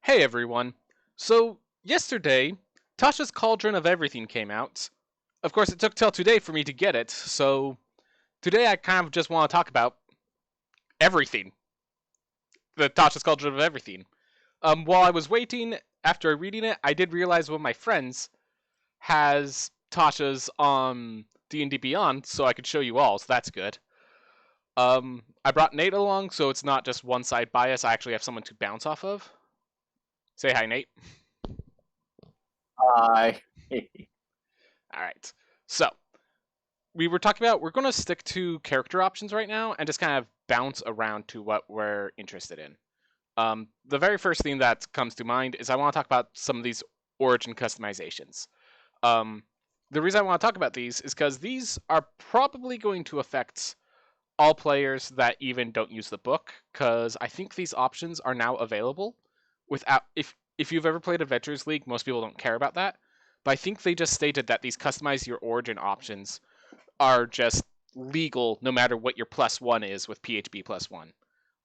Hey everyone. So, yesterday, Tasha's Cauldron of Everything came out. Of course, it took till today for me to get it, so today I kind of just want to talk about everything. The Tasha's Cauldron of Everything. While I was waiting, after reading it, I did realize one of my friends has Tasha's D&D Beyond, so I could show you all, so that's good. I brought Nate along, so it's not just one-side bias, I actually have someone to bounce off of. Say hi, Nate. Hi. Alright, so we were talking about we're going to stick to character options right now and just kind of bounce around to what we're interested in. The very first thing that comes to mind is I want to talk about some of these origin customizations. The reason I want to talk about these is because these are probably going to affect all players that even don't use the book, because I think these options are now available without if you've ever played Adventures League, most people don't care about that. But I think they just stated that these customize your origin options are just legal no matter what your +1 is with PHB +1.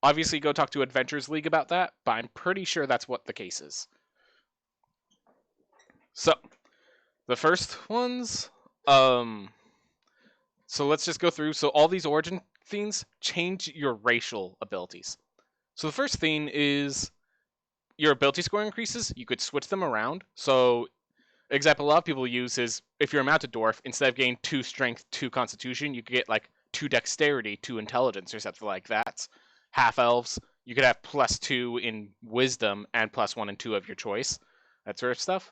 Obviously, go talk to Adventures League about that, but I'm pretty sure that's what the case is. So, the first ones, so let's just go through. So all these origin things change your racial abilities. So the first thing is your ability score increases. You could switch them around. So example a lot of people use is if you're a mounted dwarf, instead of getting 2 strength, 2 constitution, you could get like 2 dexterity, 2 intelligence, or something like that. Half elves, you could have +2 in wisdom and +1 and 2 of your choice. That sort of stuff.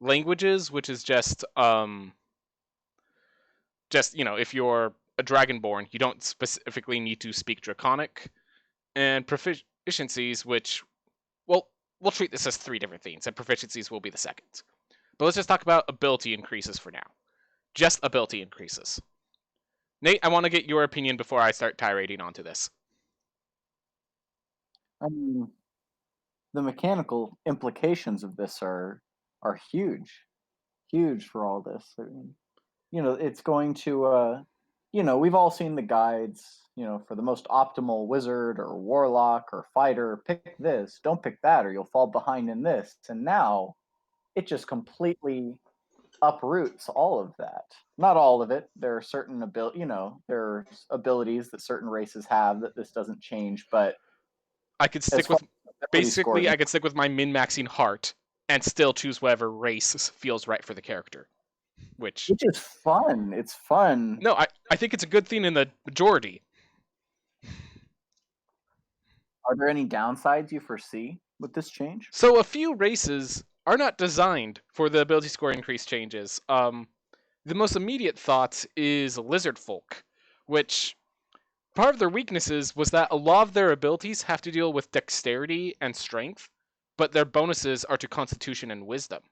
Languages, which is just if you're a dragonborn, you don't specifically need to speak Draconic. And proficiencies, which, well, we'll treat this as 3 different things, and proficiencies will be the second. But let's just talk about ability increases for now. Just ability increases. Nate, I want to get your opinion before I start tirading onto this. I mean, the mechanical implications of this are huge, huge for all this. I mean, it's going to, we've all seen the guides. For the most optimal wizard or warlock or fighter, pick this. Don't pick that, or you'll fall behind in this. And now, it just completely uproots all of that. Not all of it. There are certain there's abilities that certain races have that this doesn't change, but I could stick with I could stick with my min-maxing heart and still choose whatever race feels right for the character. Which is fun. It's fun. No, I think it's a good thing in the majority. Are there any downsides you foresee with this change? So a few races are not designed for the ability score increase changes. The most immediate thought is Lizardfolk, which part of their weaknesses was that a lot of their abilities have to deal with dexterity and strength, but their bonuses are to constitution and wisdom.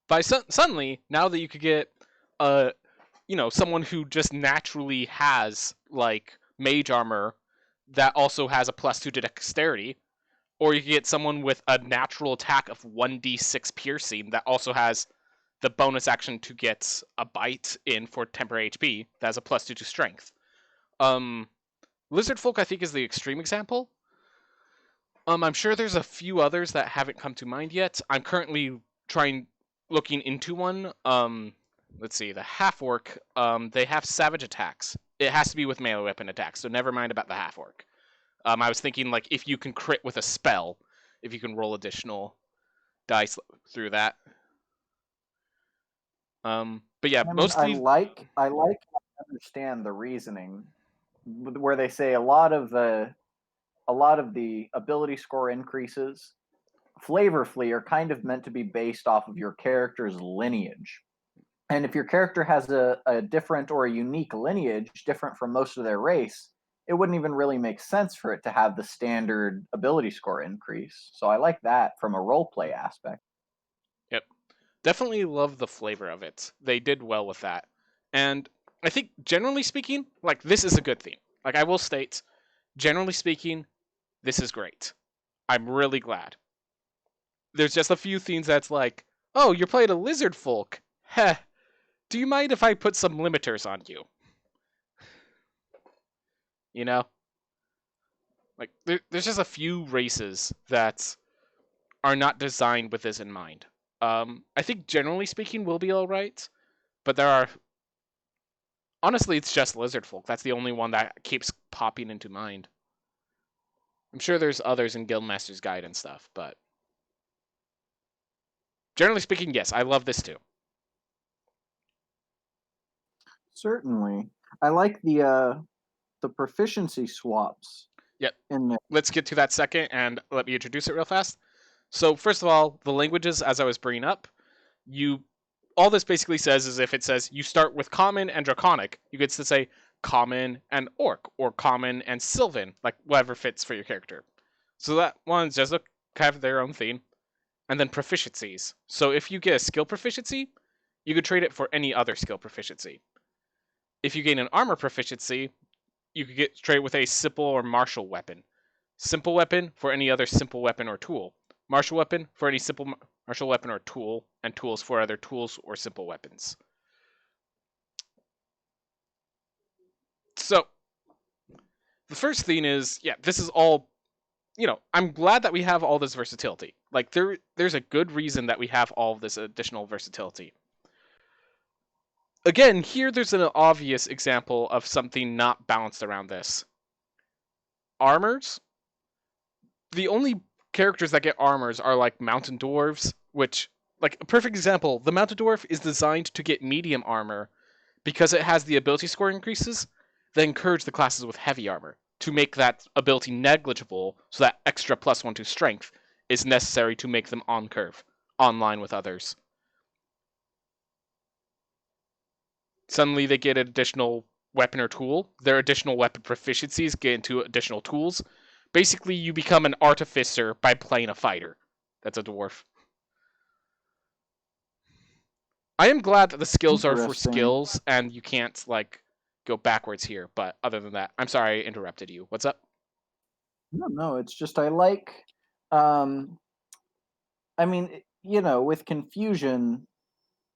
By suddenly, now that you could get someone who just naturally has like mage armor that also has a +2 to dexterity, or you can get someone with a natural attack of 1d6 piercing that also has the bonus action to get a bite in for temporary HP that has a +2 to strength. Lizardfolk, I think, is the extreme example. I'm sure there's a few others that haven't come to mind yet. I'm currently looking into one. Let's see, the half-orc, they have savage attacks. It has to be with melee weapon attacks, so never mind about the half-orc. I was thinking, like, if you can crit with a spell, if you can roll additional dice through that. But yeah, mostly... I understand the reasoning, where they say a lot of the ability score increases flavorfully are kind of meant to be based off of your character's lineage. And if your character has a different or a unique lineage, different from most of their race, it wouldn't even really make sense for it to have the standard ability score increase. So I like that from a roleplay aspect. Yep. Definitely love the flavor of it. They did well with that. And I think, generally speaking, like, this is a good thing. Like, I will state, generally speaking, this is great. I'm really glad. There's just a few things that's like, oh, you're playing a Lizardfolk. Heh. Do you mind if I put some limiters on you? You know? Like there's just a few races that are not designed with this in mind. I think generally speaking we'll be all right, but there are honestly it's just Lizardfolk. That's the only one that keeps popping into mind. I'm sure there's others in Guildmaster's Guide and stuff, but generally speaking, yes, I love this too. Certainly. I like the proficiency swaps. Yep. In there. Let's get to that second, and let me introduce it real fast. So first of all, the languages, as I was bringing up, all this basically says is if it says you start with Common and Draconic, you get to say Common and Orc, or Common and Sylvan, like whatever fits for your character. So that one's just kind of their own theme. And then proficiencies. So if you get a skill proficiency, you could trade it for any other skill proficiency. If you gain an armor proficiency, you could get trade with a simple or martial weapon. Simple weapon for any other simple weapon or tool. Martial weapon for any simple martial weapon or tool, and tools for other tools or simple weapons. So, the first thing is, yeah, this is all, I'm glad that we have all this versatility. Like, there's a good reason that we have all of this additional versatility. Again, here there's an obvious example of something not balanced around this. Armors. The only characters that get armors are like mountain dwarves, which, like a perfect example, the mountain dwarf is designed to get medium armor because it has the ability score increases that encourage the classes with heavy armor to make that ability negligible, so that extra +1 to strength is necessary to make them on curve, online with others. Suddenly they get an additional weapon or tool. Their additional weapon proficiencies get into additional tools. Basically, you become an artificer by playing a fighter. That's a dwarf. I am glad that the skills are for skills and you can't, like, go backwards here. But other than that, I'm sorry I interrupted you. What's up? No, it's just I like, I mean, with confusion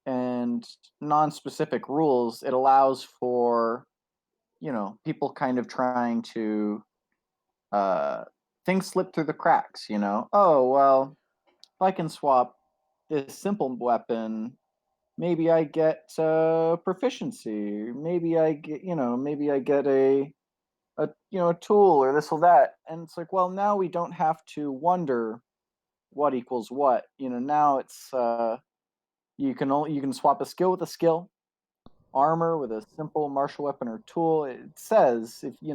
and non-specific rules, it allows for, people kind of trying to, things slip through the cracks, Oh, well, if I can swap this simple weapon, maybe I get proficiency. Maybe I get, a tool or this or that. And it's like, well, now we don't have to wonder what equals what. Now it's you can swap a skill with a skill, armor with a simple martial weapon or tool. It says if you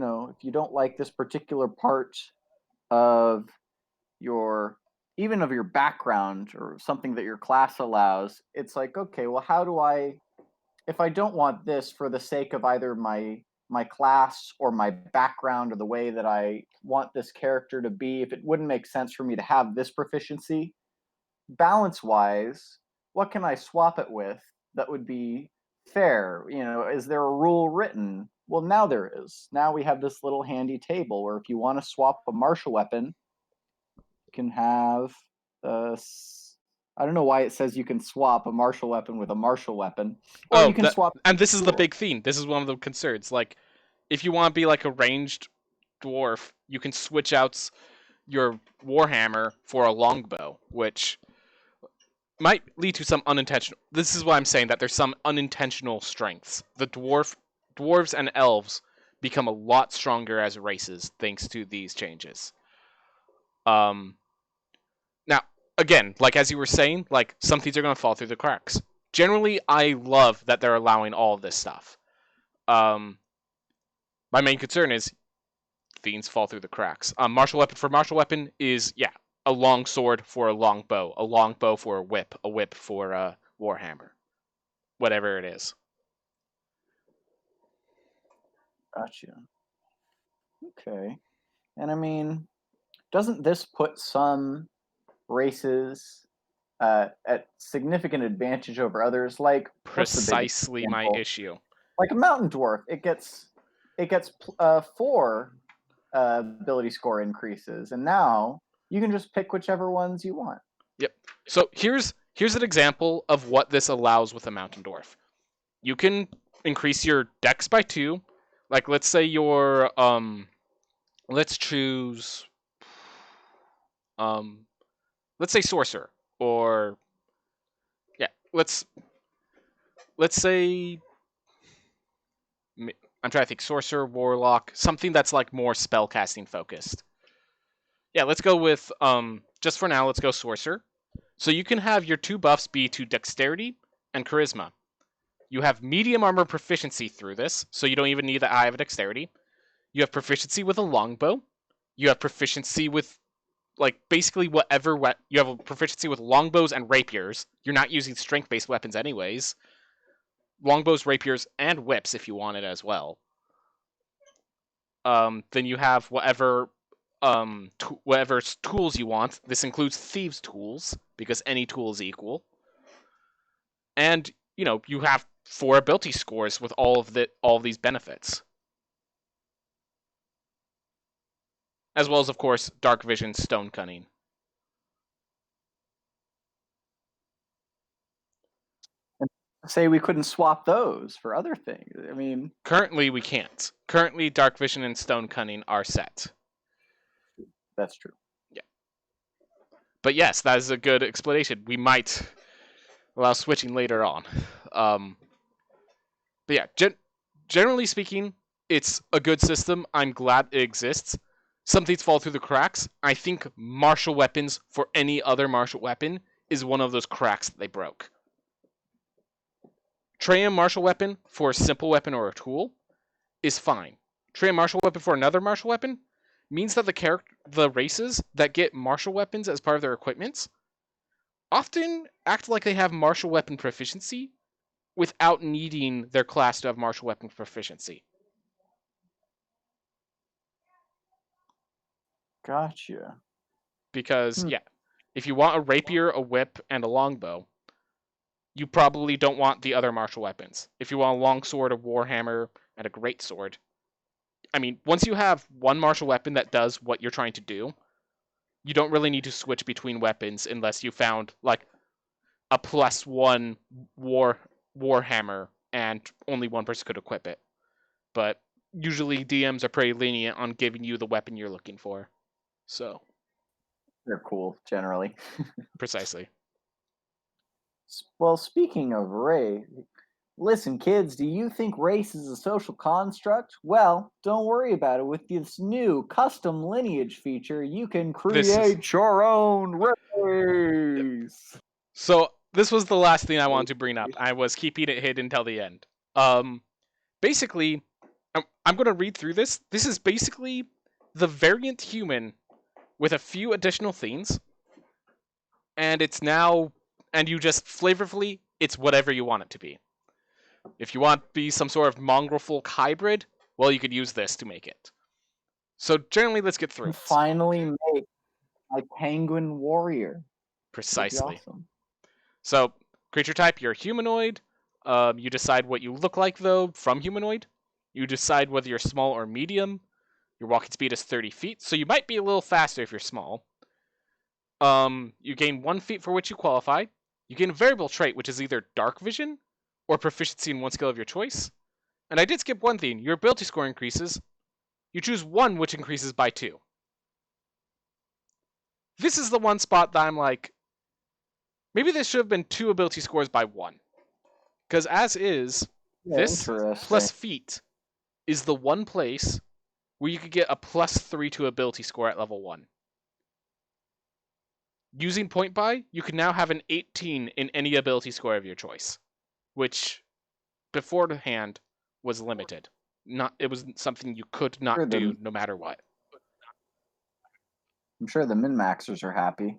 don't like this particular part of your even of your background or something that your class allows, it's like, okay, well, how do I, if I don't want this for the sake of either my class or my background or the way that I want this character to be, if it wouldn't make sense for me to have this proficiency, balance wise, what can I swap it with that would be fair? Is there a rule written? Well, now there is. Now we have this little handy table where if you want to swap a martial weapon, you can have I don't know why it says you can swap a martial weapon with a martial weapon. Or you can swap. And this is the big theme. This is one of the concerns. Like, if you want to be like a ranged dwarf, you can switch out your warhammer for a longbow, which might lead to some unintentional. This is why I'm saying that there's some unintentional strengths. The dwarves and elves become a lot stronger as races thanks to these changes. Now, again, like as you were saying, like some things are going to fall through the cracks. Generally, I love that they're allowing all of this stuff. My main concern is things fall through the cracks. Martial weapon for martial weapon is, yeah, a long sword for a long bow for a whip for a warhammer, whatever it is. Gotcha. Okay. And I mean, doesn't this put some races at significant advantage over others? Like, precisely my issue. Like a mountain dwarf, it gets 4 ability score increases, and now you can just pick whichever ones you want. Yep. So here's an example of what this allows with a mountain dwarf. You can increase your dex by 2. Like, let's say your let's choose, let's say sorcerer, or yeah, let's say, I'm trying to think, sorcerer, warlock, something that's like more spellcasting focused. Yeah, let's go with just for now, let's go sorcerer. So you can have your 2 buffs be to dexterity and charisma. You have medium armor proficiency through this, so you don't even need the eye of dexterity. You have proficiency with a longbow. You have proficiency with like basically whatever you have a proficiency with longbows and rapiers. You're not using strength-based weapons anyways. Longbows, rapiers, and whips if you want it as well. Then you have whatever whatever tools you want. This includes thieves' tools because any tool is equal. And you have 4 ability scores with all of these benefits, as well as of course dark vision, stone cunning. Say we couldn't swap those for other things. I mean, currently we can't. Currently, dark vision and stone cunning are set. that's true. Yeah. But yes, that is a good explanation. We might allow switching later on. But yeah, generally speaking, it's a good system. I'm glad it exists. Some things fall through the cracks. I think martial weapons for any other martial weapon is one of those cracks that they broke. Trade martial weapon for a simple weapon or a tool is fine. Trade martial weapon for another martial weapon means that the races that get martial weapons as part of their equipment often act like they have martial weapon proficiency without needing their class to have martial weapon proficiency. Gotcha. Because, yeah, if you want a rapier, a whip, and a longbow, you probably don't want the other martial weapons. If you want a longsword, a warhammer, and a greatsword, I mean, once you have one martial weapon that does what you're trying to do, you don't really need to switch between weapons unless you found, like, a +1 warhammer and only one person could equip it. But usually DMs are pretty lenient on giving you the weapon you're looking for. So they're cool generally. precisely. Well, speaking of race, listen, kids, do you think race is a social construct? Well, don't worry about it. With this new custom lineage feature, you can create your own race. So this was the last thing I wanted to bring up. I was keeping it hidden until the end. Basically, I'm going to read through this. This is basically the variant human with a few additional things, and you just flavorfully, it's whatever you want it to be. If you want to be some sort of mongrel folk hybrid, well, you could use this to make it. So generally, let's get through it. Finally make my penguin warrior. Precisely. Awesome. So, creature type, you're humanoid. You decide what you look like, though, from humanoid. You decide whether you're small or medium. Your walking speed is 30 feet, so you might be a little faster if you're small. You gain 1 feat for which you qualify. You gain a variable trait, which is either dark vision or proficiency in one skill of your choice. And I did skip one thing. Your ability score increases. You choose 1, which increases by 2. This is the one spot that I'm like, maybe this should have been 2 ability scores by 1. Because as is, this plus feat is the one place where you could get a +3 to ability score at level 1. Using point buy, you can now have an 18 in any ability score of your choice, which beforehand was limited. It was something you could not do no matter what. I'm sure the min-maxers are happy.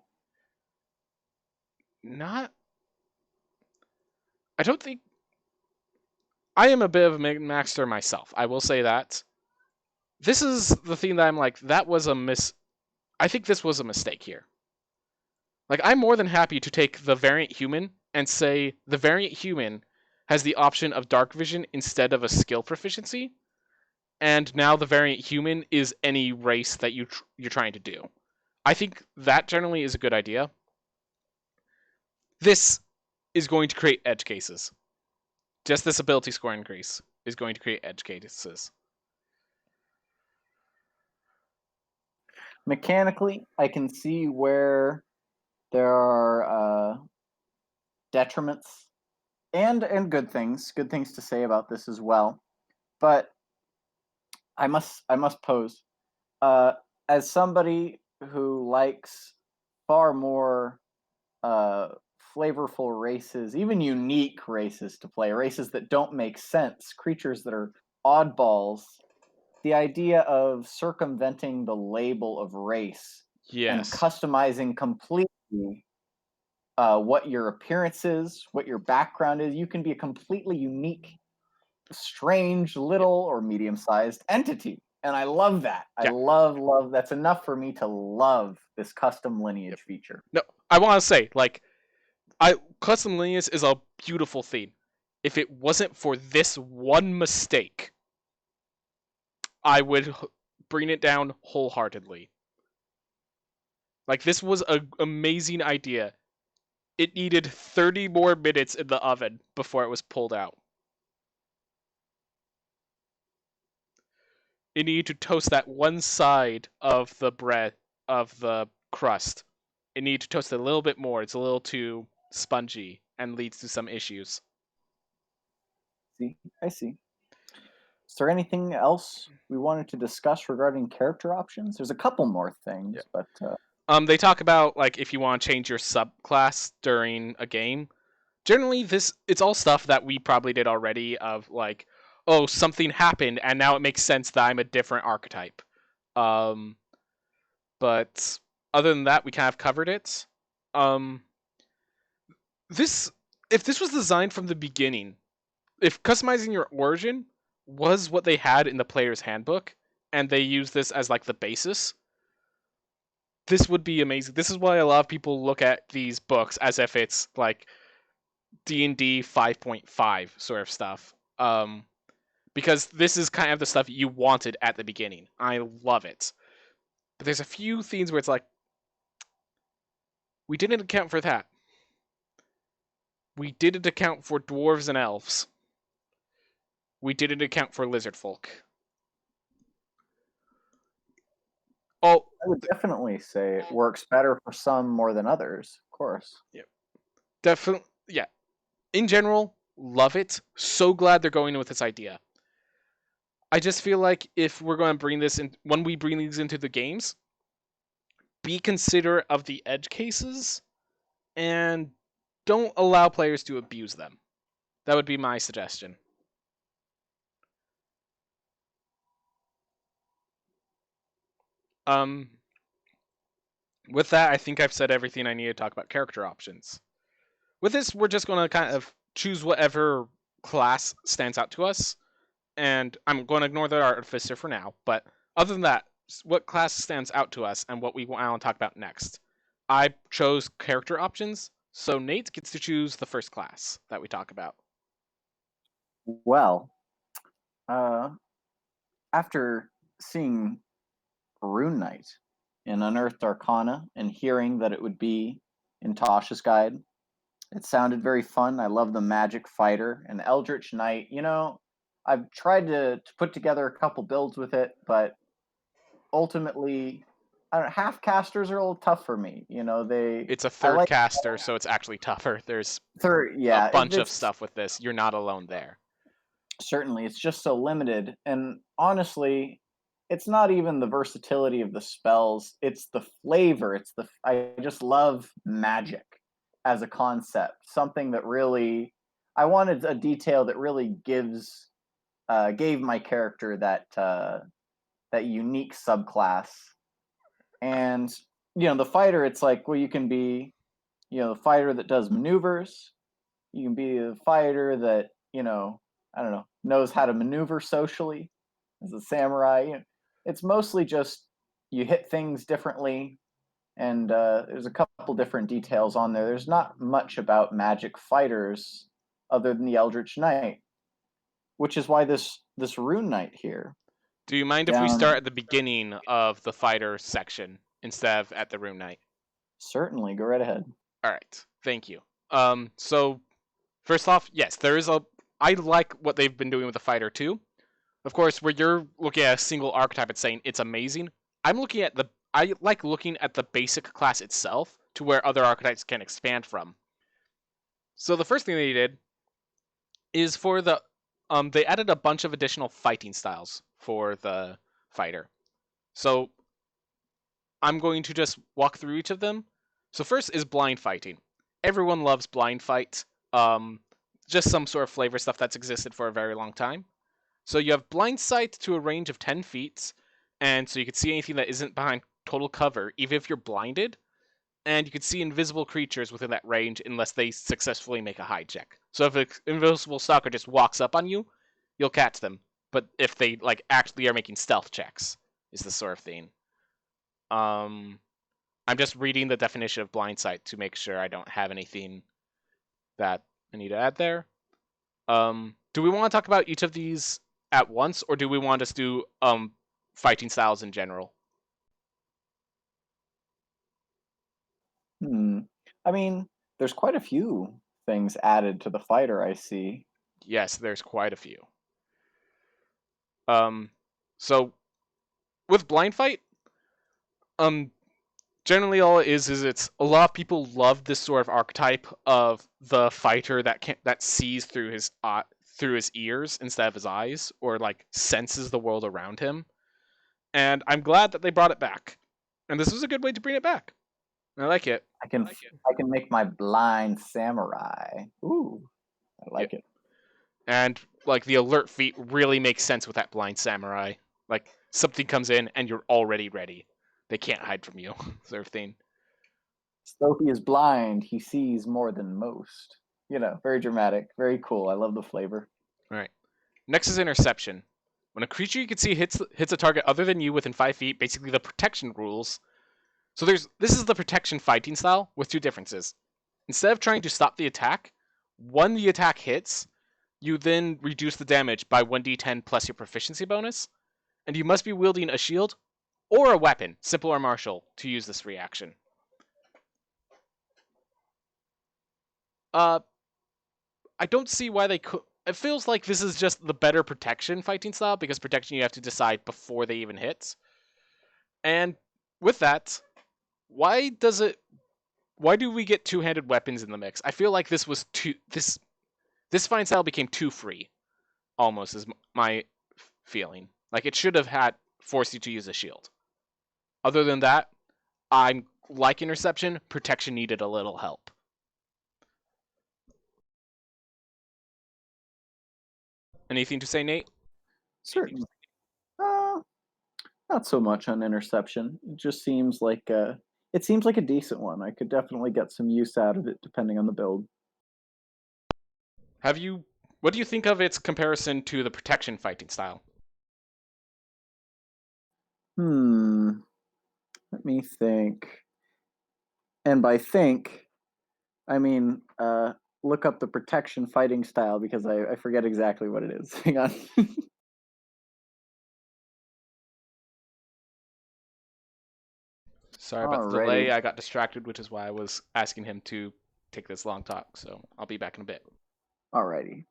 I don't think... I am a bit of a min-maxer myself. I will say that. This is the thing that I'm like, that was I think this was a mistake here. Like, I'm more than happy to take the variant human and say the variant human has the option of dark vision instead of a skill proficiency, and now the variant human is any race that you're trying to do. I think that generally is a good idea. This is going to create edge cases. Just this ability score increase is going to create edge cases. Mechanically, I can see where there are detriments and good things to say about this as well. But I must pose, as somebody who likes far more flavorful races, even unique races to play, races that don't make sense, creatures that are oddballs. The idea of circumventing the label of race and Yes. customizing completely what your appearance is, what your background is. You can be a completely unique, strange, little or medium-sized entity. And I love that. I Yeah. love that's enough for me to love this custom lineage feature. No, I want to say, like, custom lineage is a beautiful theme. If it wasn't for this one mistake, I would bring it down wholeheartedly. Like, this was an amazing idea. It needed 30 more minutes in the oven before it was pulled out. It needed to toast that one side of the bread, of the crust. It needed to toast it a little bit more. It's a little too spongy and leads to some issues. See, I see. Is there anything else we wanted to discuss regarding character options? There's a couple more things, but They talk about, like, if you want to change your subclass during a game. Generally, it's all stuff that we probably did already. Of like, oh, something happened, and now it makes sense that I'm a different archetype. But other than that, we kind of covered it. This if this was designed from the beginning, if customizing your origin was what they had in the player's handbook, and they use this as like the basis, this would be amazing. This is why a lot of people look at these books as if it's like D&D 5.5 sort of stuff. Because this is kind of the stuff you wanted at the beginning. I love it. But there's a few things where it's like, we didn't account for that. We didn't account for dwarves and elves. We didn't account for lizardfolk. Oh, I would definitely say it works better for some more than others, of course. yeah, definitely. Yeah, in general, love it. So glad they're going with this idea. I just feel like if we're going to bring this in, when we bring these into the games, be considerate of the edge cases and don't allow players to abuse them. That would be my suggestion. With that, I think I've said everything I need to talk about character options. With this, we're just going to kind of choose whatever class stands out to us, and I'm going to ignore the Artificer for now, but other than that, what class stands out to us and what we want to talk about next. I chose character options, so Nate gets to choose the first class that we talk about. Well, after seeing Rune Knight in Unearthed Arcana and hearing that it would be in Tasha's guide, it sounded very fun. I love the magic fighter and Eldritch Knight. You know, I've tried to put together a couple builds with it, but ultimately, I don't know, half casters are a little tough for me. You know, It's a I third like caster, so it's actually tougher. There's third, a yeah, bunch of it's stuff with this. You're not alone there. certainly it's just so limited, and honestly, it's not even the versatility of the spells, it's the flavor. I just love magic as a concept, something that really, I wanted a detail that really gave my character that unique subclass. And the fighter, it's like, well, you can be the fighter that does maneuvers, you can be the fighter that I don't know, knows how to maneuver socially as a samurai. It's mostly just you hit things differently, and there's a couple different details on there. There's not much about magic fighters other than the Eldritch Knight, which is why this Rune Knight here. Do you mind if we start at the beginning of the fighter section instead of at the Rune Knight? Certainly, go right ahead. All right, thank you. So first off, yes, I like what they've been doing with the fighter too. Of course, where you're looking at a single archetype and saying it's amazing, I'm looking at the I like looking at the basic class itself to where other archetypes can expand from. So the first thing they did is for the they added a bunch of additional fighting styles for the fighter. So I'm going to just walk through each of them. So first is blind fighting. Everyone loves blind fight. Just some sort of flavor stuff that's existed for a very long time. So you have blind sight to a range of 10 feet, and so you can see anything that isn't behind total cover, even if you're blinded. And you can see invisible creatures within that range unless they successfully make a hide check. So if an invisible stalker just walks up on you, you'll catch them. But if they like actually are making stealth checks, is the sort of thing. I'm just reading the definition of blind sight to make sure I don't have anything that I need to add there. Do we want to talk about each of these at once, or do we want to just do fighting styles in general? I mean, there's quite a few things added to the fighter, I see. Yes, there's quite a few. So with blind fight, generally all it is it's a lot of people love this sort of archetype of the fighter that sees through his ears instead of his eyes, or like senses the world around him. And I'm glad that they brought it back. And this was a good way to bring it back. I like it. I can make my blind samurai. Ooh, I like it. And like the alert feat really makes sense with that blind samurai. Like something comes in and you're already ready. They can't hide from you, sort of thing. Though he is blind, he sees more than most. You know, very dramatic, very cool. I love the flavor. All right. Next is Interception. When a creature you can see hits a target other than you within 5 feet, basically the protection rules. So this is the protection fighting style with two differences. Instead of trying to stop the attack, when the attack hits, you then reduce the damage by 1d10 plus your proficiency bonus, and you must be wielding a shield or a weapon, simple or martial, to use this reaction. I don't see why they could. It feels like this is just the better protection fighting style, because protection you have to decide before they even hit. And with that, why do we get two-handed weapons in the mix? I feel like this fighting style became too free, almost, is my feeling. Like it should have had forced you to use a shield. Other than that, I'm like Interception, protection needed a little help. Anything to say, Nate? Certainly. Not so much on Interception. It just seems like a decent one. I could definitely get some use out of it depending on the build. What do you think of its comparison to the protection fighting style? Let me think. And by think, I mean look up the protection fighting style, because I forget exactly what it is. Hang on. Sorry about the delay. I got distracted, which is why I was asking him to take this long talk. So I'll be back in a bit. Alrighty.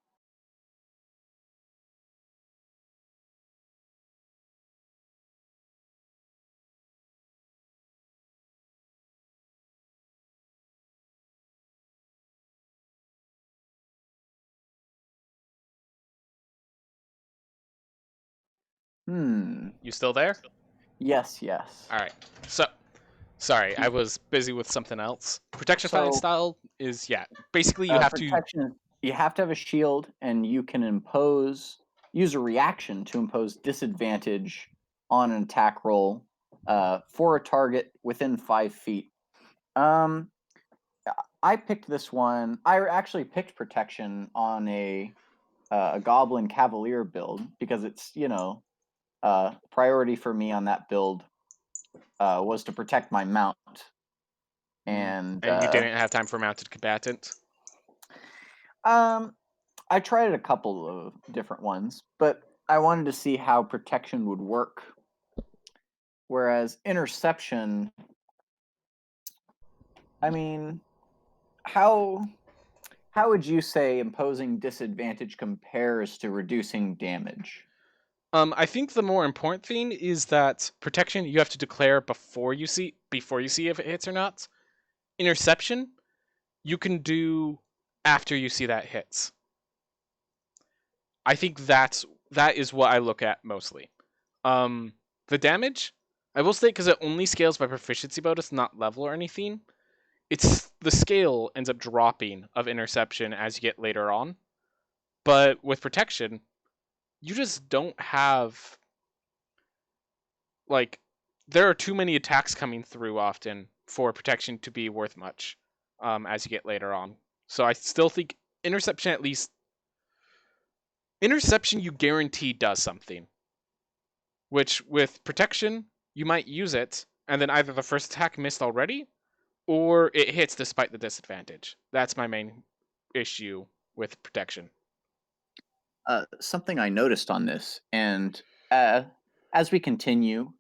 You still there? Yes, yes. All right. So, sorry, I was busy with something else. Protection fighting style is, basically you have protection, you have to have a shield, and you can use a reaction to impose disadvantage on an attack roll for a target within 5 feet. I picked this one. I actually picked protection on a Goblin Cavalier build because it's, priority for me on that build was to protect my mount. And you didn't have time for mounted combatant? I tried a couple of different ones, but I wanted to see how protection would work. Whereas interception, I mean, how would you say imposing disadvantage compares to reducing damage? I think the more important thing is that protection you have to declare before you see if it hits or not. Interception you can do after you see that hits. I think that is what I look at mostly. The damage, I will state because it only scales by proficiency bonus, not level or anything. It's the scale ends up dropping of interception as you get later on. But with protection, you just don't have like there are too many attacks coming through often for protection to be worth much as you get later on. So I still think interception at least interception you guarantee does something. Which with protection, you might use it, and then either the first attack missed already, or it hits despite the disadvantage. That's my main issue with protection. Something I noticed on this, and as we continue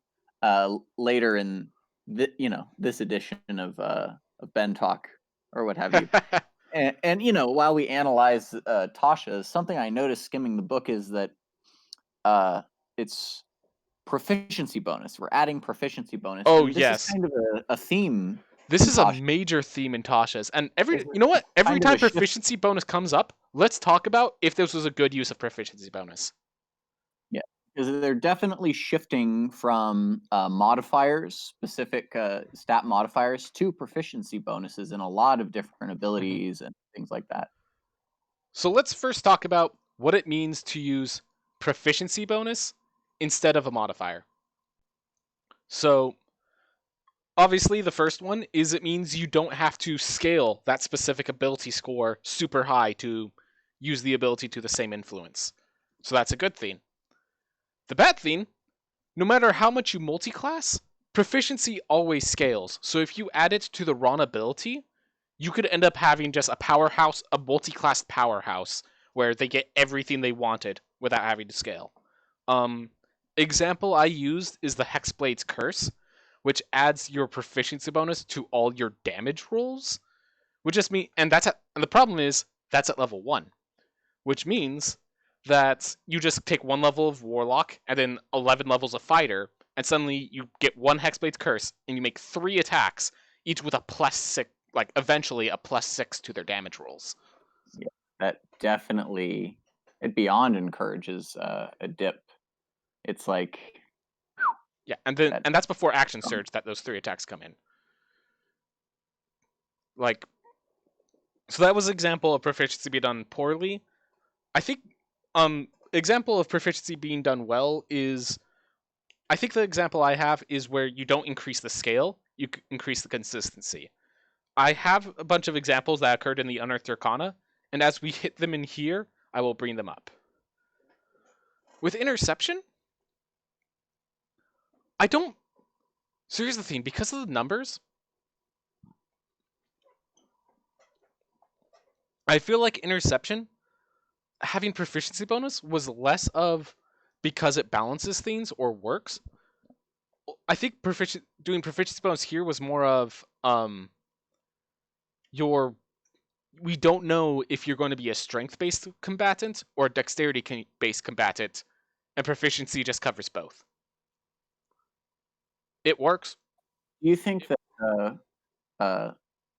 later in this edition of Ben Talk or what have you, and while we analyze Tasha, something I noticed skimming the book is that it's proficiency bonus. We're adding proficiency bonus. Oh, and this yes. is kind of a theme. This is Tasha. a major theme in Tasha's. And you know what? Every time proficiency bonus comes up, let's talk about if this was a good use of proficiency bonus. Yeah, because they're definitely shifting from modifiers, specific stat modifiers, to proficiency bonuses in a lot of different abilities and things like that. So let's first talk about what it means to use proficiency bonus instead of a modifier. So obviously the first one is it means you don't have to scale that specific ability score super high to use the ability to the same influence. So that's a good thing. The bad thing, no matter how much you multi-class, proficiency always scales. So if you add it to the wrong ability, you could end up having just a powerhouse, a multi-class powerhouse, where they get everything they wanted without having to scale. Example I used is the Hexblade's Curse, which adds your proficiency bonus to all your damage rolls, which just mean, and the problem is that's at level 1, which means that you just take 1 level of Warlock and then 11 levels of Fighter, and suddenly you get 1 Hexblade's Curse, and you make 3 attacks, each with a +6, like eventually a +6 to their damage rolls. Yeah, that definitely, it beyond encourages a dip. It's like, yeah, and that's before Action Surge that those 3 attacks come in. Like, so that was an example of proficiency being done poorly. I think example of proficiency being done well is, I think the example I have is where you don't increase the scale, you increase the consistency. I have a bunch of examples that occurred in the Unearthed Arcana, and as we hit them in here, I will bring them up. With Interception, so here's the thing, because of the numbers, I feel like Interception, having proficiency bonus, was less of because it balances things or works. I think doing proficiency bonus here was more of we don't know if you're going to be a strength-based combatant or a dexterity-based combatant, and proficiency just covers both. It works. Do you think that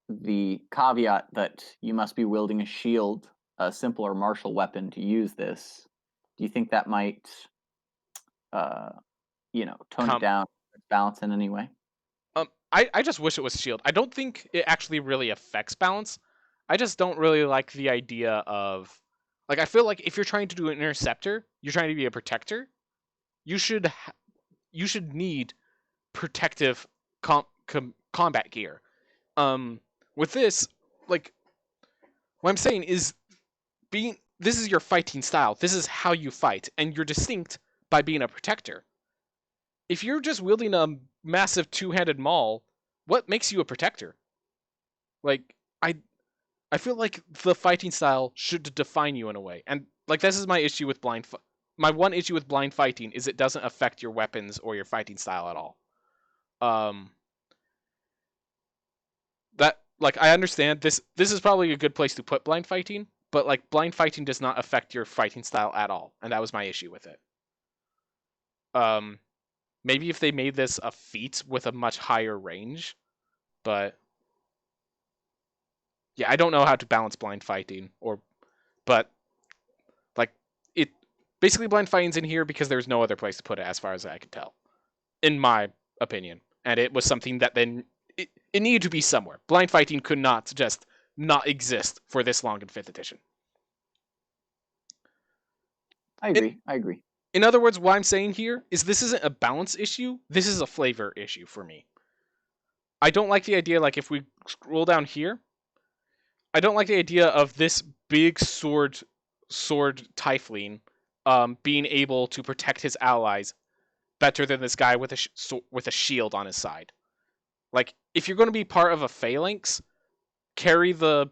the caveat that you must be wielding a shield, a simple or martial weapon to use this, do you think that might, tone it down, balance in any way? I just wish it was shield. I don't think it actually really affects balance. I just don't really like the idea of, like, I feel like if you're trying to do an interceptor, you're trying to be a protector, you should need protective combat gear. With this, like, what I'm saying is, this is your fighting style. This is how you fight, and you're distinct by being a protector. If you're just wielding a massive two-handed maul, what makes you a protector? Like, I feel like the fighting style should define you in a way, and like this is my issue with my one issue with blind fighting is it doesn't affect your weapons or your fighting style at all. That, like, I understand this is probably a good place to put blind fighting, but like blind fighting does not affect your fighting style at all, and that was my issue with it. Maybe if they made this a feat with a much higher range, but yeah, I don't know how to balance blind fighting, but like it basically blind fighting's in here because there's no other place to put it as far as I could tell, in my opinion. And it was something that then it needed to be somewhere. Blind fighting could not just not exist for this long in 5th edition. I agree. In other words, what I'm saying here is this isn't a balance issue, this is a flavor issue for me. I don't like the idea, like if we scroll down here, I don't like the idea of this big sword Typhling being able to protect his allies better than this guy with a shield on his side. Like, if you're going to be part of a phalanx, carry the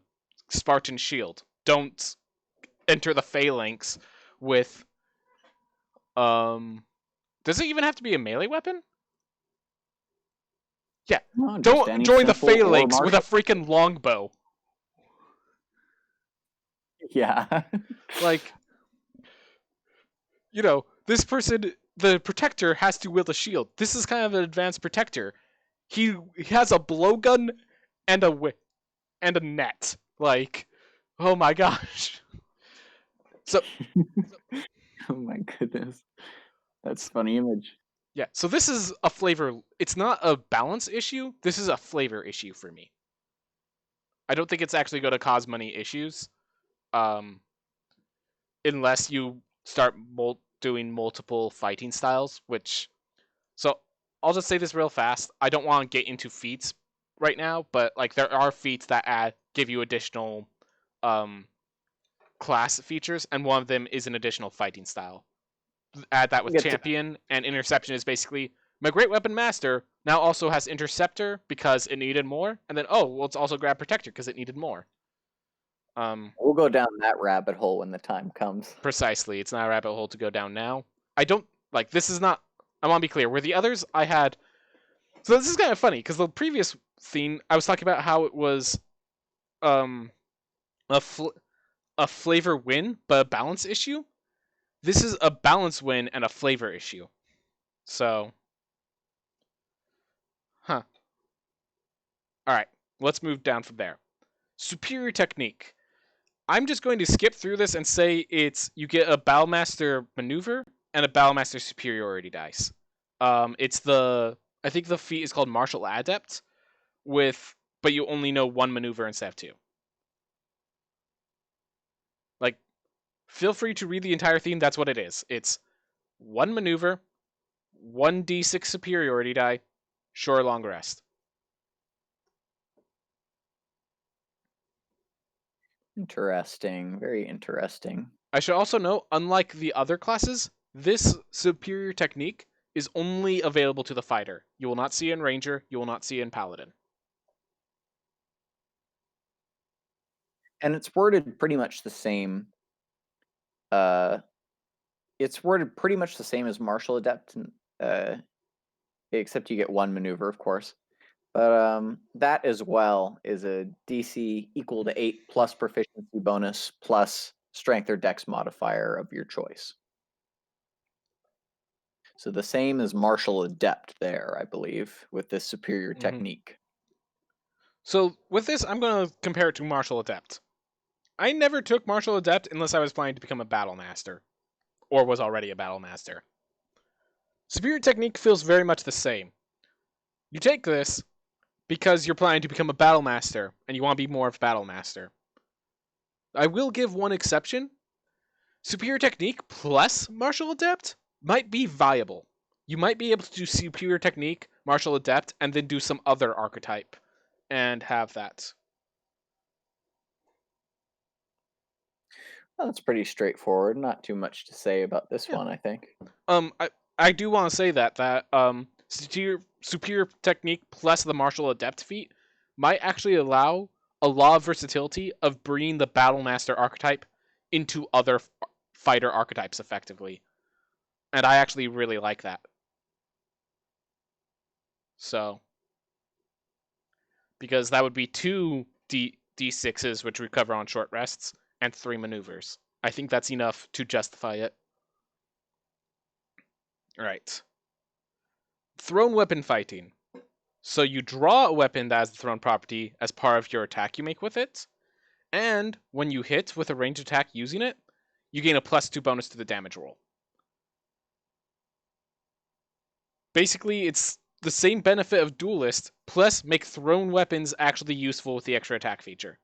Spartan shield. Don't enter the phalanx with does it even have to be a melee weapon? Yeah. No, don't join the phalanx with a freaking longbow. Yeah. Like, you know, this person, the protector, has to wield a shield. This is kind of an advanced protector. He has a blowgun and a net. Like, oh my gosh. So oh my goodness. That's a funny image. Yeah, so this is a flavor. It's not a balance issue. This is a flavor issue for me. I don't think it's actually going to cause many issues, unless you start doing multiple fighting styles. So I'll just say this real fast. I don't want to get into feats right now, but like there are feats that give you additional class features, and one of them is an additional fighting style. Add that with champion, and interception is basically my great weapon master now also has interceptor because it needed more, and then let's also grab protector because it needed more. We'll go down that rabbit hole when the time comes. Precisely, it's not a rabbit hole to go down now. I don't like this is not. I want to be clear. Where the others I had, so this is kind of funny because the previous theme I was talking about how it was, a flavor win but a balance issue. This is a balance win and a flavor issue. So, All right, let's move down from there. Superior technique. I'm just going to skip through this and say you get a Battlemaster maneuver and a Battlemaster superiority dice. I think the feat is called Martial Adept, but you only know one maneuver instead of two. Like, feel free to read the entire theme. That's what it is. It's one maneuver, 1d6 superiority die, short long rest. Interesting. Very interesting. I should also note, unlike the other classes, this superior technique is only available to the fighter. You will not see it in Ranger, you will not see it in Paladin. And it's worded pretty much the same. It's worded pretty much the same as Martial Adept, except you get one maneuver, of course. But that as well is a DC equal to 8 plus proficiency bonus plus strength or dex modifier of your choice. So the same as Martial Adept there, I believe, with this superior technique. So with this, I'm going to compare it to Martial Adept. I never took Martial Adept unless I was planning to become a Battle Master, or was already a Battle Master. Superior technique feels very much the same. You take this because you're planning to become a Battle Master, and you want to be more of a Battle Master. I will give one exception. Superior technique plus Martial Adept might be viable. You might be able to do superior technique, Martial Adept, and then do some other archetype, and have that. Well, that's pretty straightforward. Not too much to say about this one, I think. I do want to say that superior technique plus the Martial Adept feat might actually allow a lot of versatility of bringing the Battle Master archetype into other fighter archetypes effectively. And I actually really like that. So, because that would be 2 D6s, which recover on short rests, and 3 maneuvers. I think that's enough to justify it. Right. Thrown weapon fighting. So you draw a weapon that has the thrown property as part of your attack you make with it, and when you hit with a ranged attack using it, you gain a +2 bonus to the damage roll. Basically, it's the same benefit of Duelist, plus make thrown weapons actually useful with the extra attack feature.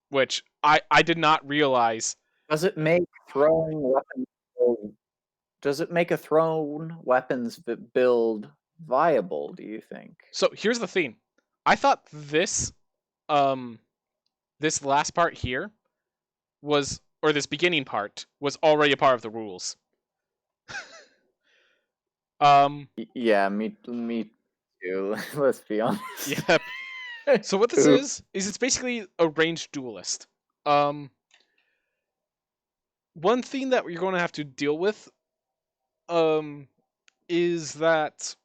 Which I did not realize. Does it make throwing weapons Does it make a thrown weapons build viable, do you think? So here's the thing. I thought this this last part here was, or this beginning part was already a part of the rules. Yeah, me too. Let's be honest. Yep. So what this is it's basically a ranged duelist. One thing that you're going to have to deal with is that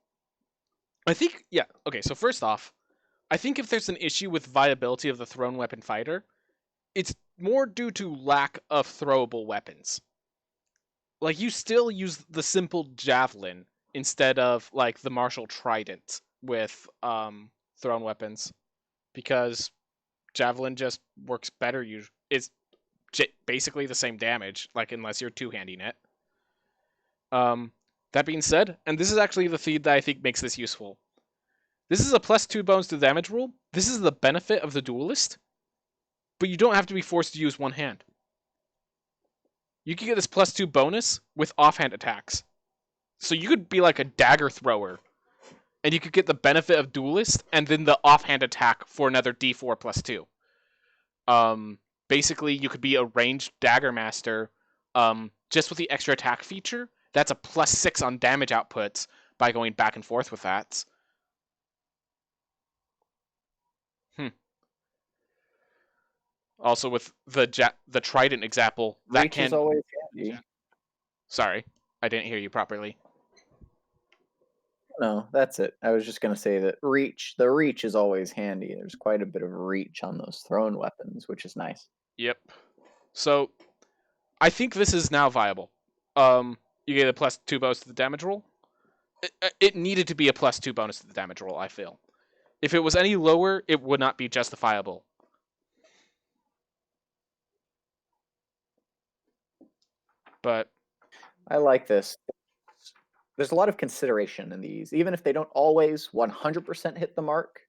I think, yeah, okay, so first off, I think if there's an issue with viability of the thrown weapon fighter, it's more due to lack of throwable weapons. Like, you still use the simple javelin instead of like the martial trident with thrown weapons, because javelin just works better. It's basically the same damage, like, unless you're two-handing it. That being said, and this is actually the feed that I think makes this useful. This is a +2 bonus to the damage roll. This is the benefit of the duelist, but you don't have to be forced to use one hand. You can get this +2 bonus with offhand attacks. So you could be like a dagger thrower, and you could get the benefit of duelist and then the offhand attack for another D4 +2. Basically, you could be a ranged dagger master, just with the extra attack feature. That's a +6 on damage outputs by going back and forth with that. Also, with the trident example, that Reach is always handy. Sorry, I didn't hear you properly. No, that's it. I was just going to say that the reach is always handy. There's quite a bit of reach on those thrown weapons, which is nice. Yep. So, I think this is now viable. You get a +2 bonus to the damage roll. It needed to be a +2 bonus to the damage roll, I feel. If it was any lower, it would not be justifiable. But I like this. There's a lot of consideration in these. Even if they don't always 100% hit the mark,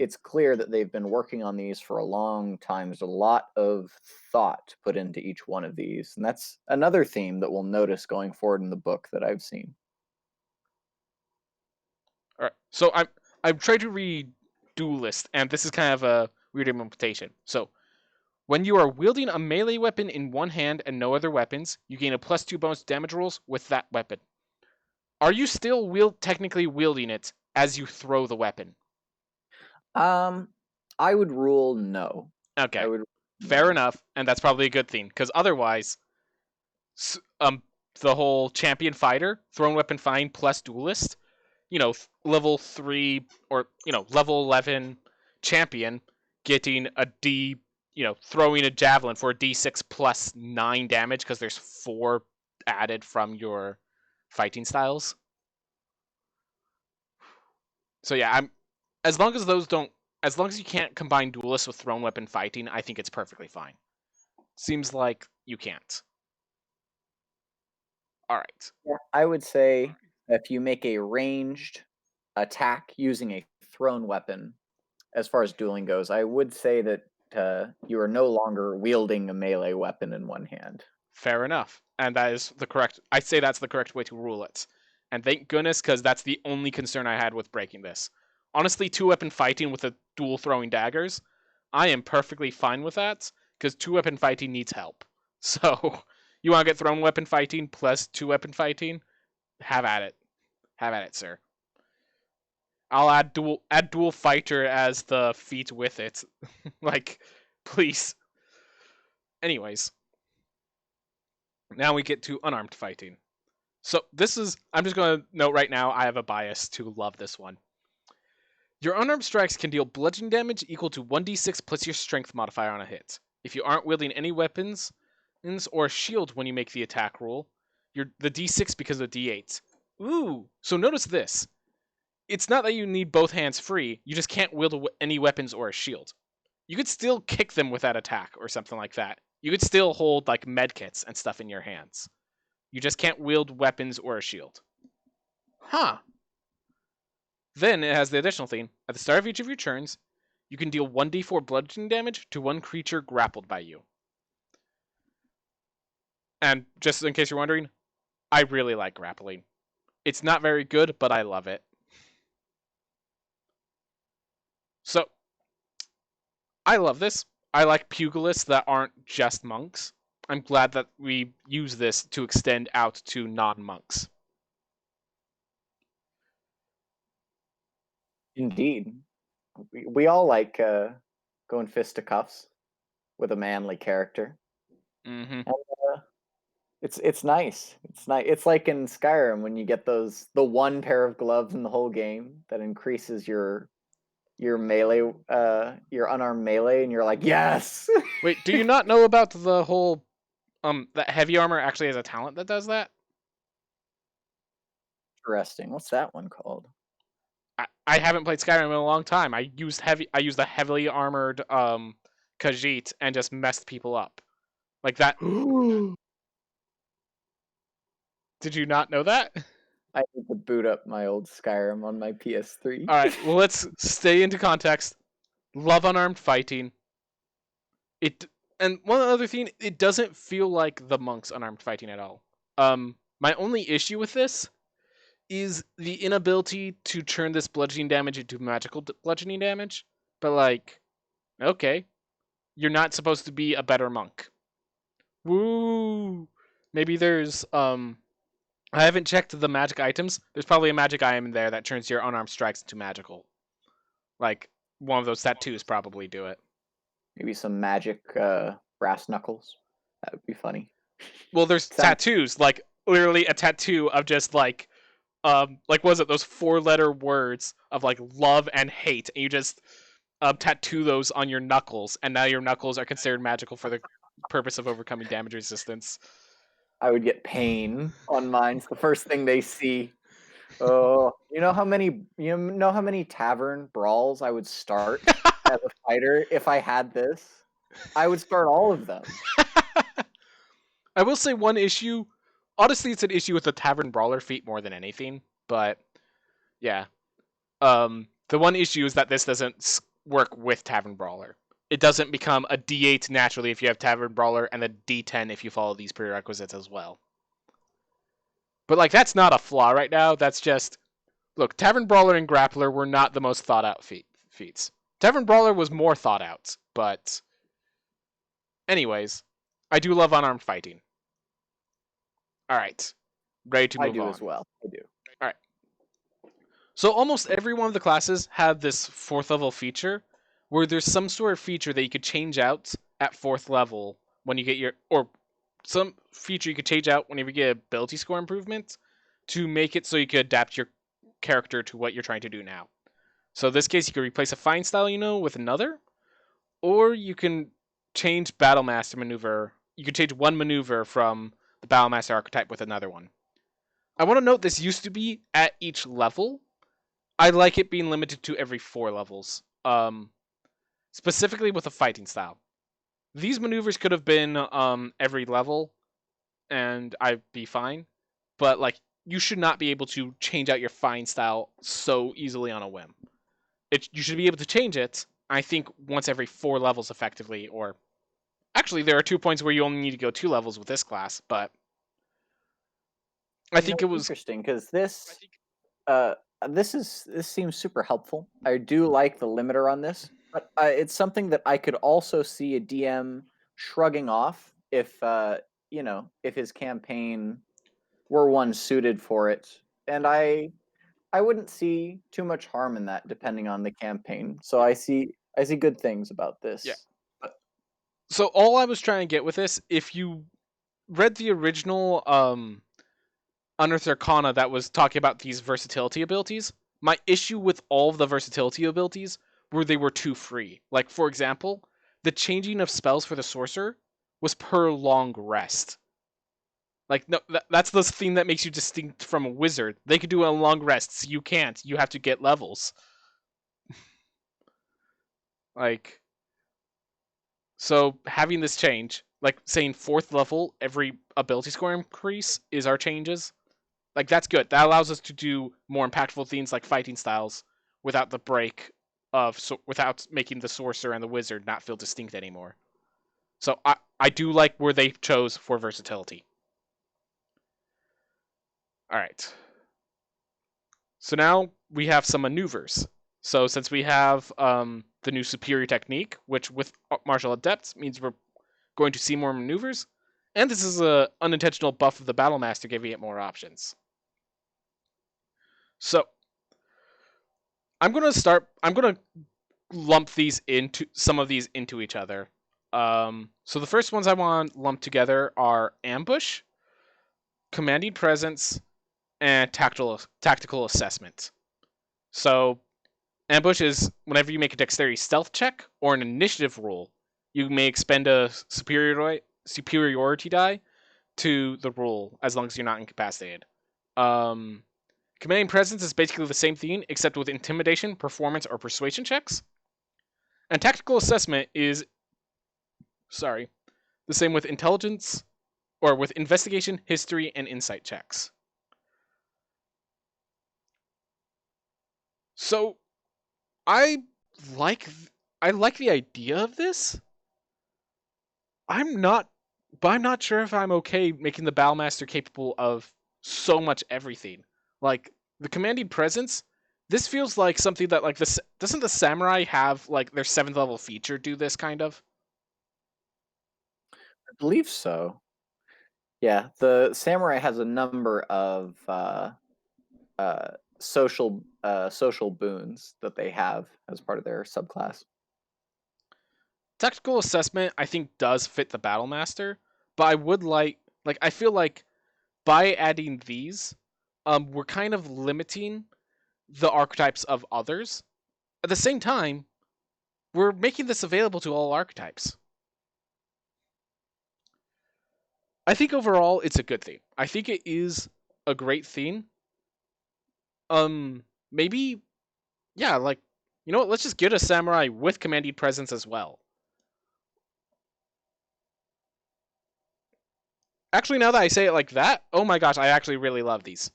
it's clear that they've been working on these for a long time. There's a lot of thought put into each one of these. And that's another theme that we'll notice going forward in the book that I've seen. all right, so I'm trying to read Duelist, and this is kind of a weird implementation. So, when you are wielding a melee weapon in one hand and no other weapons, you gain a +2 bonus damage rolls with that weapon. Are you still technically wielding it as you throw the weapon? I would rule no. Okay, fair enough, and that's probably a good thing, because otherwise, the whole champion fighter, thrown weapon find plus duelist, level 3 or level 11 champion getting a D, throwing a javelin for a D6 +9 damage because there's 4 added from your fighting styles. So yeah, as long as you can't combine duelist with thrown weapon fighting, I think it's perfectly fine. Seems like you can't. All right. Yeah, I would say if you make a ranged attack using a thrown weapon, as far as dueling goes, I would say that you are no longer wielding a melee weapon in one hand. Fair enough. And that is I'd say that's the correct way to rule it. And thank goodness, because that's the only concern I had with breaking this. Honestly, 2-weapon fighting with a dual throwing daggers, I am perfectly fine with that, because 2-weapon fighting needs help. So, you want to get thrown weapon fighting plus 2-weapon fighting? Have at it. Have at it, sir. I'll add dual fighter as the feat with it. Like, please. Anyways. Now we get to unarmed fighting. So I'm just going to note right now, I have a bias to love this one. Your unarmed strikes can deal bludgeoning damage equal to 1d6 plus your strength modifier on a hit. If you aren't wielding any weapons or shield when you make the attack roll, the D6 because of the D8. Ooh, so notice this. It's not that you need both hands free, you just can't wield any weapons or a shield. You could still kick them with that attack or something like that. You could still hold like medkits and stuff in your hands. You just can't wield weapons or a shield. Huh. Then it has the additional thing. At the start of each of your turns, you can deal 1d4 bludgeoning damage to one creature grappled by you. And just in case you're wondering, I really like grappling. It's not very good, but I love it. So, I love this. I like pugilists that aren't just monks. I'm glad that we use this to extend out to non-monks. Indeed. We all like going fisticuffs with a manly character. Mm-hmm. And, it's nice. It's nice. It's like in Skyrim when you get the one pair of gloves in the whole game that increases your melee, your unarmed melee, and you're like, yes. Wait, do you not know about the whole that heavy armor actually has a talent that does that? Interesting. What's that one called? I haven't played Skyrim in a long time. I used the heavily armored Khajiit and just messed people up. Like that. Did you not know that? I need to boot up my old Skyrim on my PS3. Alright, well let's stay into context. Love Unarmed Fighting. And one other thing, it doesn't feel like the Monk's Unarmed Fighting at all. My only issue with this is the inability to turn this bludgeoning damage into magical bludgeoning damage. But like, okay, you're not supposed to be a better monk. Woo! Maybe there's I haven't checked the magic items. There's probably a magic item in there that turns your unarmed strikes into magical. Like one of those tattoos probably do it. Maybe some magic brass knuckles. That would be funny. Well, there's tattoos, like literally a tattoo of just like was it those 4-letter words of like love and hate, and you just tattoo those on your knuckles, and now your knuckles are considered magical for the purpose of overcoming damage resistance. I would get pain on mine. It's the first thing they see. Oh, you know how many tavern brawls I would start as a fighter if I had this? I would start all of them. I will say one issue. Honestly, it's an issue with the Tavern Brawler feat more than anything. But yeah, the one issue is that this doesn't work with Tavern Brawler. It doesn't become a D8 naturally if you have Tavern Brawler, and a D10 if you follow these prerequisites as well. But like, that's not a flaw right now. That's just, look, Tavern Brawler and Grappler were not the most thought out feats. Tavern Brawler was more thought out, but anyways, I do love Unarmed Fighting. All right, ready to move on. I do as well. I do. All right. So almost every one of the classes have this 4th level feature where there's some sort of feature that you could change out at 4th level when you get or some feature you could change out whenever you get ability score improvement to make it so you could adapt your character to what you're trying to do now. So in this case, you could replace a find style with another, or you can change Battlemaster maneuver. You can change one maneuver from the Battlemaster archetype with another one. I want to note this used to be at each level. I like it being limited to every 4 levels. Specifically with a fighting style. These maneuvers could have been every level, and I'd be fine. But like, you should not be able to change out your find style so easily on a whim. You should be able to change it, I think, once every 4 levels effectively, or actually there are 2 points where you only need to go 2 levels with this class, but I think it was interesting because this seems super helpful. I do like the limiter on this, but it's something that I could also see a DM shrugging off if if his campaign were one suited for it, and I wouldn't see too much harm in that depending on the campaign. So I see good things about this. Yeah. So all I was trying to get with this, if you read the original Unearthed Arcana that was talking about these versatility abilities, my issue with all of the versatility abilities were they were too free. Like, for example, the changing of spells for the sorcerer was per long rest. Like, no, that's the thing that makes you distinct from a wizard. They can do a long rests. You can't. You have to get levels. Like, so having this change, like saying 4th level, every ability score increase is our changes. Like, that's good. That allows us to do more impactful things like fighting styles without the break of, without making the sorcerer and the wizard not feel distinct anymore. So I do like where they chose for versatility. All right. So now we have some maneuvers. So since we have the new superior technique, which with martial adepts means we're going to see more maneuvers, and this is a unintentional buff of the battle master, giving it more options. So I'm gonna lump these into some of these into each other. So the first ones I want lumped together are ambush, commanding presence, and tactical assessment. So ambush is whenever you make a dexterity stealth check or an initiative roll, you may expend a superiority die to the roll as long as you're not incapacitated. Commanding presence is basically the same thing except with intimidation, performance, or persuasion checks. And tactical assessment is the same with intelligence or with investigation, history, and insight checks. So I like the idea of this. I'm not sure if I'm okay making the Battlemaster capable of so much everything. Like the commanding presence, this feels like something that like this doesn't the samurai have like their 7th level feature do this kind of? I believe so. Yeah, the samurai has a number of social boons that they have as part of their subclass. Tactical assessment I think does fit the Battlemaster, but I would like I feel like by adding these, we're kind of limiting the archetypes of others. At the same time, we're making this available to all archetypes. I think overall it's a good thing. I think it is a great thing. Maybe, yeah, like, you know what? Let's just get a samurai with commanding presence as well. Actually, now that I say it like that, oh my gosh, I actually really love these.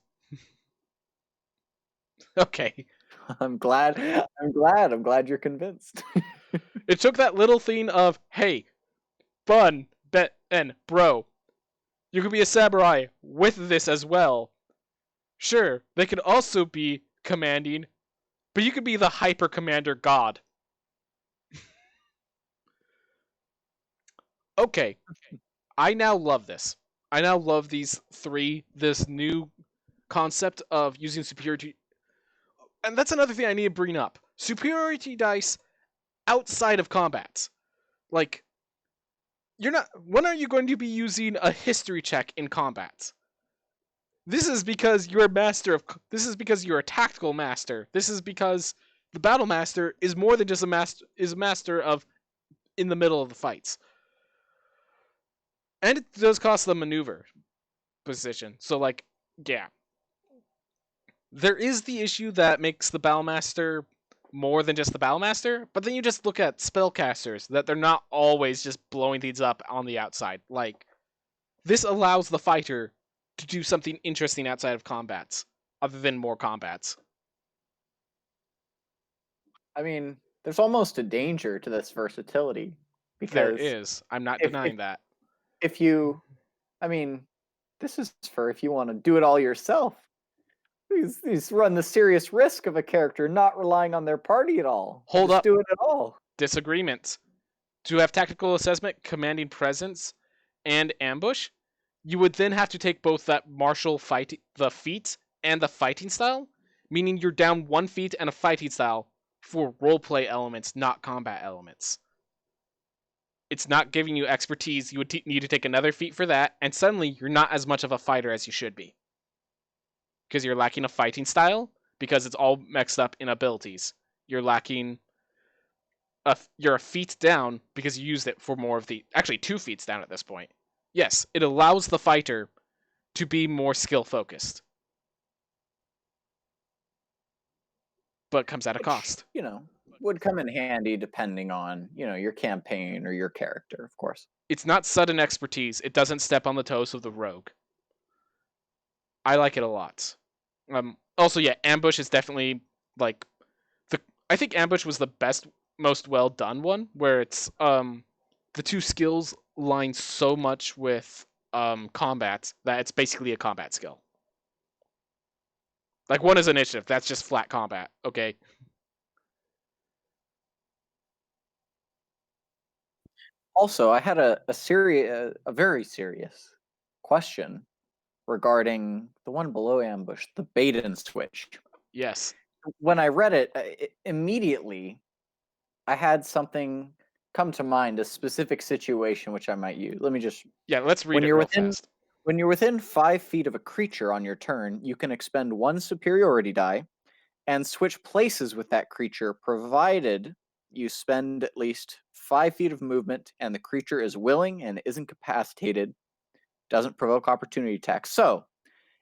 Okay. I'm glad. I'm glad you're convinced. It took that little thing of, hey, fun, bet, and bro, you could be a samurai with this as well. Sure, they could also be commanding, but you could be the hyper commander god. Okay, I now love this. I now love these three, this new concept of using superiority. And that's another thing I need to bring up. Superiority dice outside of combat. Like, you're not. When are you going to be using a history check in combat? This is because you're a master of. This is because you're a tactical master. This is because the battle master is more than just a master. Is a master of in the middle of the fights, and it does cost the maneuver position. So like, yeah, there is the issue that makes the Battlemaster more than just the Battlemaster, but then you just look at spellcasters, that they're not always just blowing things up on the outside. Like, this allows the fighter to do something interesting outside of combats, other than more combats. I mean, there's almost a danger to this versatility There because is. I'm not if denying that. if you, I mean, this is for if you want to do it all yourself. These run the serious risk of a character not relying on their party at all. Hold Just up. do it at all. Disagreement. To have tactical assessment, commanding presence, and ambush, you would then have to take both that martial fight, the feat, and the fighting style, meaning you're down 1 feat and a fighting style for roleplay elements, not combat elements. It's not giving you expertise. You would need to take another feat for that, and suddenly you're not as much of a fighter as you should be. Because you're lacking a fighting style, because it's all mixed up in abilities. You're lacking you're a feat down because you used it for more of the actually 2 feats down at this point. Yes, it allows the fighter to be more skill focused, but comes at a cost. You know, would come in handy depending on, you know, your campaign or your character, of course. It's not sudden expertise. It doesn't step on the toes of the rogue. I like it a lot. Also, yeah, ambush is definitely like I think ambush was the best, most well done one, where it's the two skills line so much with combat that it's basically a combat skill. Like one is initiative, that's just flat combat. Okay. Also, I had a very serious question regarding the one below ambush, the bait and switch. Yes. When I read it, immediately I had something come to mind, a specific situation which I might use. Let me just. Yeah, let's read When it you're real within fast. when you're within 5 feet of a creature on your turn, you can expend 1 superiority die and switch places with that creature, provided you spend at least 5 feet of movement and the creature is willing and isn't incapacitated, doesn't provoke opportunity attacks. So,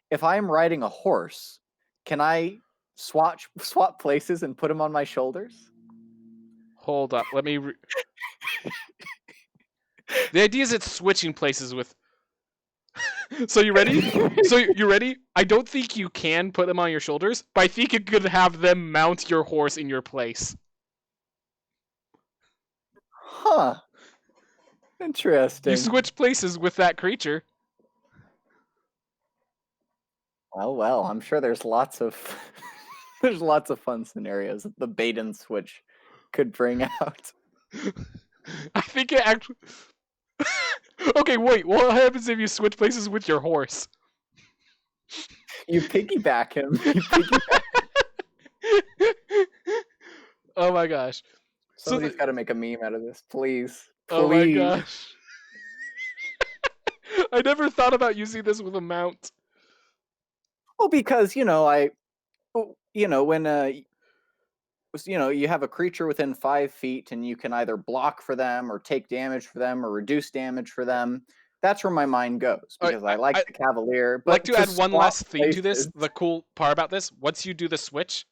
if I'm riding a horse, can I swap places and put him on my shoulders? Hold up, let me. The idea is it's switching places with. So you ready? So you ready? I don't think you can put them on your shoulders, but I think you could have them mount your horse in your place. Huh. Interesting. You switch places with that creature. Well, I'm sure there's lots of there's lots of fun scenarios that the bait and switch could bring out. I think it actually. Okay, wait. What happens if you switch places with your horse? You piggyback him. You piggyback. Oh my gosh. Somebody's got to make a meme out of this, please. Oh my Please. gosh. I never thought about using this with a mount. Well, because when you have a creature within 5 feet and you can either block for them or take damage for them or reduce damage for them. That's where my mind goes, because I like the Cavalier. But like to add one last thing places, to this. The cool part about this, once you do the switch,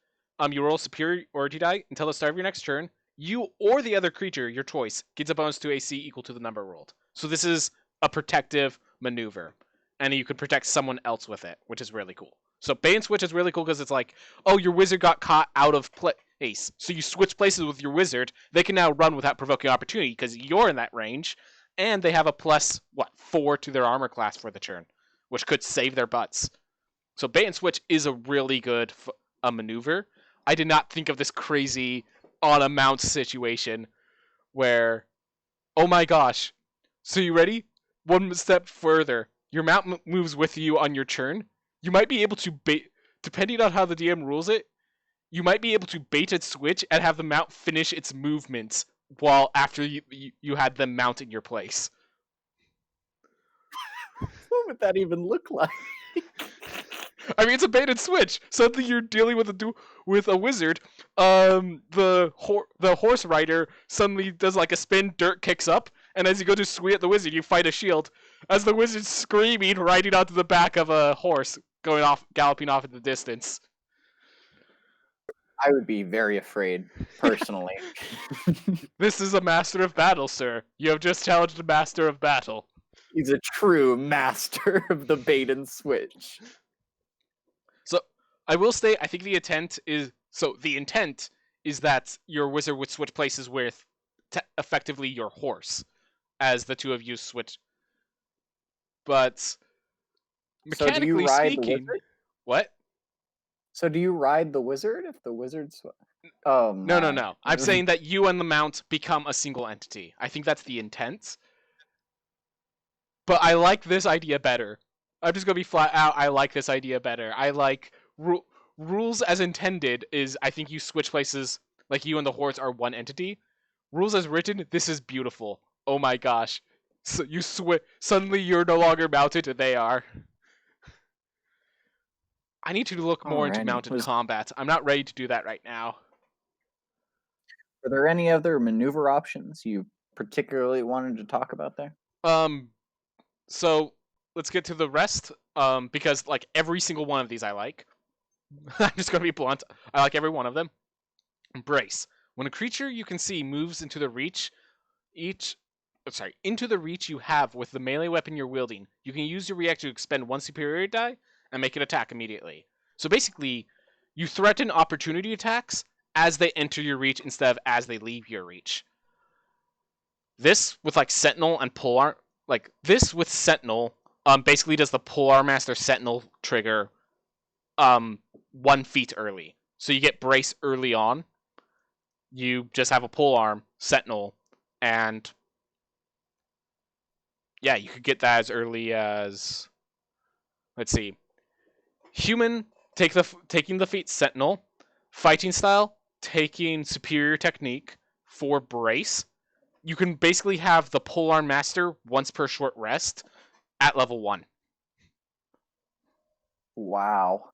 you roll superiority die until the start of your next turn. You or the other creature, your choice, gets a bonus to AC equal to the number rolled. So this is a protective maneuver, and you could protect someone else with it, which is really cool. So bait and switch is really cool because it's like, oh, your wizard got caught out of place, so you switch places with your wizard. They can now run without provoking opportunity because you're in that range, and they have a plus 4 to their armor class for the turn, which could save their butts. So bait and switch is a really good maneuver. I did not think of this crazy on a mount situation where, oh my gosh. So you ready? One step further. Your mount moves with you on your turn. You might be able to bait, depending on how the DM rules it, you might be able to bait and switch and have the mount finish its movements while after you had them mount in your place. What would that even look like? I mean, it's a bait and switch. Suddenly you're dealing with a wizard. The horse rider suddenly does like a spin, dirt kicks up, and as you go to swing at the wizard, you fight a shield. As the wizard's screaming, riding onto the back of a horse, galloping off in the distance. I would be very afraid, personally. This is a master of battle, sir. You have just challenged a master of battle. He's a true master of the bait and switch. So I will say, I think the intent is that your wizard would switch places with effectively your horse, as the two of you switch. But mechanically speaking, what? So do you ride the wizard if the wizard's? Oh my. No. I'm saying that you and the mount become a single entity. I think that's the intent. But I like this idea better. I'm just gonna be flat out. I like this idea better. I like rules as intended is I think you switch places, like you and the horse are one entity. Rules as written, this is beautiful. Oh my gosh. So you switch, suddenly you're no longer mounted and they are. I need to look more into mounted combat. I'm not ready to do that right now. Are there any other maneuver options you particularly wanted to talk about there? So let's get to the rest. because like every single one of these I like. I'm just gonna be blunt. I like every one of them. Embrace. When a creature you can see moves into the reach into the reach you have with the melee weapon you're wielding, you can use your react to expend one superiority die and make it attack immediately. So basically, you threaten opportunity attacks as they enter your reach instead of as they leave your reach. This with like Sentinel and Polearm, like this with Sentinel, basically does the Polearm Master Sentinel trigger 1 feat early. So you get Brace early on. You just have a Polearm, Sentinel, and yeah, you could get that as early as, let's see, Human taking the feat Sentinel, Fighting Style taking Superior Technique for Brace. You can basically have the Polearm Master once per short rest at level 1. Wow.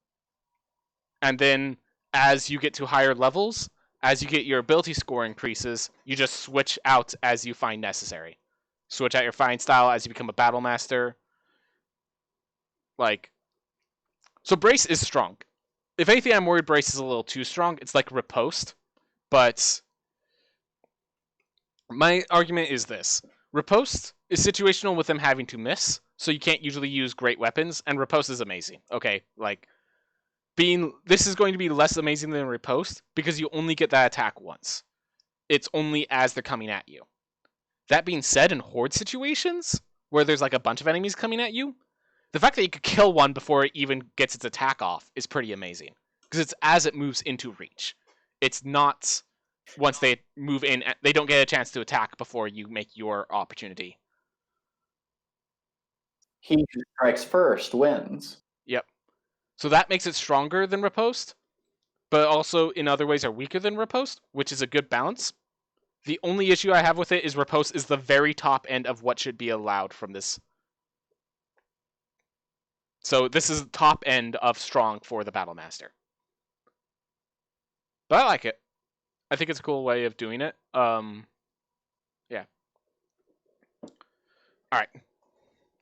And then as you get to higher levels, as you get your ability score increases, you just switch out as you find necessary. Switch out your fighting style as you become a battle master. Like, so Brace is strong. If anything, I'm worried Brace is a little too strong. It's like Riposte, but my argument is this. Riposte is situational with them having to miss, so you can't usually use great weapons, and Riposte is amazing. Okay, like, this is going to be less amazing than Riposte because you only get that attack once. It's only as they're coming at you. That being said, in horde situations where there's like a bunch of enemies coming at you, the fact that you could kill one before it even gets its attack off is pretty amazing because it's as it moves into reach. It's not once they move in, they don't get a chance to attack before you make your opportunity. He who strikes first wins. Yep. So that makes it stronger than Riposte, but also in other ways are weaker than Riposte, which is a good balance. The only issue I have with it is Riposte is the very top end of what should be allowed from this. So this is the top end of strong for the Battle Master. But I like it. I think it's a cool way of doing it. Yeah. Alright.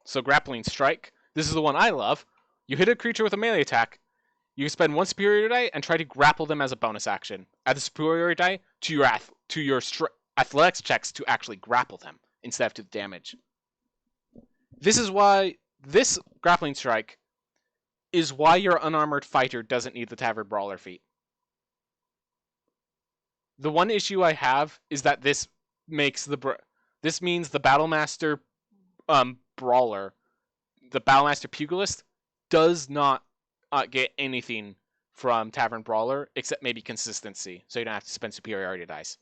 So Grappling Strike. This is the one I love. You hit a creature with a melee attack. You spend 1 superiority die and try to grapple them as a bonus action. Add the superiority die to your athletics checks to actually grapple them instead of to the damage. This is why this Grappling Strike is why your unarmored fighter doesn't need the Tavern Brawler feat. The one issue I have is that this means the Battlemaster Brawler, the Battlemaster Pugilist, does not get anything from Tavern Brawler except maybe consistency, so you don't have to spend superiority dice.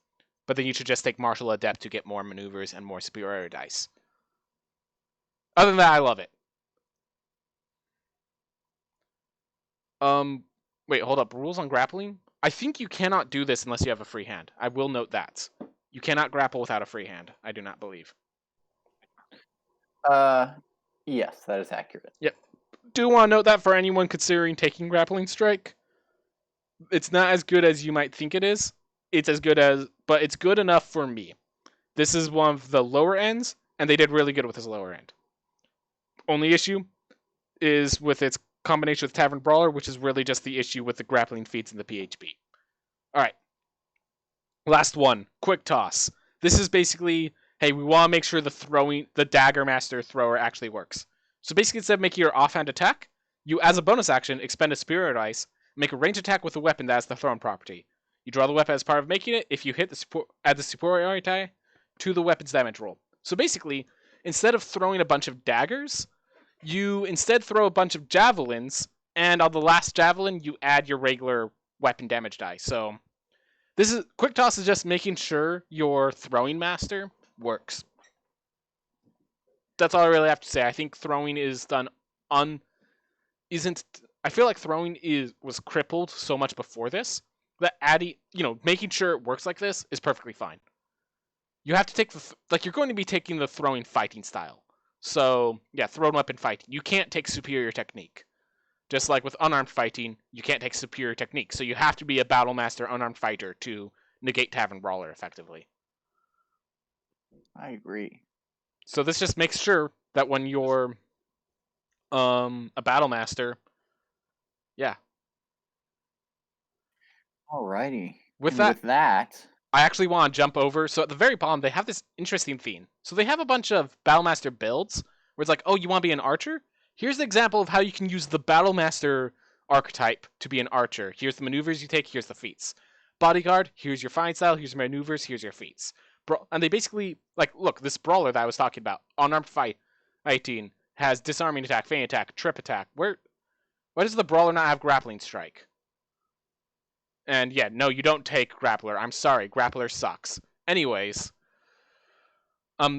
But then you should just take Martial Adept to get more maneuvers and more superiority dice. Other than that, I love it. Wait, hold up. Rules on grappling? I think you cannot do this unless you have a free hand. I will note that. You cannot grapple without a free hand. I do not believe. Yes, that is accurate. Yep. Do want to note that for anyone considering taking Grappling Strike. It's not as good as you might think it is. But it's good enough for me. This is one of the lower ends, and they did really good with this lower end. Only issue is with its combination with Tavern Brawler, which is really just the issue with the grappling feats in the PHP. Alright. Last one. Quick Toss. This is basically, hey, we want to make sure the Dagger Master thrower actually works. So basically, instead of making your offhand attack, you, as a bonus action, expend a superior dice, make a ranged attack with a weapon that has the thrown property. You draw the weapon as part of making it. If you hit add the superiority die to the weapon's damage roll. So basically, instead of throwing a bunch of daggers, you instead throw a bunch of javelins, and on the last javelin, you add your regular weapon damage die. So Quick Toss is just making sure your throwing master works. That's all I really have to say. I think throwing is done I feel like throwing was crippled so much before this that making sure it works like this is perfectly fine. You have to take you're going to be taking the throwing fighting style. So, yeah, thrown weapon fighting. You can't take superior technique. Just like with unarmed fighting, you can't take superior technique. So you have to be a battle master unarmed fighter to negate Tavern Brawler effectively. I agree. So this just makes sure that when you're a battle master. Yeah. Alrighty. With And that, with that, I actually want to jump over. So at the very bottom, they have this interesting theme. So they have a bunch of Battlemaster builds where it's like, oh, you want to be an archer? Here's an example of how you can use the Battlemaster archetype to be an archer. Here's the maneuvers you take, here's the feats. Bodyguard, here's your fight style, here's your maneuvers, here's your feats. And they basically, like, look, this brawler that I was talking about, Unarmed Fighting, has disarming attack, feint attack, trip attack. Why does the brawler not have grappling strike? And yeah, no, you don't take Grappler. I'm sorry, Grappler sucks. Anyways,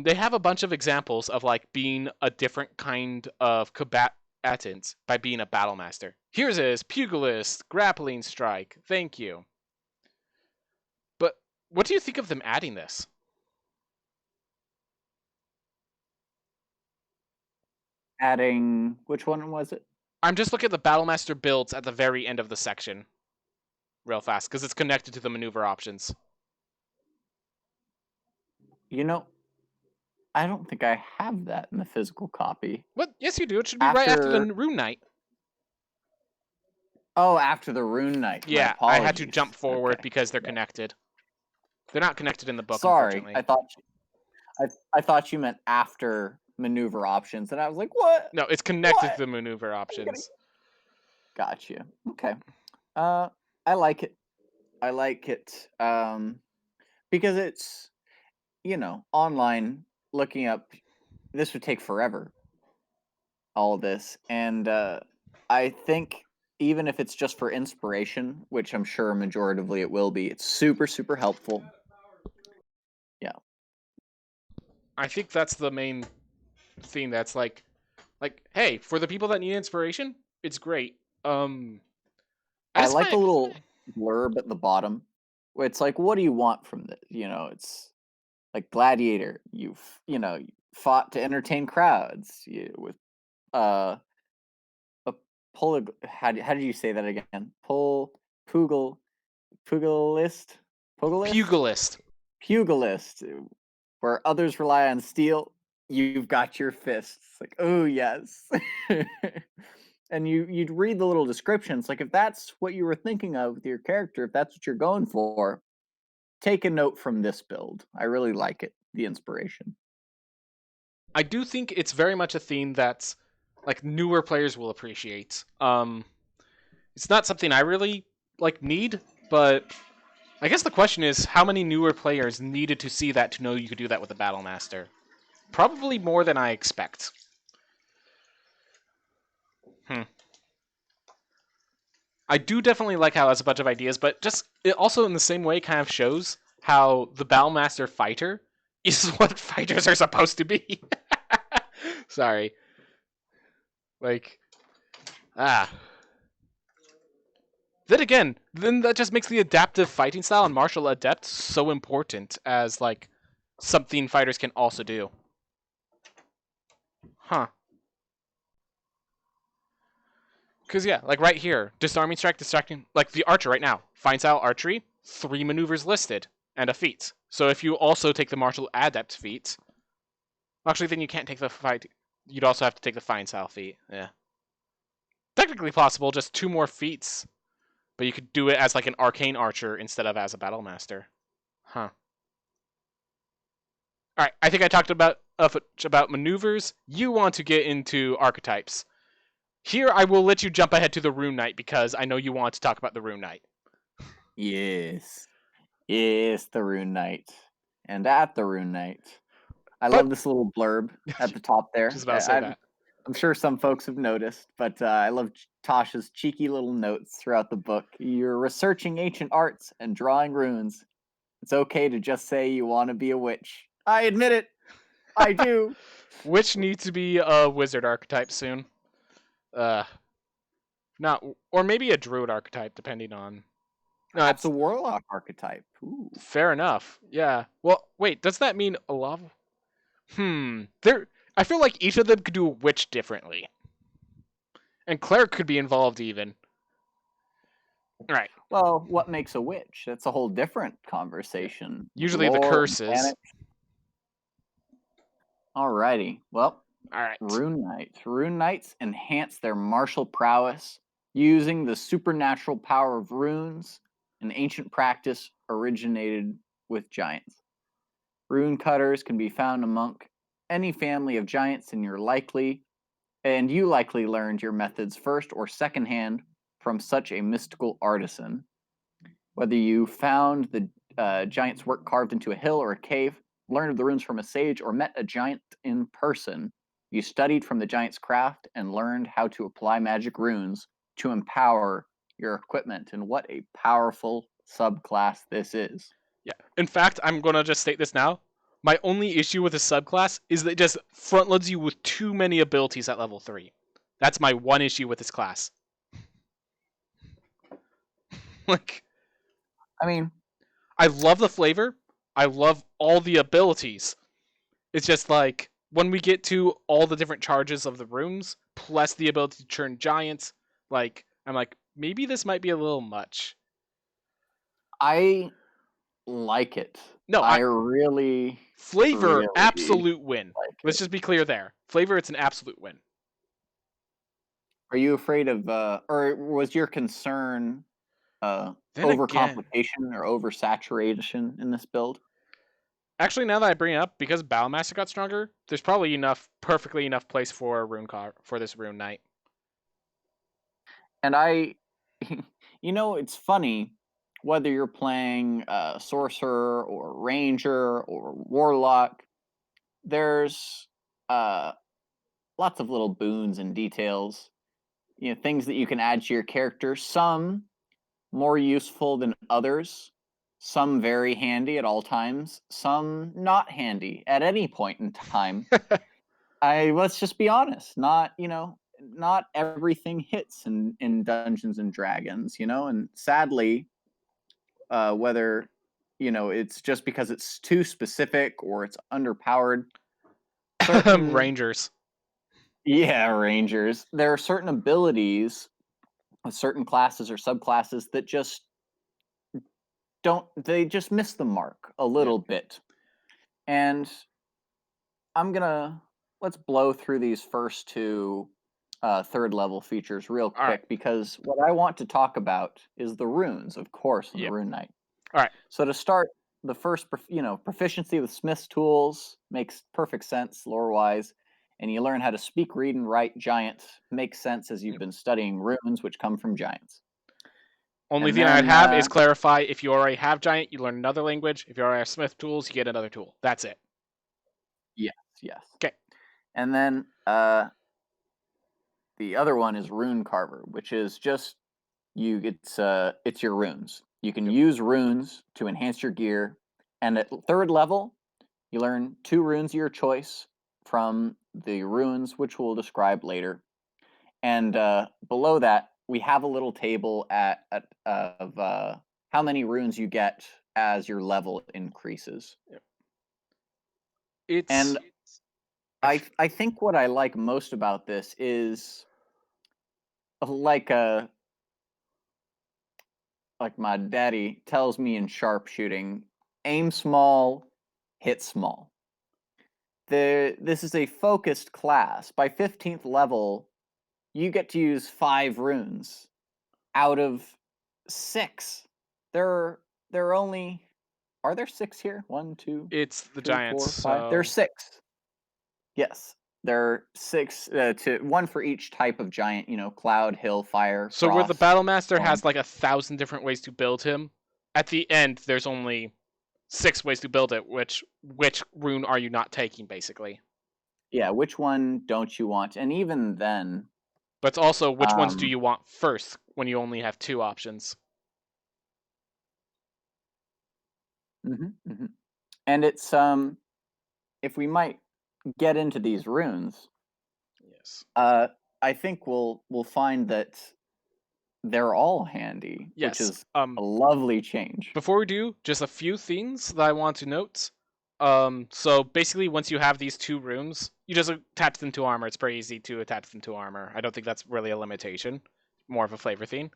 they have a bunch of examples of like being a different kind of combatant by being a battlemaster. Here's his Pugilist, Grappling Strike. Thank you. But what do you think of them adding this? adding which one was it? I'm just looking at the battlemaster builds at the very end of the section, real fast, because it's connected to the maneuver options. You know, I don't think I have that in the physical copy. What? Yes, you do. It should be right after the Rune Knight. Oh, after the Rune Knight. Yeah, I had to jump forward because they're connected. They're not connected in the book. Sorry, I thought you meant after maneuver options, and I was like, what? No, it's connected to the maneuver options. Got you. Okay. I like it. I like it because it's, online looking up. This would take forever. All of this, and I think even if it's just for inspiration, which I'm sure majoritively it will be, it's super, super helpful. Yeah. I think that's the main thing that's like, hey, for the people that need inspiration, it's great. I like the little blurb at the bottom where it's like, what do you want from this? It's like Gladiator. You've fought to entertain crowds with a how did you say that again? Pugilist? Pugilist, where others rely on steel, you've got your fists. Like, oh yes. And you'd read the little descriptions. Like, if that's what you were thinking of with your character, if that's what you're going for, take a note from this build. I really like it, the inspiration. I do think it's very much a theme that's like newer players will appreciate. It's not something I really need, but I guess the question is how many newer players needed to see that to know you could do that with a Battlemaster? Probably more than I expect. I do definitely like how it has a bunch of ideas, but just it also in the same way kind of shows how the Battlemaster fighter is what fighters are supposed to be. Sorry. Then again, that just makes the adaptive fighting style and martial adept so important as something fighters can also do. Huh. Because, yeah, right here, disarming strike, distracting, the archer right now, fine style archery, 3 maneuvers listed, and a feat. So if you also take the martial adept feat, actually, then you can't take the fight. You'd also have to take the fine style feat. Yeah. Technically possible, just 2 more feats. But you could do it as an arcane archer instead of as a battlemaster. Huh. Alright, I think I talked about maneuvers. You want to get into archetypes. Here, I will let you jump ahead to the Rune Knight because I know you want to talk about the Rune Knight. Yes. Yes, the Rune Knight. And at the Rune Knight. I love this little blurb at the top there. Just about to say that. I'm sure some folks have noticed, but I love Tasha's cheeky little notes throughout the book. You're researching ancient arts and drawing runes. It's okay to just say you want to be a witch. I admit it. I do. Witch needs to be a wizard archetype soon. Not, or maybe a druid archetype, depending on. No, it's a warlock archetype. Ooh. Fair enough. Yeah. Well, wait. Does that mean a lava? I feel like each of them could do a witch differently, and cleric could be involved even. Right. Well, what makes a witch? That's a whole different conversation. Usually the curses. Alrighty. Well, All right. Rune Knights. Rune Knights enhance their martial prowess using the supernatural power of runes, an ancient practice originated with giants. Rune cutters can be found among any family of giants, and you likely learned your methods first or secondhand from such a mystical artisan. Whether you found the giant's work carved into a hill or a cave, learned of the runes from a sage, or met a giant in person, you studied from the giant's craft and learned how to apply magic runes to empower your equipment. And what a powerful subclass this is. Yeah. In fact, I'm gonna just state this now. My only issue with this subclass is that it just front loads you with too many abilities at level 3. That's my one issue with this class. Like, I mean, I love the flavor. I love all the abilities. It's just like when we get to all the different charges of the runes, plus the ability to turn giants, like I'm like, maybe this might be a little much. I like it. No, I really, flavor, really absolute win. like Let's it. just be clear there. Flavor, it's an absolute win. Are you afraid of, or was your concern Then again, overcomplication or oversaturation in this build? actually, now that I bring it up, because Battlemaster got stronger, there's probably perfectly enough place for for this Rune Knight. And it's funny whether you're playing sorcerer or ranger or warlock. There's lots of little boons and details, things that you can add to your character. Some more useful than others. Some very handy at all times. Some not handy at any point in time. Let's just be honest. Not everything hits in Dungeons and Dragons, and sadly, whether it's just because it's too specific or it's underpowered. Rangers. Yeah, Rangers. There are certain abilities, certain classes or subclasses that just miss the mark a little bit. And let's blow through these first two third level features real quick, right. because what I want to talk about is the runes, of course, in the Rune Knight. All right. So to start, the first, proficiency with Smith's tools makes perfect sense lore-wise, and you learn how to speak, read, and write giant. Makes sense as you've been studying runes, which come from giants. Only thing I'd have is clarify, if you already have giant, you learn another language. If you already have Smith tools, you get another tool. That's it. Yes. Okay. And then the other one is Rune Carver, which is just it's your runes. You can use runes to enhance your gear, and at third level, you learn 2 runes of your choice from the runes, which we'll describe later. And below that, we have a little table of how many runes you get as your level increases. I think what I like most about this is like my daddy tells me in sharpshooting, aim small, hit small. This is a focused class. By 15th level, you get to use 5 runes out of 6. Are there 6 here? 1, 2. It's the 3, giants. 4, 5. So... There's 6. Yes, there are 6 to 1 for each type of giant. Cloud, hill, fire. So frost, where the Battlemaster storm. has like 1,000 different ways to build him, at the end there's only 6 ways to build it. Which rune are you not taking, basically? Yeah, which one don't you want? And even then, but it's also which ones do you want first when you only have 2 options. And it's if we might get into these runes, yes, I think we'll find that they're all handy, yes. Which is a lovely change. Before we do, just a few things that I want to note. So basically, once you have these 2 runes, you just attach them to armor. It's pretty easy to attach them to armor. I don't think that's really a limitation. More of a flavor theme.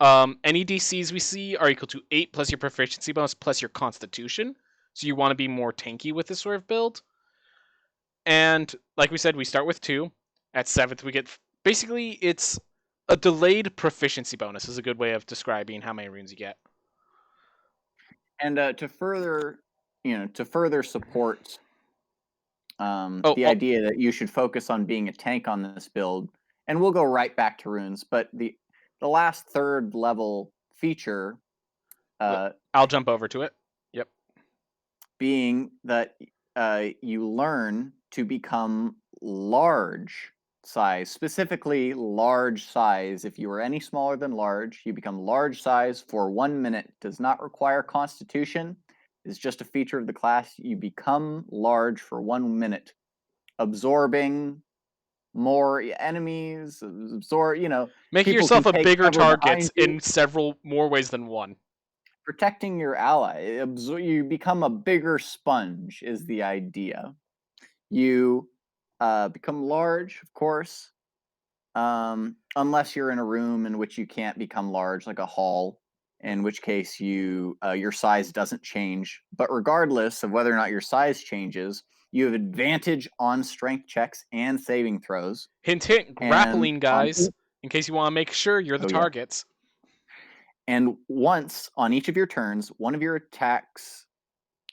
Any DCs we see are equal to 8 plus your proficiency bonus plus your constitution. So you want to be more tanky with this sort of build. And like we said, we start with 2. At 7th, we get basically it's a delayed proficiency bonus is a good way of describing how many runes you get. And to further support the idea that you should focus on being a tank on this build, and we'll go right back to runes, but the last 3rd level feature, I'll jump over to it. Yep. Being that you learn to become large size, specifically large size. If you are any smaller than large, you become large size for 1 minute. Does not require constitution. It's just a feature of the class. You become large for 1 minute, absorbing more enemies, making people yourself can a take bigger cover target you, in several more ways than one. protecting your ally. You become a bigger sponge is the idea. You become large, of course, unless you're in a room in which you can't become large, like a hall, in which case your size doesn't change. But regardless of whether or not your size changes, you have advantage on strength checks and saving throws. Hint, hint, grappling, guys, in case you want to make sure you're the targets. Yeah. And once on each of your turns, one of your attacks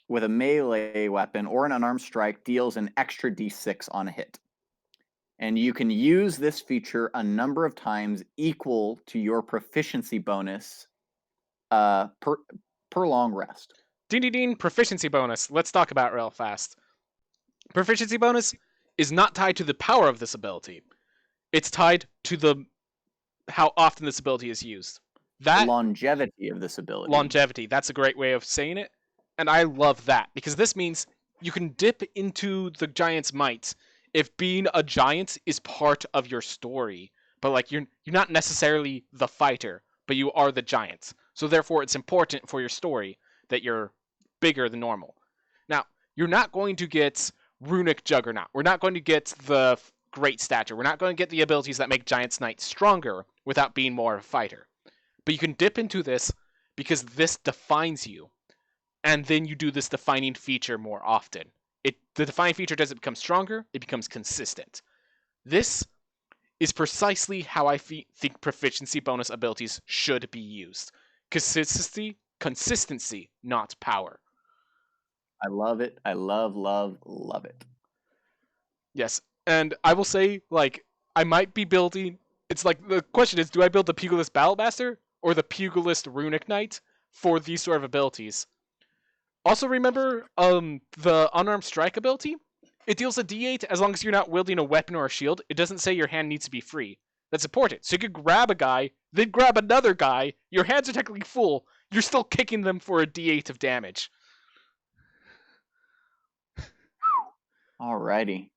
with a melee weapon or an unarmed strike deals an extra d6 on a hit. And you can use this feature a number of times equal to your proficiency bonus per long rest. Ding, ding, ding, proficiency bonus. Let's talk about it real fast. Proficiency bonus is not tied to the power of this ability. It's tied to how often this ability is used. The longevity of this ability. Longevity, that's a great way of saying it. And I love that, because this means you can dip into the giant's might if being a giant is part of your story. But like you're not necessarily the fighter, but you are the giant. So therefore it's important for your story that you're bigger than normal. Now, you're not going to get Runic Juggernaut. We're not going to get the great stature. We're not going to get the abilities that make Giant's Knight stronger without being more of a fighter. But you can dip into this because this defines you. And then you do this defining feature more often. The defining feature doesn't become stronger, it becomes consistent. This is precisely how I think proficiency bonus abilities should be used. Consistency, not power. I love it. I love it. Yes, and I will say, like, I might be building... It's like, the question is, do I build the Pugilist Battlemaster or the Pugilist Runic Knight for these sort of abilities? Also remember the Unarmed Strike ability? It deals a d8 as long as you're not wielding a weapon or a shield. It doesn't say your hand needs to be free. That's important. So you could grab a guy, then grab another guy. Your hands are technically full. You're still kicking them for a d8 of damage. Alrighty.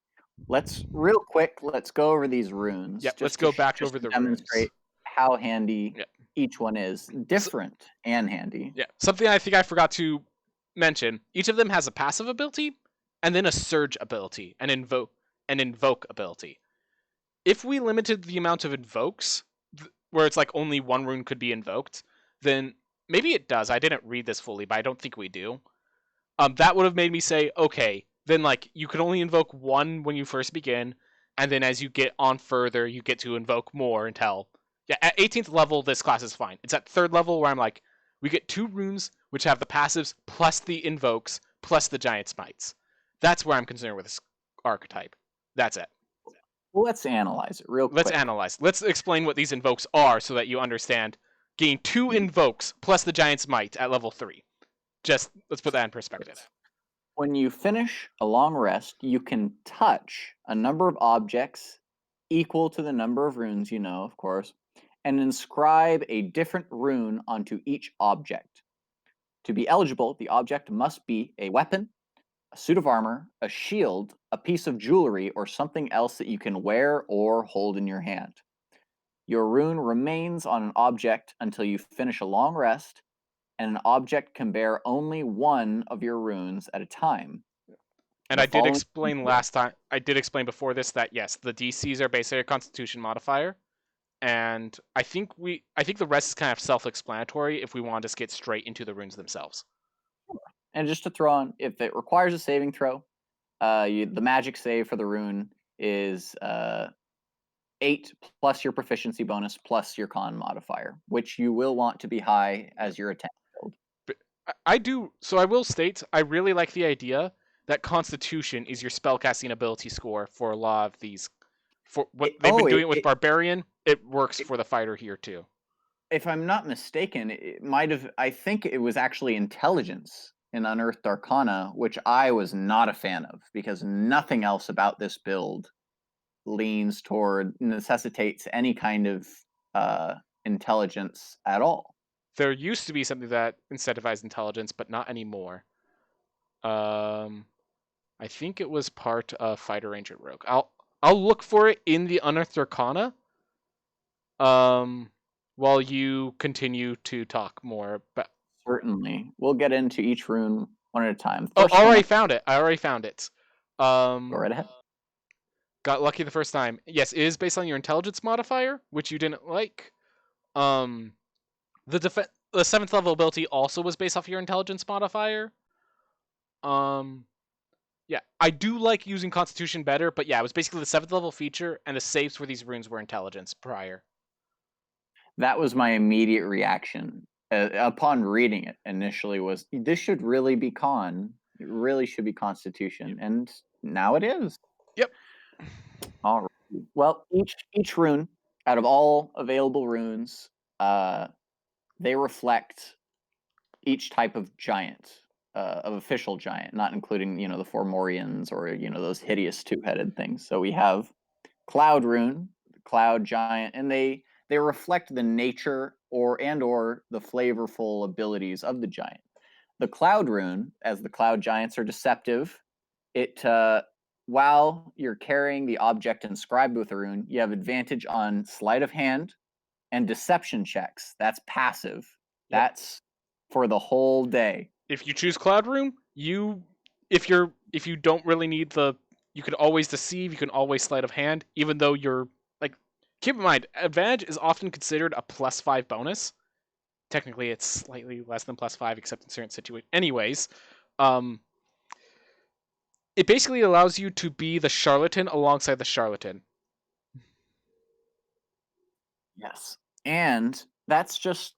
Let's go over these runes. Yep, let's go back over the demonstrate how handy each one is. Different and handy. Yeah, something I think I forgot to mention. Each of them has a passive ability, and then a surge ability, an invoke ability. If we limited the amount of invokes, where it's like only one rune could be invoked, then maybe it does. I didn't read this fully, but I don't think we do. That would have made me say, okay, then like you could only invoke one when you first begin, and then as you get on further, you get to invoke more until... Yeah, at 18th level, this class is fine. It's at 3rd level where I'm like, we get 2 runes which have the passives plus the invokes plus the giant mites. That's where I'm concerned with this archetype. That's it. Well, let's analyze it real quick. Let's explain what these invokes are so that you understand. Gain 2 invokes plus the giant's might at level 3. Just let's put that in perspective. When you finish a long rest, you can touch a number of objects equal to the number of runes you know, of course, and inscribe a different rune onto each object. To be eligible, the object must be a weapon, a suit of armor, a shield, a piece of jewelry, or something else that you can wear or hold in your hand. Your rune remains on an object until you finish a long rest, and an object can bear only one of your runes at a time. And I did explain last time, I did explain before this that yes, the DCs are basically a constitution modifier. And I think the rest is kind of self-explanatory if we want to just get straight into the runes themselves. And just to throw on, if it requires a saving throw, The magic save for the rune is 8 plus your proficiency bonus plus your con modifier, which you will want to be high as your attack build. I do. So I will state, I really like the idea that Constitution is your spellcasting ability score for a lot of these. For what they've been doing with Barbarian, it works for the fighter here too. If I'm not mistaken, it might have. I think it was actually intelligence in Unearthed Arcana, which I was not a fan of because nothing else about this build leans toward necessitates any kind of intelligence at all. There used to be something that incentivized intelligence, but not anymore. I think it was part of Fighter Ranger Rogue. I'll look for it in the Unearthed Arcana. While you continue to talk more. But certainly, we'll get into each rune one at a time. First I already found it. Go right ahead. Got lucky the first time. Yes, it is based on your intelligence modifier, which you didn't like. The 7th level ability also was based off your intelligence modifier. Yeah, I do like using Constitution better, but yeah, it was basically the 7th level feature, and the saves for these runes were intelligence prior. That was my immediate reaction upon reading it initially was, this should really be con. It really should be Constitution, and now it is. Yep. All right. Well, each rune, out of all available runes, they reflect each type of giant, of official giant, not including the Formorians or those hideous two-headed things. So we have Cloud Rune, Cloud Giant, and they reflect the nature or the flavorful abilities of the giant. The Cloud Rune, as the Cloud Giants are deceptive, it while you're carrying the object inscribed with a rune, you have advantage on sleight of hand and deception checks. That's passive. Yep. That's for the whole day. If you choose Cloud Rune, if you don't really need you can always deceive, you can always sleight of hand, even though you're like, keep in mind, advantage is often considered a +5 bonus. Technically, it's slightly less than +5, except in certain situations. Anyways, it basically allows you to be the charlatan alongside the charlatan. Yes, and that's just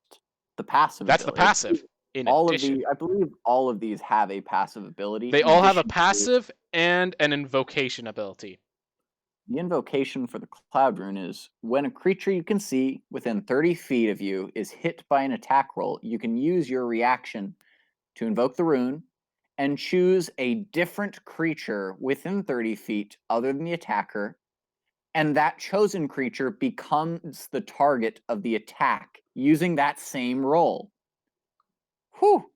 the passive. That's ability. The passive. In all addition. of I believe all of these have a passive ability. They all have a passive and an invocation ability. The invocation for the Cloud Rune is when a creature you can see within 30 feet of you is hit by an attack roll, you can use your reaction to invoke the rune and choose a different creature within 30 feet other than the attacker, and that chosen creature becomes the target of the attack using that same roll. Whew!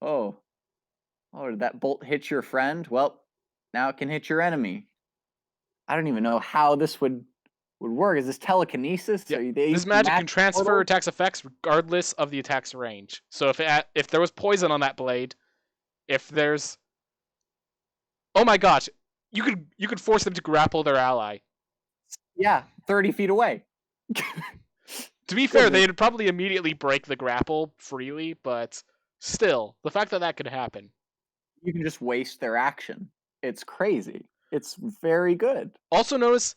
Oh, did that bolt hit your friend? Well, now it can hit your enemy. I don't even know how this would work. Is this telekinesis? Yeah. This magic can transfer attacks effects regardless of the attack's range. So if there was poison on that blade, if there's, oh my gosh, you could force them to grapple their ally. Yeah, 30 feet away. To be fair, they'd probably immediately break the grapple freely, but still, the fact that could happen. You can just waste their action. It's crazy. It's very good. Also notice,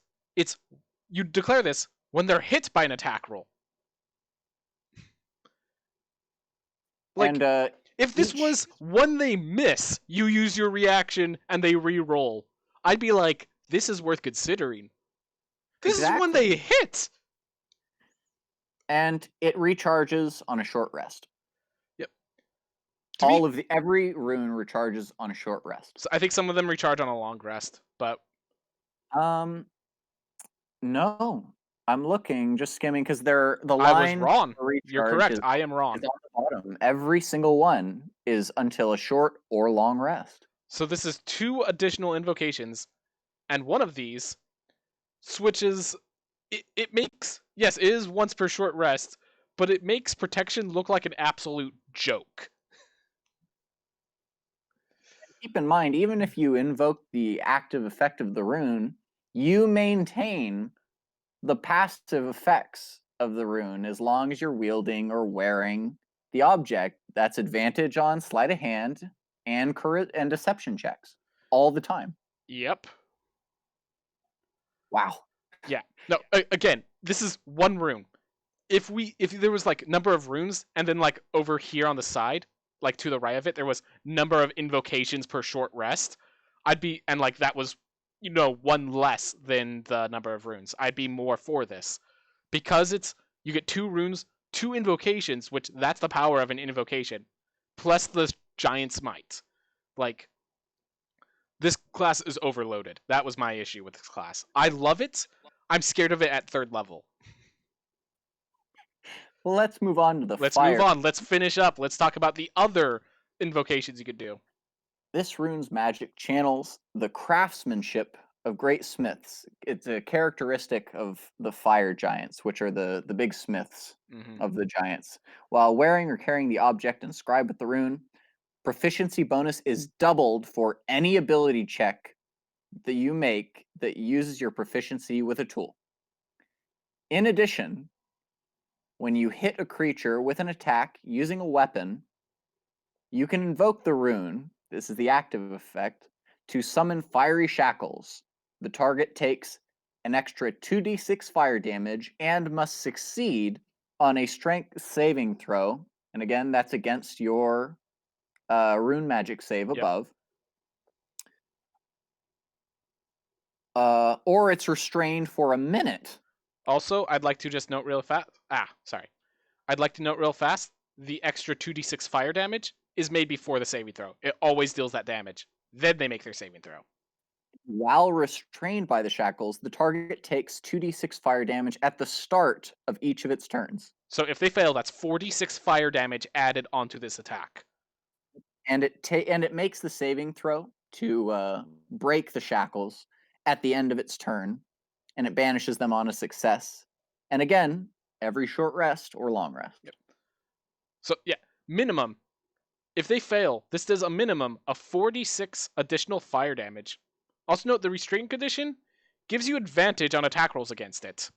you declare this when they're hit by an attack roll. Like, and, if this was when they miss, you use your reaction and they re-roll, I'd be like, this is worth considering. This is when they hit! And it recharges on a short rest. Yep. Every rune recharges on a short rest. So I think some of them recharge on a long rest, but no. I'm looking, just skimming, because the line. I was wrong. You're correct. I am wrong. On the bottom. Every single one is until a short or long rest. So this is 2 additional invocations, and one of these switches. It makes, yes, it is once per short rest, but it makes protection look like an absolute joke. Keep in mind, even if you invoke the active effect of the rune, you maintain the passive effects of the rune as long as you're wielding or wearing the object. That's advantage on sleight of hand and deception checks all the time. Yep. Wow. Yeah. No, again, this is one rune. If there was like number of runes and then like over here on the side, like to the right of it, there was number of invocations per short rest, and like that was, one less than the number of runes, I'd be more for this. Because you get 2 runes, 2 invocations, which that's the power of an invocation, plus the giant smite. Like, this class is overloaded. That was my issue with this class. I love it. I'm scared of it at 3rd level. Well, let's move on to the Let's fire. move on. Let's finish up. Let's talk about the other invocations you could do. This rune's magic channels the craftsmanship of great smiths. It's a characteristic of the fire giants, which are the big smiths of the giants. While wearing or carrying the object inscribed with the rune, proficiency bonus is doubled for any ability check that you make that uses your proficiency with a tool. In addition, when you hit a creature with an attack using a weapon, you can invoke the rune, this is the active effect, to summon fiery shackles. The target takes an extra 2d6 fire damage and must succeed on a strength saving throw. And again, that's against your rune magic save above. Or it's restrained for a minute. Also, I'd like to just note real fast. I'd like to note real fast, the extra 2d6 fire damage is made before the saving throw. It always deals that damage. Then they make their saving throw. While restrained by the shackles, the target takes 2d6 fire damage at the start of each of its turns. So if they fail, that's 4d6 fire damage added onto this attack. And it makes the saving throw to break the shackles at the end of its turn, and it banishes them on a success. And again, every short rest or long rest. Yep. So yeah, minimum. If they fail, this does a minimum of 4d6 additional fire damage. Also note the restraint condition gives you advantage on attack rolls against it.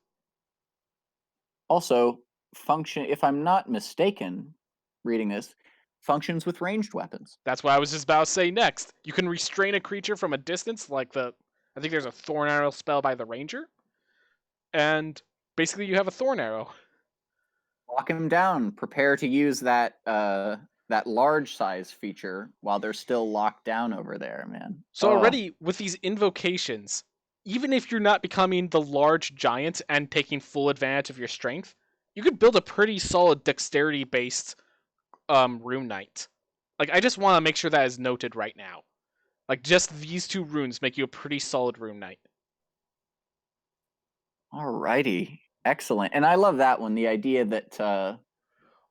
Also, if I'm not mistaken, reading this, functions with ranged weapons. That's what I was just about to say next. You can restrain a creature from a distance, like I think there's a thorn arrow spell by the ranger. And basically you have a thorn arrow. Lock him down. Prepare to use that large size feature while they're still locked down over there, man. So already with these invocations, even if you're not becoming the large giant and taking full advantage of your strength, you could build a pretty solid dexterity based rune knight. Like, I just want to make sure that is noted right now. Like, just these 2 runes make you a pretty solid rune knight. Alrighty. Excellent. And I love that one, the idea that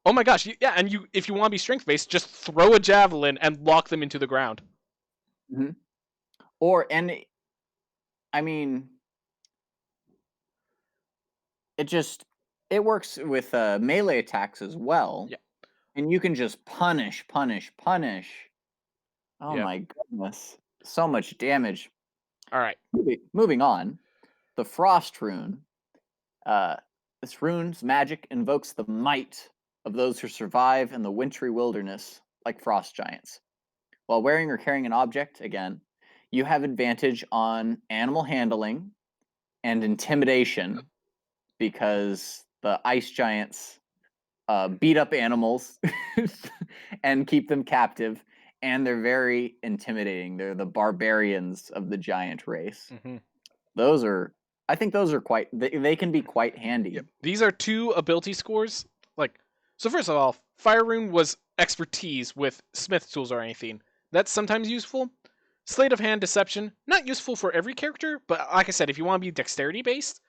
oh my gosh, and if you want to be strength based, just throw a javelin and lock them into the ground. Mm-hmm. I mean, it works with melee attacks as well. Yeah. And you can just punish. Oh my goodness. So much damage. All right. Moving on. The Frost rune. This rune's magic invokes the might of those who survive in the wintry wilderness like frost giants. While wearing or carrying an object, again, you have advantage on animal handling and intimidation because the ice giants beat up animals and keep them captive, and they're very intimidating. They're the barbarians of the giant race. Mm-hmm. I think those are they can be quite handy. Yep. These are 2 ability scores. So first of all, Fire Rune was expertise with smith tools or anything. That's sometimes useful. Sleight of Hand Deception, not useful for every character, but like I said, if you want to be dexterity based,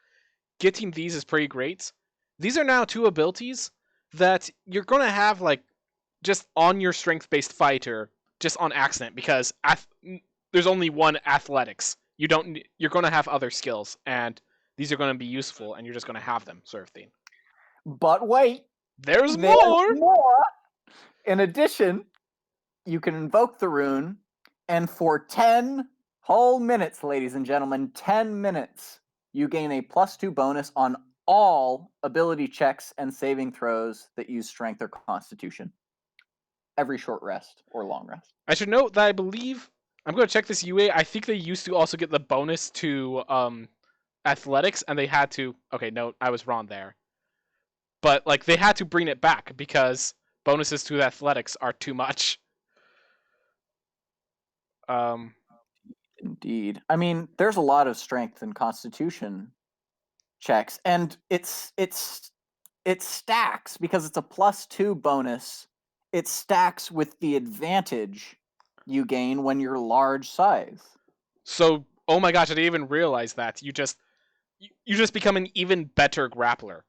getting these is pretty great. These are now 2 abilities that you're going to have just on your strength-based fighter, just on accident, because there's only one athletics. You're going to have other skills, and these are going to be useful, and you're just going to have them, sort of thing. But wait, there's more. In addition, you can invoke the rune, and for 10 whole minutes, ladies and gentlemen, 10 minutes, you gain a +2 bonus on all ability checks and saving throws that use strength or constitution. every short rest or long rest. I should note that I believe I'm going to check this UA. I think they used to also get the bonus to athletics, and they had to. Okay, no, I was wrong there. But like they had to bring it back because bonuses to athletics are too much. Indeed. I mean, there's a lot of strength and constitution checks, and it stacks because it's a +2 bonus. It stacks with the advantage you gain when you're large size. So, oh my gosh, I didn't even realize that. You just become an even better grappler.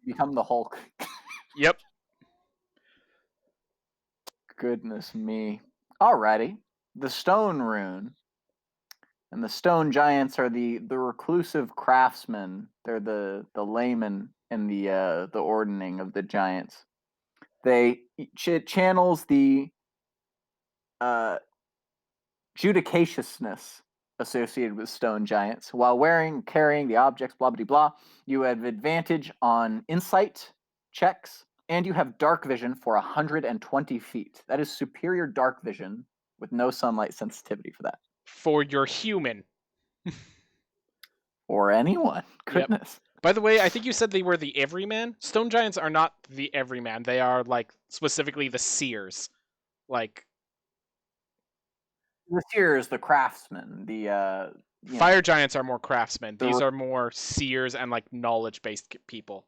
You become the Hulk. Yep. Goodness me. Alrighty. The Stone Rune. And the stone giants are the reclusive craftsmen. They're the laymen in the ordaining of the giants. They channels the judicatiousness associated with stone giants. While carrying the objects, blah blah blah, you have advantage on insight checks, and you have dark vision for 120 feet. That is superior dark vision with no sunlight sensitivity for that. For your human. Or anyone. Goodness. Yep. By the way, I think you said they were the everyman. Stone giants are not the everyman. They are like specifically the seers. Like the seers, the craftsmen, the fire giants are more craftsmen. These are more seers and like knowledge-based people.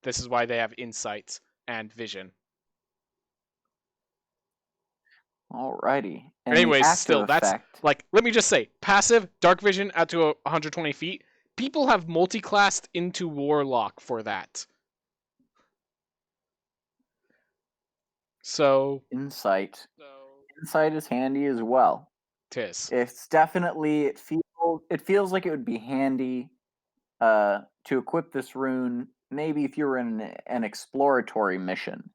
This is why they have insights and vision. Alrighty. And anyways, still, that's like, let me just say, passive dark vision out to 120 feet. People have multi-classed into warlock for that. So insight is handy as well. Tis. It's definitely it feels like it would be handy to equip this rune. Maybe if you were in an exploratory mission,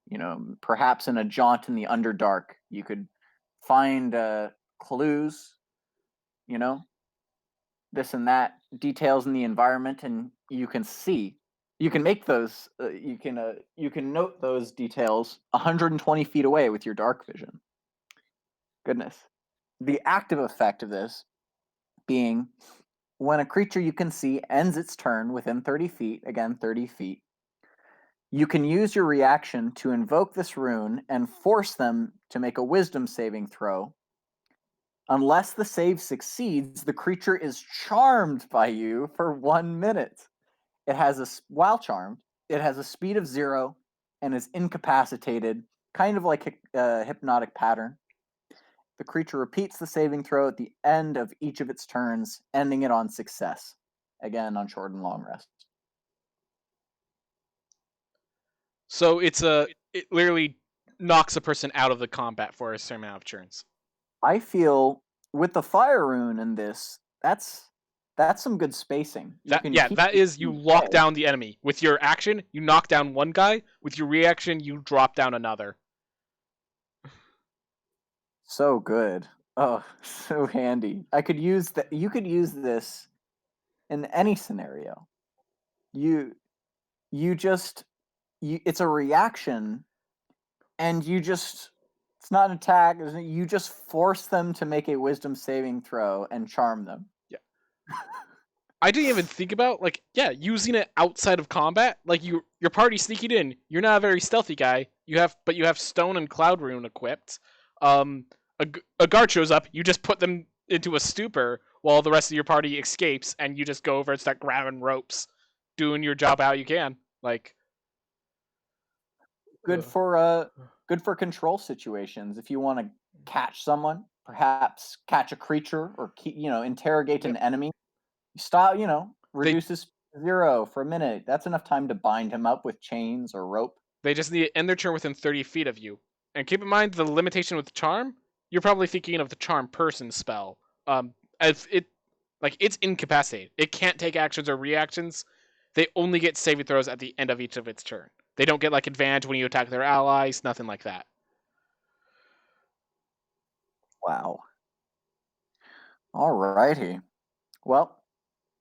perhaps in a jaunt in the Underdark, you could find clues, this and that, details in the environment, and you can make those. You can note those details 120 feet away with your dark vision. Goodness. The active effect of this being when a creature you can see ends its turn within 30 feet, again 30 feet, you can use your reaction to invoke this rune and force them to make a wisdom saving throw. Unless the save succeeds, the creature is charmed by you for 1 minute. While charmed, it has a speed of 0 and is incapacitated, kind of like a hypnotic pattern. The creature repeats the saving throw at the end of each of its turns, ending it on success. Again, on short and long rest. So it literally knocks a person out of the combat for a certain amount of turns. I feel with the fire rune in this, that's some good spacing. You lock down the enemy. With your action, you knock down one guy. With your reaction, you drop down another. So good. Oh, so handy. You could use this in any scenario. It's a reaction, and it's not an attack. You just force them to make a wisdom saving throw and charm them. Yeah. I didn't even think about using it outside of combat. Like your party sneaking in. You're not a very stealthy guy. You have stone and cloud rune equipped. A guard shows up. You just put them into a stupor while the rest of your party escapes, and you just go over and start grabbing ropes, doing your job how you can. Like good for control situations. If you want to catch someone, perhaps catch a creature or interrogate an enemy. Stop, reduces 0 for a minute. That's enough time to bind him up with chains or rope. They just need to end their turn within 30 feet of you. And keep in mind the limitation with charm. You're probably thinking of the charm person spell. As it's incapacitated. It can't take actions or reactions. They only get saving throws at the end of each of its turn. They don't get advantage when you attack their allies. Nothing like that. Wow. Alrighty. Well,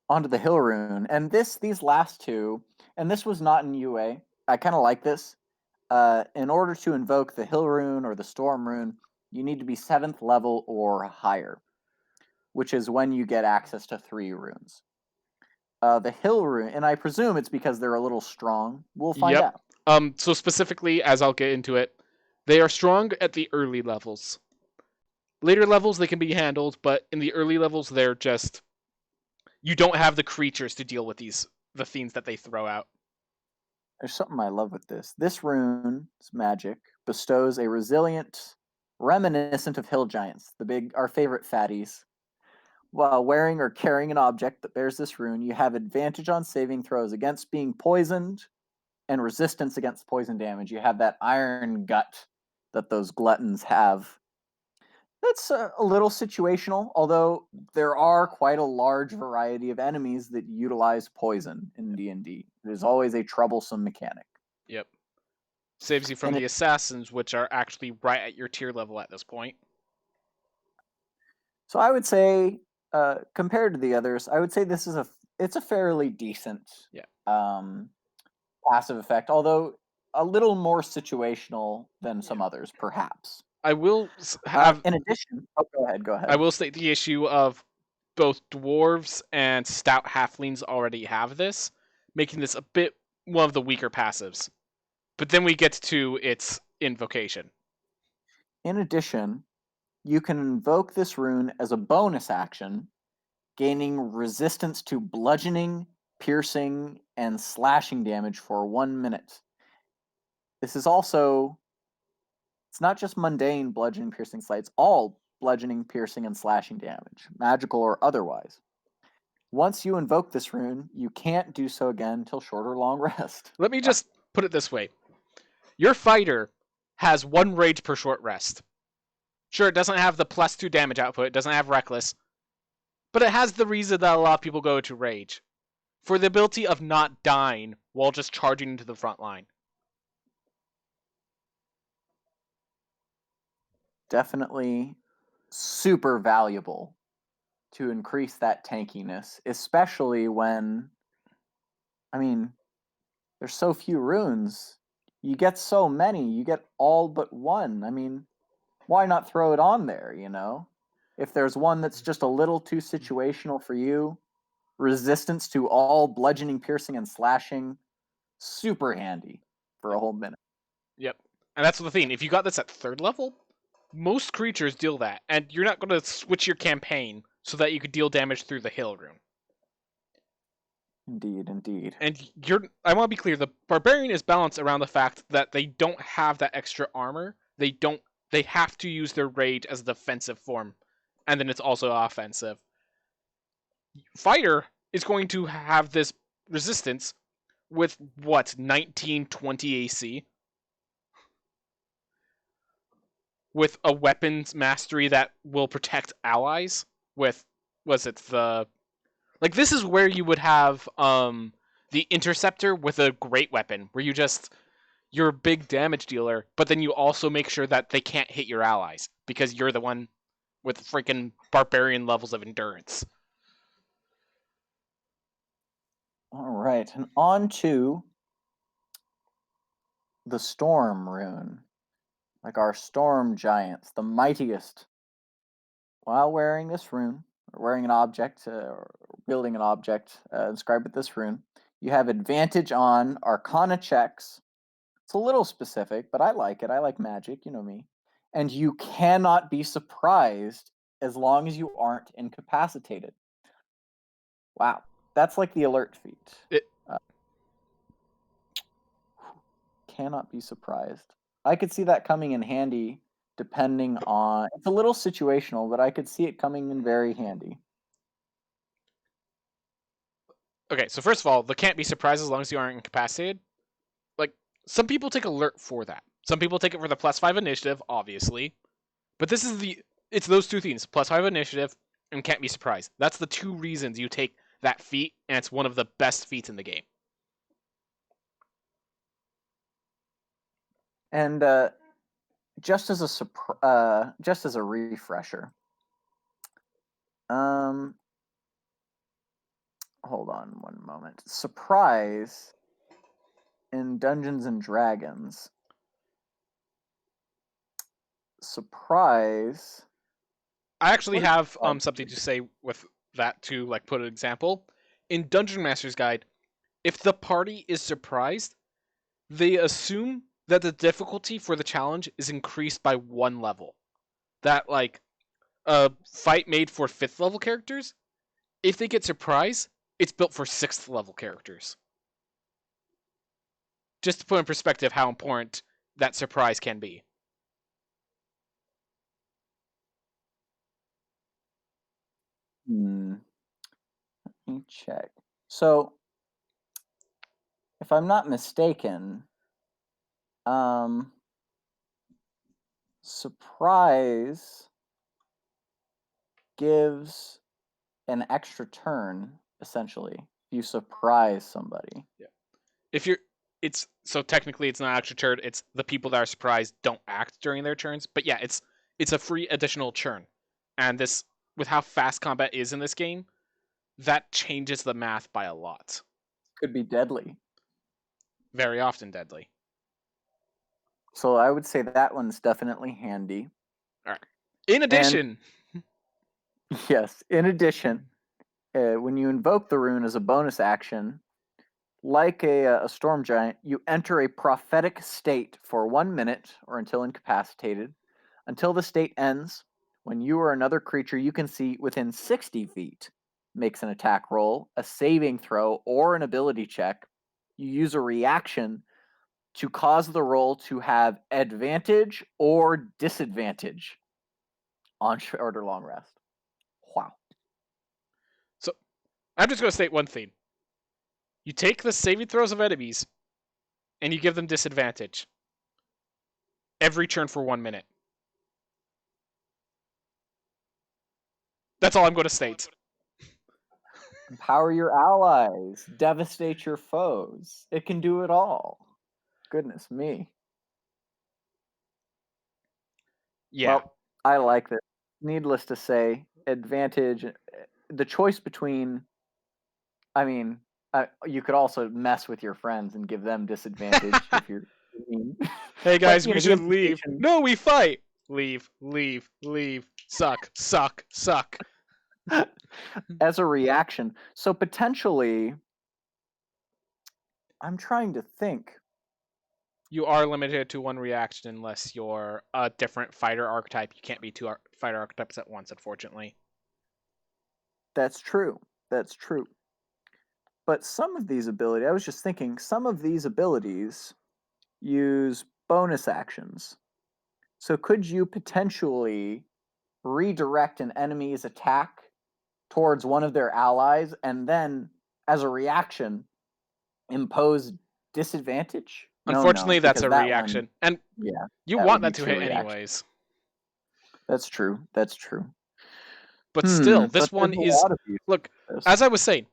onto the Hill Rune. And these last two, and this was not in UA. I kind of like this. in order to invoke the Hill Rune or the Storm Rune, you need to be 7th level or higher, which is when you get access to 3 runes. The Hill Rune, and I presume it's because they're a little strong. We'll find Yep. out. So specifically, as I'll get into it, they are strong at the early levels. Later levels, they can be handled, but in the early levels, they're just... You don't have the creatures to deal with the fiends that they throw out. There's something I love with this. This rune's magic bestows a resilient, reminiscent of hill giants, our favorite fatties. While wearing or carrying an object that bears this rune, you have advantage on saving throws against being poisoned and resistance against poison damage. You have that iron gut that those gluttons have. That's a little situational, although there are quite a large variety of enemies that utilize poison in D&D. It is always a troublesome mechanic. Yep. Saves you from the assassins, which are actually right at your tier level at this point. So I would say, compared to the others, I would say this is it's a fairly decent passive effect, although a little more situational than some others, perhaps. I will have... in addition... Oh, go ahead. I will state the issue of both dwarves and stout halflings already have this, making this a bit one of the weaker passives. But then we get to its invocation. In addition, you can invoke this rune as a bonus action, gaining resistance to bludgeoning, piercing, and slashing damage for 1 minute. This is also... It's not just mundane bludgeoning, piercing, slides, all bludgeoning, piercing, and slashing damage, magical or otherwise. Once you invoke this rune, you can't do so again until short or long rest. Let me just put it this way. Your fighter has 1 rage per short rest. Sure, it doesn't have the +2 damage output, it doesn't have reckless, but it has the reason that a lot of people go to rage. For the ability of not dying while just charging into the front line. Definitely super valuable to increase that tankiness, especially when, I mean, there's so few runes. You get so many, you get all but 1. I mean, why not throw it on there, you know? If there's one that's just a little too situational for you, resistance to all bludgeoning, piercing, and slashing, super handy for a whole minute. Yep. And that's the thing. If you got this at 3rd level, most creatures deal that, and you're not going to switch your campaign so that you could deal damage through the Hill Rune. Indeed. And I want to be clear, the Barbarian is balanced around the fact that they don't have that extra armor. They have to use their rage as a defensive form, and then it's also offensive. Fighter is going to have this resistance with, 1920 AC? With a weapons mastery that will protect allies with... Was it the... Like, this is where you would have the Interceptor with a great weapon, where you're a big damage dealer, but then you also make sure that they can't hit your allies, because you're the one with freaking barbarian levels of endurance. Alright, and on to the Storm Rune. Like our Storm Giants, the mightiest. While wearing this rune, or wearing an object, or wielding an object inscribed with this rune, you have advantage on Arcana checks. It's a little specific, but I like it. I like magic, you know me. And you cannot be surprised as long as you aren't incapacitated. Wow, that's like the alert feat. Cannot be surprised. I could see that coming in handy depending on... It's a little situational, but I could see it coming in very handy. Okay, so first of all, the can't be surprised as long as you aren't incapacitated. Like, some people take alert for that. Some people take it for the +5 initiative, obviously. But this is it's those 2 things, +5 initiative and can't be surprised. That's the 2 reasons you take that feat, and it's one of the best feats in the game. And just as a refresher, hold on one moment. Surprise in Dungeons and Dragons surprise. I actually What is have surprise? something to say with that to like put an example. In Dungeon Master's Guide, if the party is surprised, they assume that the difficulty for the challenge is increased by 1 level. That like a fight made for 5th level characters, if they get surprised, it's built for 6th level characters. Just to put in perspective how important that surprise can be. Let me check. So, if I'm not mistaken, surprise gives an extra turn, essentially. If you surprise somebody. Yeah. If you're it's so technically it's not extra turn, it's the people that are surprised don't act during their turns. But yeah, it's a free additional churn. And this with how fast combat is in this game, that changes the math by a lot. Could be deadly. Very often deadly. So I would say that one's definitely handy. All right. In addition, yes, in addition, when you invoke the rune as a bonus action, like a storm giant, you enter a prophetic state for 1 minute or until incapacitated. Until the state ends, when you or another creature you can see within 60 feet makes an attack roll, a saving throw, or an ability check, you use a reaction to cause the roll to have advantage or disadvantage on short or long rest. Wow. so I'm just going to state one thing. You take the saving throws of enemies, and you give them disadvantage. Every turn for 1 minute. That's all I'm going to state. Empower your allies, devastate your foes. It can do it all. Goodness me. Yeah. Well, I like this. Needless to say, advantage, the choice between, I mean, you could also mess with your friends and give them disadvantage if you're mean. Hey guys, But, we the should leave. implication- No, we fight. Leave, leave, leave. Suck, suck, suck. as a reaction. So potentially, I'm trying to think. You are limited to 1 reaction unless you're a different fighter archetype. You can't be 2 fighter archetypes at once, unfortunately. That's true. That's true. But some of these abilities, I was just thinking, some of these abilities use bonus actions. So could you potentially redirect an enemy's attack towards one of their allies and then, as a reaction, impose disadvantage? Unfortunately, that's a because reaction. And yeah, you that want would that be to hit true reaction. anyways. That's true. That's true. But still, this but one there's a is... lot of use Look, for this. as I was saying,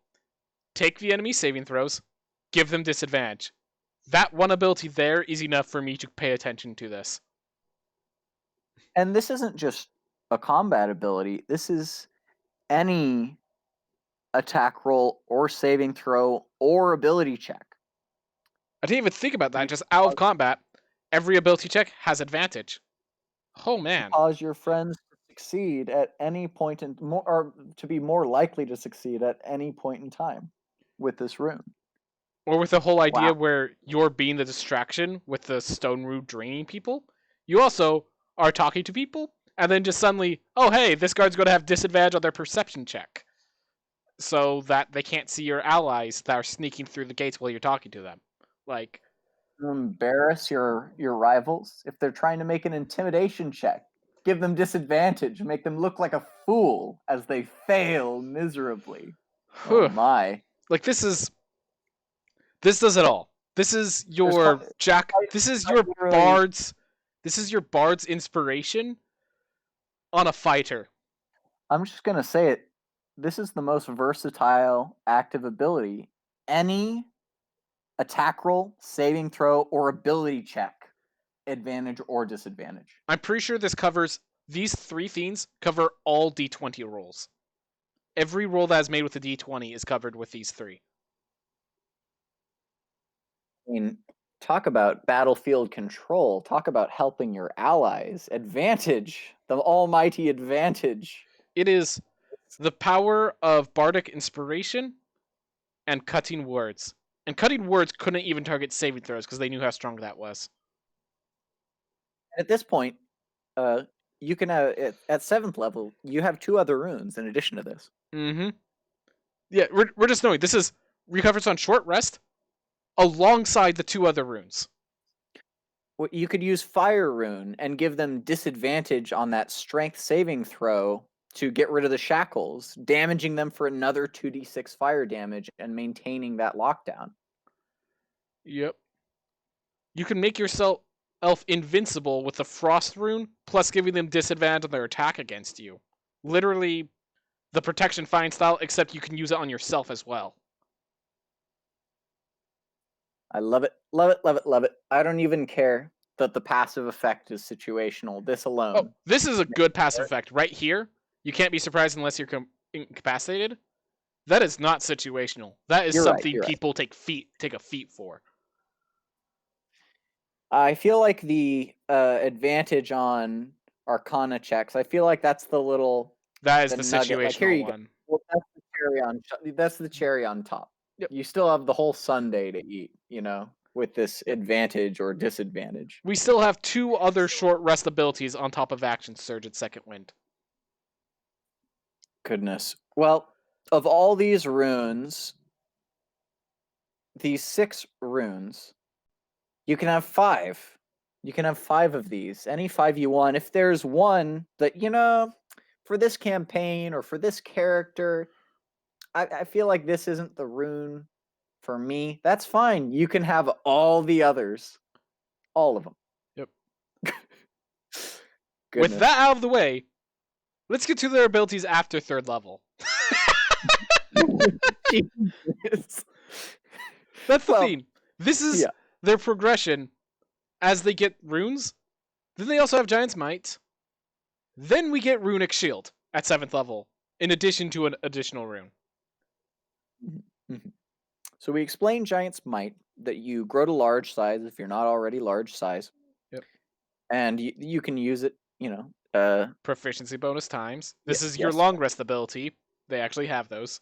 take the enemy saving throws, give them disadvantage. That one ability there is enough for me to pay attention to this. And this isn't just a combat ability. This is any attack roll or saving throw or ability check. I didn't even think about that. You Just out of combat, every ability check has advantage. Oh man. cause your friends to succeed at any point in more, or to be more likely to succeed at any point in time with this rune. Or with the whole idea Wow. where you're being the distraction with the stone root draining people, you also are talking to people, and then just suddenly, oh hey, this guard's going to have disadvantage on their perception check, so that they can't see your allies that are sneaking through the gates while you're talking to them. Like, Embarrass your rivals if they're trying to make an intimidation check. Give them disadvantage. Make them look like a fool as they fail miserably. Oh my! Like this does it all. This is your Jack. This is your bard's. This is your bard's inspiration on a fighter. I'm just gonna say it. This is the most versatile active ability. Any attack roll, saving throw, or ability check, advantage or disadvantage. I'm pretty sure this covers these 3 themes cover all D20 rolls. Every roll that is made with a D20 is covered with these 3. I mean, Talk about battlefield control. Talk about helping your allies. Advantage. The almighty advantage. It is the power of bardic inspiration and cutting words. And cutting words couldn't even target saving throws because they knew how strong that was. At this point, you can at 7th level, you have 2 other runes in addition to this. Mm-hmm. Yeah, we're just knowing this is recovers on short rest alongside the 2 other runes. You could use Fire Rune and give them disadvantage on that strength saving throw to get rid of the shackles, damaging them for another 2d6 fire damage and maintaining that lockdown. Yep. You can make yourself invincible with the Frost Rune, plus giving them disadvantage on their attack against you. Literally, the Protection Find style, except you can use it on yourself as well. I love it, love it, love it, love it. I don't even care that the passive effect is situational. This alone. Oh, this is a good passive effect right here. You can't be surprised unless you're incapacitated. That is not situational. That is something people take a feat for. I feel like the advantage on Arcana checks, I feel like that's the little... That is the nugget. situational like, here you one. Go. Well, that's the cherry on top. Yep. You still have the whole sundae to eat, with this advantage or disadvantage. We still have 2 other short rest abilities on top of Action Surge at Second Wind. Goodness. Well, of all these runes, these 6 runes, you can have 5. You can have 5 of these. Any 5 you want. If there's one that, for this campaign or for this character, I feel like this isn't the rune for me. That's fine. You can have all the others. All of them. Yep. With that out of the way, let's get to their abilities after 3rd level. That's the theme. This is their progression as they get runes. Then they also have Giant's Might. Then we get Runic Shield at 7th level, in addition to an additional rune. Mm-hmm. So we explained Giant's Might, that you grow to large size if you're not already large size. Yep. And you can use it, Proficiency bonus times. This is your long rest ability. They actually have those.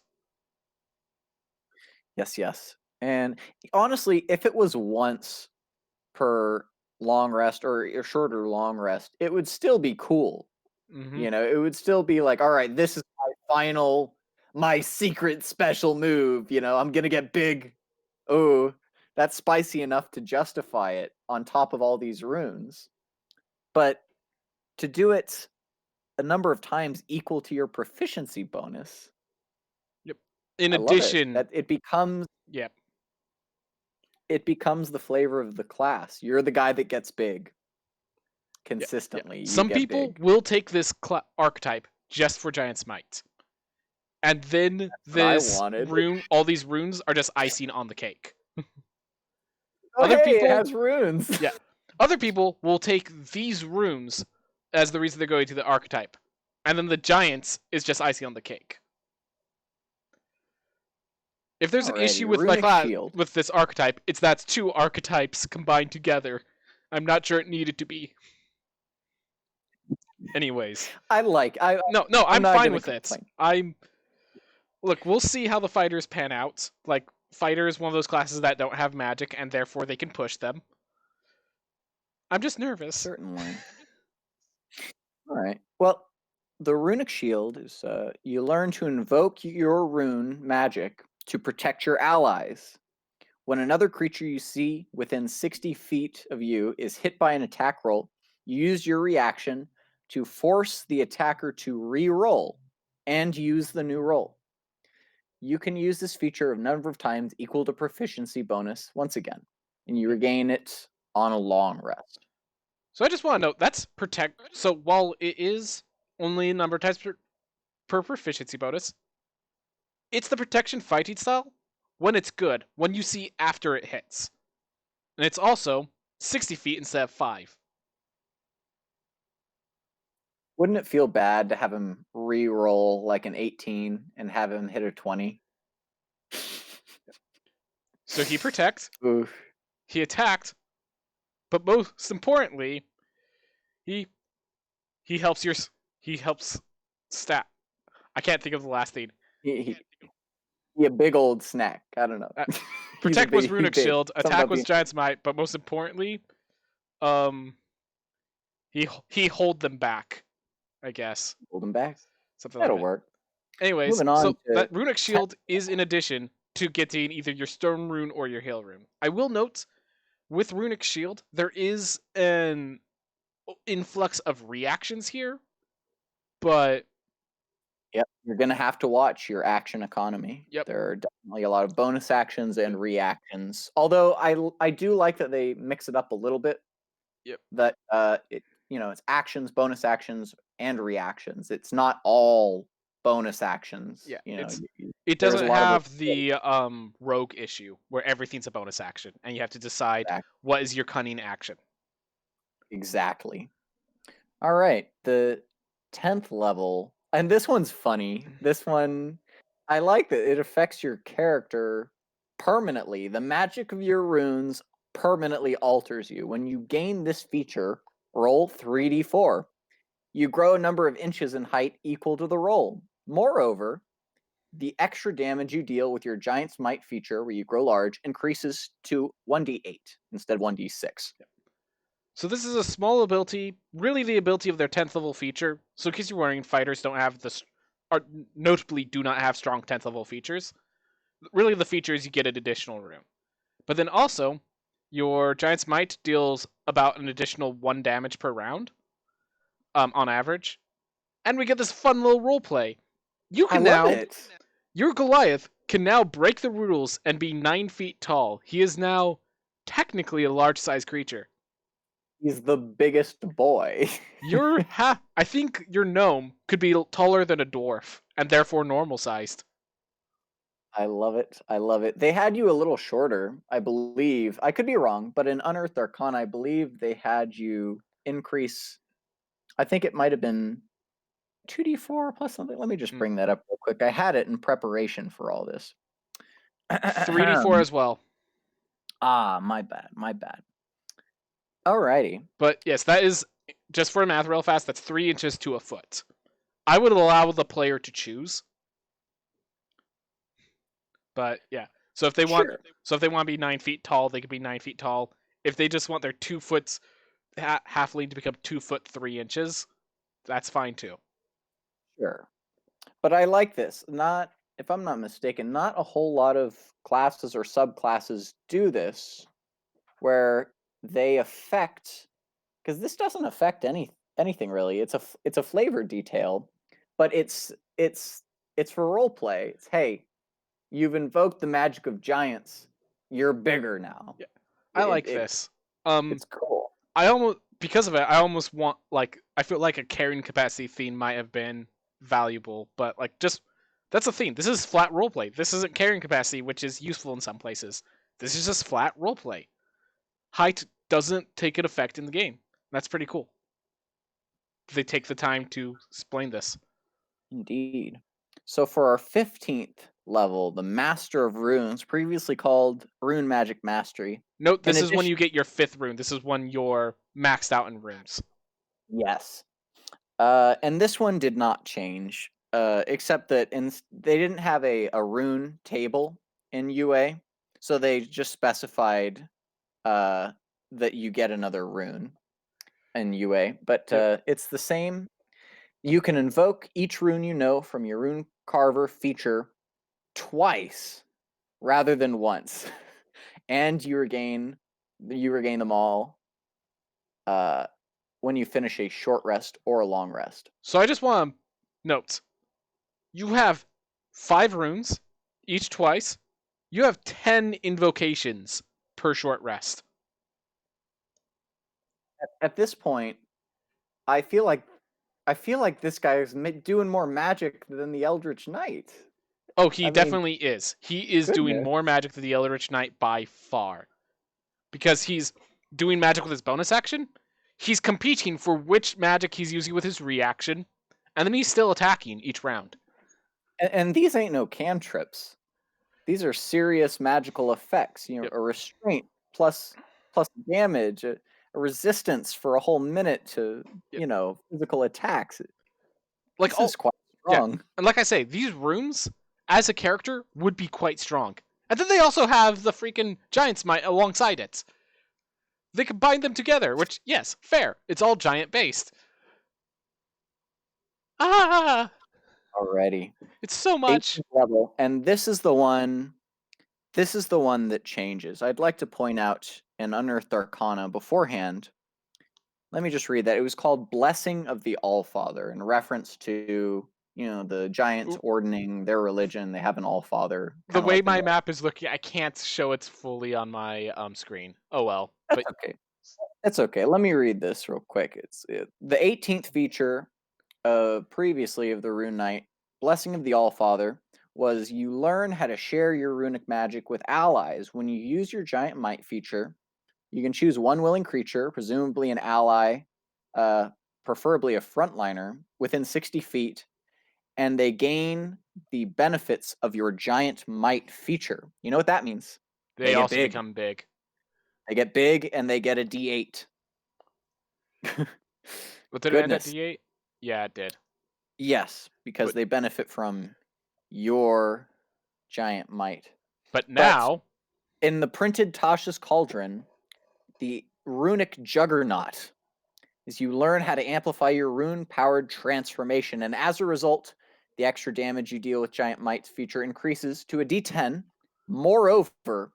Yes. And honestly, if it was once per long rest or a shorter long rest, it would still be cool. Mm-hmm. It would still be like, all right, this is my secret special move. I'm going to get big. Oh, that's spicy enough to justify it on top of all these runes. But to do it a number of times equal to your proficiency bonus. Yep. In addition, that it becomes... Yep. It becomes the flavor of the class. You're the guy that gets big consistently. Yeah. Some people will take this archetype just for Giant's Might. And then this rune, all these runes are just icing on the cake. Other people, it has runes. Yeah. Other people will take these runes as the reason they're going to the archetype. And then the Giants is just icing on the cake. If there's an issue with my class, with this archetype, it's that's 2 archetypes combined together. I'm not sure it needed to be. Anyways. I'm fine with it. Look, we'll see how the fighters pan out. Like, fighter is one of those classes that don't have magic, and therefore they can push them. I'm just nervous. Certainly. All right. Well, the Runic Shield is you learn to invoke your rune magic to protect your allies. When another creature you see within 60 feet of you is hit by an attack roll, you use your reaction to force the attacker to re-roll and use the new roll. You can use this feature a number of times equal to proficiency bonus once again, and you regain it on a long rest. So I just want to note, that's protect. So while it is only a number of times per proficiency bonus, it's the protection fighting style when it's good, when you see after it hits. And it's also 60 feet instead of 5. Wouldn't it feel bad to have him re-roll like an 18 and have him hit a 20? So he protects. Oof. he attacked, but most importantly, he helps stat. I can't think of the last thing. He a big old snack. I don't know. Protect was he's Runic big. Shield. Something Attack about was being Giant's Might, but most importantly, he hold them back. I guess hold him back. something That'll like that. work. Anyways, Moving on so to that Runic Shield is in addition to getting either your Stone Rune or your Hail Rune. I will note, with Runic Shield, there is an influx of reactions here, but Yep, you're gonna have to watch your action economy. Yep. There are definitely a lot of bonus actions and reactions. Although I do like that they mix it up a little bit. Yep. That it's actions, bonus actions, and reactions. It's not all bonus actions. Yeah, it doesn't have the rogue issue where everything's a bonus action and you have to decide what is your cunning action. Exactly. All right, the 10th level, and this one's funny. This one, I like that it affects your character permanently. The magic of your runes permanently alters you. When you gain this feature, roll 3d4. You grow a number of inches in height equal to the roll. Moreover, the extra damage you deal with your Giant's Might feature, where you grow large, increases to 1d8 instead of 1d6. So this is a small ability, really the ability of their 10th level feature. So in case you're wondering, fighters don't have or notably do not have strong 10th level features. Really the feature is you get an additional rune. But then also, your Giant's Might deals about an additional 1 damage per round, on average. And we get this fun little roleplay. Your Goliath can now break the rules and be 9 feet tall. He is now technically a large-sized creature. He's the biggest boy. I think your gnome could be taller than a dwarf and therefore normal-sized. I love it. I love it. They had you a little shorter, I believe. I could be wrong, but in Unearthed Arcana, I believe they had you increase. I think it might have been 2d4 plus something. Let me just bring that up real quick. I had it in preparation for all this. 3d4 as well. My bad. Alrighty. But yes, that is, just for math real fast, that's 3 inches to a foot. I would allow the player to choose. But yeah. So if they want to be 9 feet tall, they could be 9 feet tall. If they just want their 2 foot halfling to become 2 foot 3 inches, that's fine too. Sure. But I like this. If I'm not mistaken, not a whole lot of classes or subclasses do this, where they affect, because this doesn't affect anything really. It's a flavor detail, but it's for role play. It's, hey, you've invoked the magic of giants. You're bigger now. Yeah, I like this. It's cool. Because of it, I almost want, I feel like a carrying capacity theme might have been valuable, but that's the theme. This is flat roleplay. This isn't carrying capacity, which is useful in some places. This is just flat roleplay. Height doesn't take an effect in the game. That's pretty cool. They take the time to explain this. Indeed. So for our 15th level, the Master of Runes, previously called Rune Magic Mastery. Note, this is when you get your 5th rune. This is when you're maxed out in runes. Yes. And this one did not change, except that they didn't have a rune table in UA, so they just specified that you get another rune in UA, but it's the same. You can invoke each rune you know from your Rune Carver feature twice rather than once, and you regain them all when you finish a short rest or a long rest. So I just want to note, you have 5 runes, each twice. You have 10 invocations per short rest. At this point, I feel like this guy is doing more magic than the Eldritch Knight. Oh, he definitely is. He is doing more magic than the Eldritch Knight by far. Because he's doing magic with his bonus action, he's competing for which magic he's using with his reaction, and then he's still attacking each round. And these ain't no cantrips. These are serious magical effects. A restraint plus damage, a resistance for a whole minute to physical attacks. Like This is quite yeah, strong. and like I say, these runes as a character would be quite strong. And then they also have the freaking Giant's Might alongside it. They combine them together, which, yes, fair. It's all giant based. Ah! Already. It's so much. 18th level, and this is the one that changes. I'd like to point out an Unearthed Arcana beforehand. Let me just read that. It was called Blessing of the Allfather, in reference to, the giants ordaining their religion. They have an Allfather. The way my map is looking, I can't show it fully on my screen. Oh well. That's okay. That's okay. Let me read this real quick. It's the 18th feature previously of the Rune Knight, Blessing of the Allfather, was you learn how to share your runic magic with allies. When you use your Giant Might feature, you can choose one willing creature, presumably an ally, preferably a frontliner, within 60 feet, and they gain the benefits of your Giant Might feature. You know what that means? They also become big. They get big, and they get a D8. But did it end at D8? Yeah, it did. Yes, because they benefit from your Giant Might. But now, in the printed Tasha's Cauldron, the Runic Juggernaut is you learn how to amplify your rune-powered transformation, and as a result, the extra damage you deal with Giant Might's feature increases to a D10. Moreover,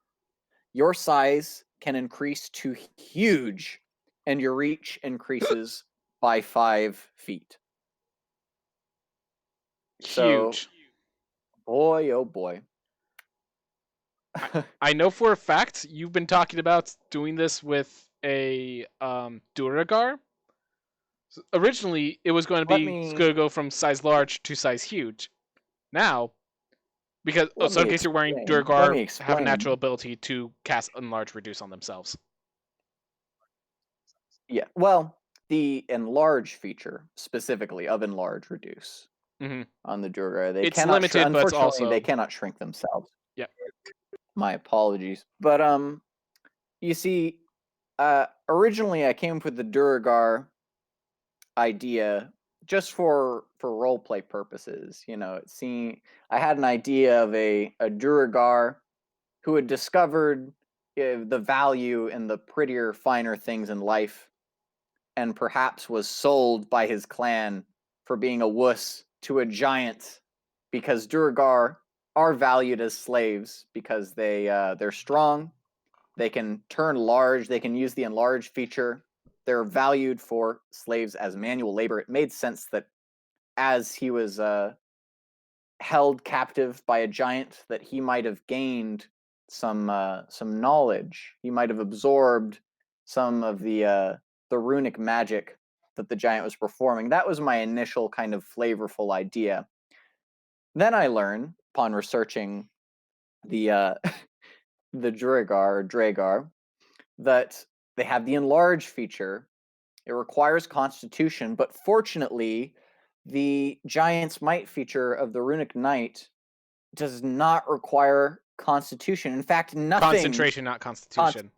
your size can increase to huge, and your reach increases by 5 feet. Huge. So, boy, oh boy. I know for a fact you've been talking about doing this with a Duragar. Originally, it was going to go from size large to size huge. Now, because in case you're wearing Duragar, have a natural ability to cast Enlarge Reduce on themselves. Yeah, well, the Enlarge feature specifically of Enlarge Reduce on the Duragar, they cannot. Limited, but unfortunately, they cannot shrink themselves. Yep. My apologies, but you see, originally I came up with the Duragar idea just for roleplay purposes. I had an idea of a Duragar who had discovered the value in the prettier, finer things in life, and perhaps was sold by his clan for being a wuss to a giant, because Duragar are valued as slaves because they're strong, they can turn large, they can use the enlarge feature. They're valued for slaves as manual labor. It made sense that as he was held captive by a giant, that he might have gained some knowledge. He might have absorbed some of the runic magic that the giant was performing. That was my initial kind of flavorful idea. Then I learned, upon researching the the Dragar, that they have the enlarge feature. It requires Constitution, but fortunately, the Giant's Might feature of the Runic Knight does not require Constitution. In fact, nothing. Concentration, not Constitution.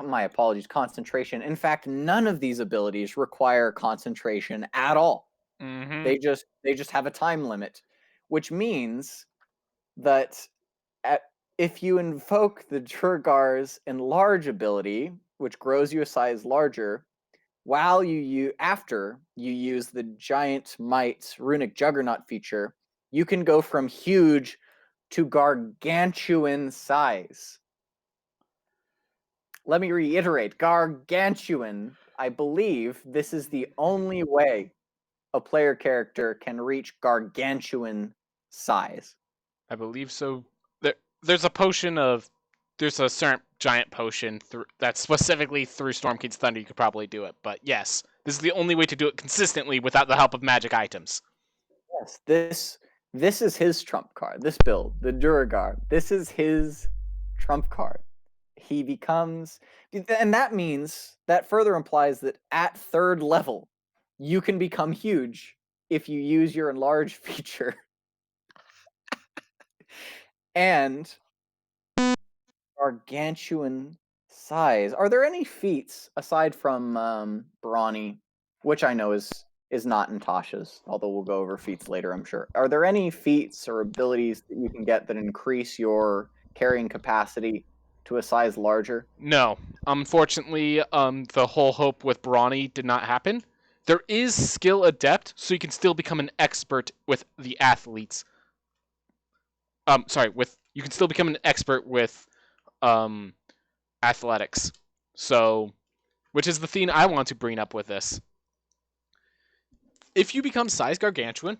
My apologies, concentration. In fact, none of these abilities require concentration at all. Mm-hmm. They just have a time limit, which means that if you invoke the Dragar's Enlarge ability, which grows you a size larger, while after you use the Giant Might's Runic Juggernaut feature, you can go from huge to gargantuan size. Let me reiterate, gargantuan. I believe this is the only way a player character can reach gargantuan size. I believe so. There's a certain giant potion that's specifically through Storm King's Thunder. You could probably do it, but yes, this is the only way to do it consistently without the help of magic items. Yes, this is his trump card. This build, the Duragar, this is his trump card. He becomes, and that further implies that at 3rd level, you can become huge if you use your enlarge feature. And gargantuan size. Are there any feats aside from Brawny, which I know is not in Tasha's, although we'll go over feats later, I'm sure. Are there any feats or abilities that you can get that increase your carrying capacity to a size larger? No, unfortunately, the whole hope with Brawny did not happen. There is skill adept, so you can still become an expert with the athletes. You can still become an expert with athletics. So, which is the theme I want to bring up with this. If you become size gargantuan,